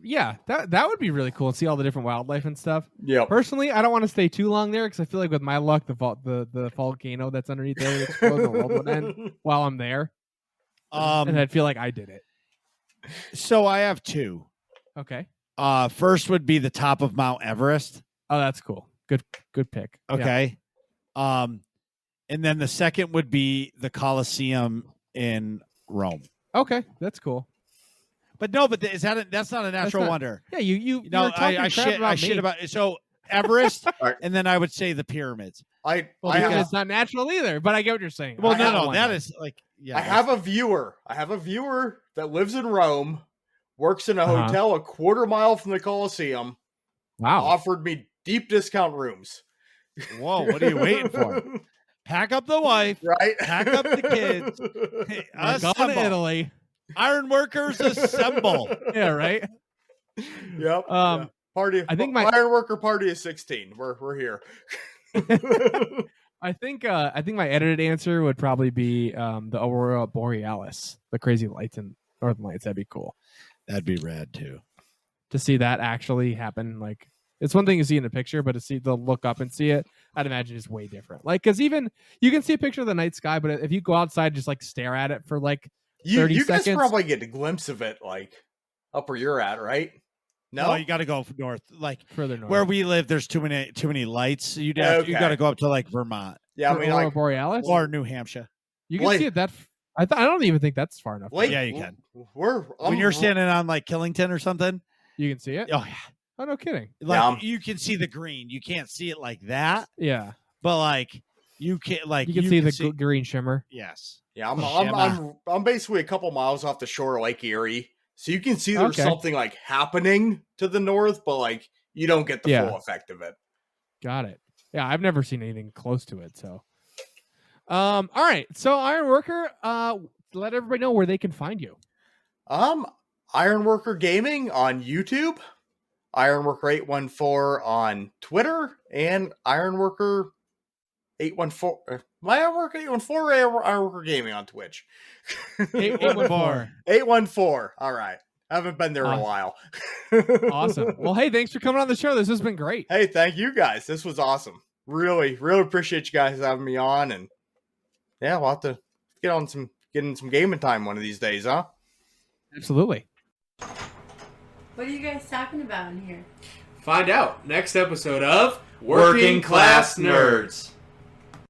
Yeah, that would be really cool and see all the different wildlife and stuff.
Yep.
Personally, I don't want to stay too long there because I feel like with my luck, the volcano that's underneath there would explode and the world would end while I'm there, and I'd feel like I did it.
So I have two.
Okay.
First would be the top of Mount Everest.
Oh, that's cool. Good pick. Yeah.
Okay. And then the second would be the Colosseum in Rome.
Okay, that's cool.
But that's not a natural wonder.
Yeah, you
No,
were talking
I
crap
shit.
about
I
me.
shit about so Everest,
Right.
and then I would say the pyramids.
Well,
I
because
have,
it's not natural either. But I get what you're saying.
Well,
I have
no,
one.
that is like yeah.
I have a viewer. I have a viewer that lives in Rome, works in a
Uh-huh.
hotel a quarter mile from the Colosseum.
Wow.
Offered me deep discount rooms.
Whoa, what are you waiting for? Pack up the wife.
Right?
Pack up the kids.
I'm going to
Assemble.
Italy.
Ironworkers assemble.
Yeah, right.
Yep.
Um,
Party.
I think my-
Ironworker party is 16. We're here.
I think my edited answer would probably be the Aurora Borealis, the crazy lights in Northern Lights. That'd be cool
That'd be rad too.
to see that actually happen. Like, it's one thing to see in a picture, but to look up and see it, I'd imagine is way different. Like, because even you can see a picture of the night sky, but if you go outside, and just like stare at it for like 30
you guys
seconds.
probably get a glimpse of it, like up where you're at, right? No,
You got to go north. Like
further north,
where we live, there's too many lights. You got to go up to like Vermont
yeah, I
For
mean,
Aurora
like
Borealis,
or New Hampshire.
you can
Blake-
see it that. I don't even think that's far enough.
Blake,
Yeah, you can.
When
When you're standing on like Killington or something,
You can see it.
oh yeah,
Oh, no kidding.
like you can see the green. You can't see it like that,
Yeah,
but like you can like
you can see the green shimmer.
yes.
Yeah,
Shimmer.
I'm basically a couple miles off the shore of Lake Erie, so you can see there's
Okay.
something like happening to the north, but like you don't get the
Yeah.
full effect of it.
Got it. Yeah, I've never seen anything close to it. So, all right. So, Ironworker, let everybody know where they can find you.
Ironworker Gaming on YouTube, Ironworker 814 on Twitter, and Ironworker 814. My Ironworker 814 or Ironworker Gaming on Twitch.
814.
814. All right. Haven't been there in a while.
Awesome. Well, hey, thanks for coming on the show. This has been great.
Hey, thank you guys. This was awesome. Really, really appreciate you guys having me on. And yeah, we'll have to get in some gaming time one of these days, huh?
Absolutely.
What are you guys talking about in here?
Find out next episode of Working Class Nerds.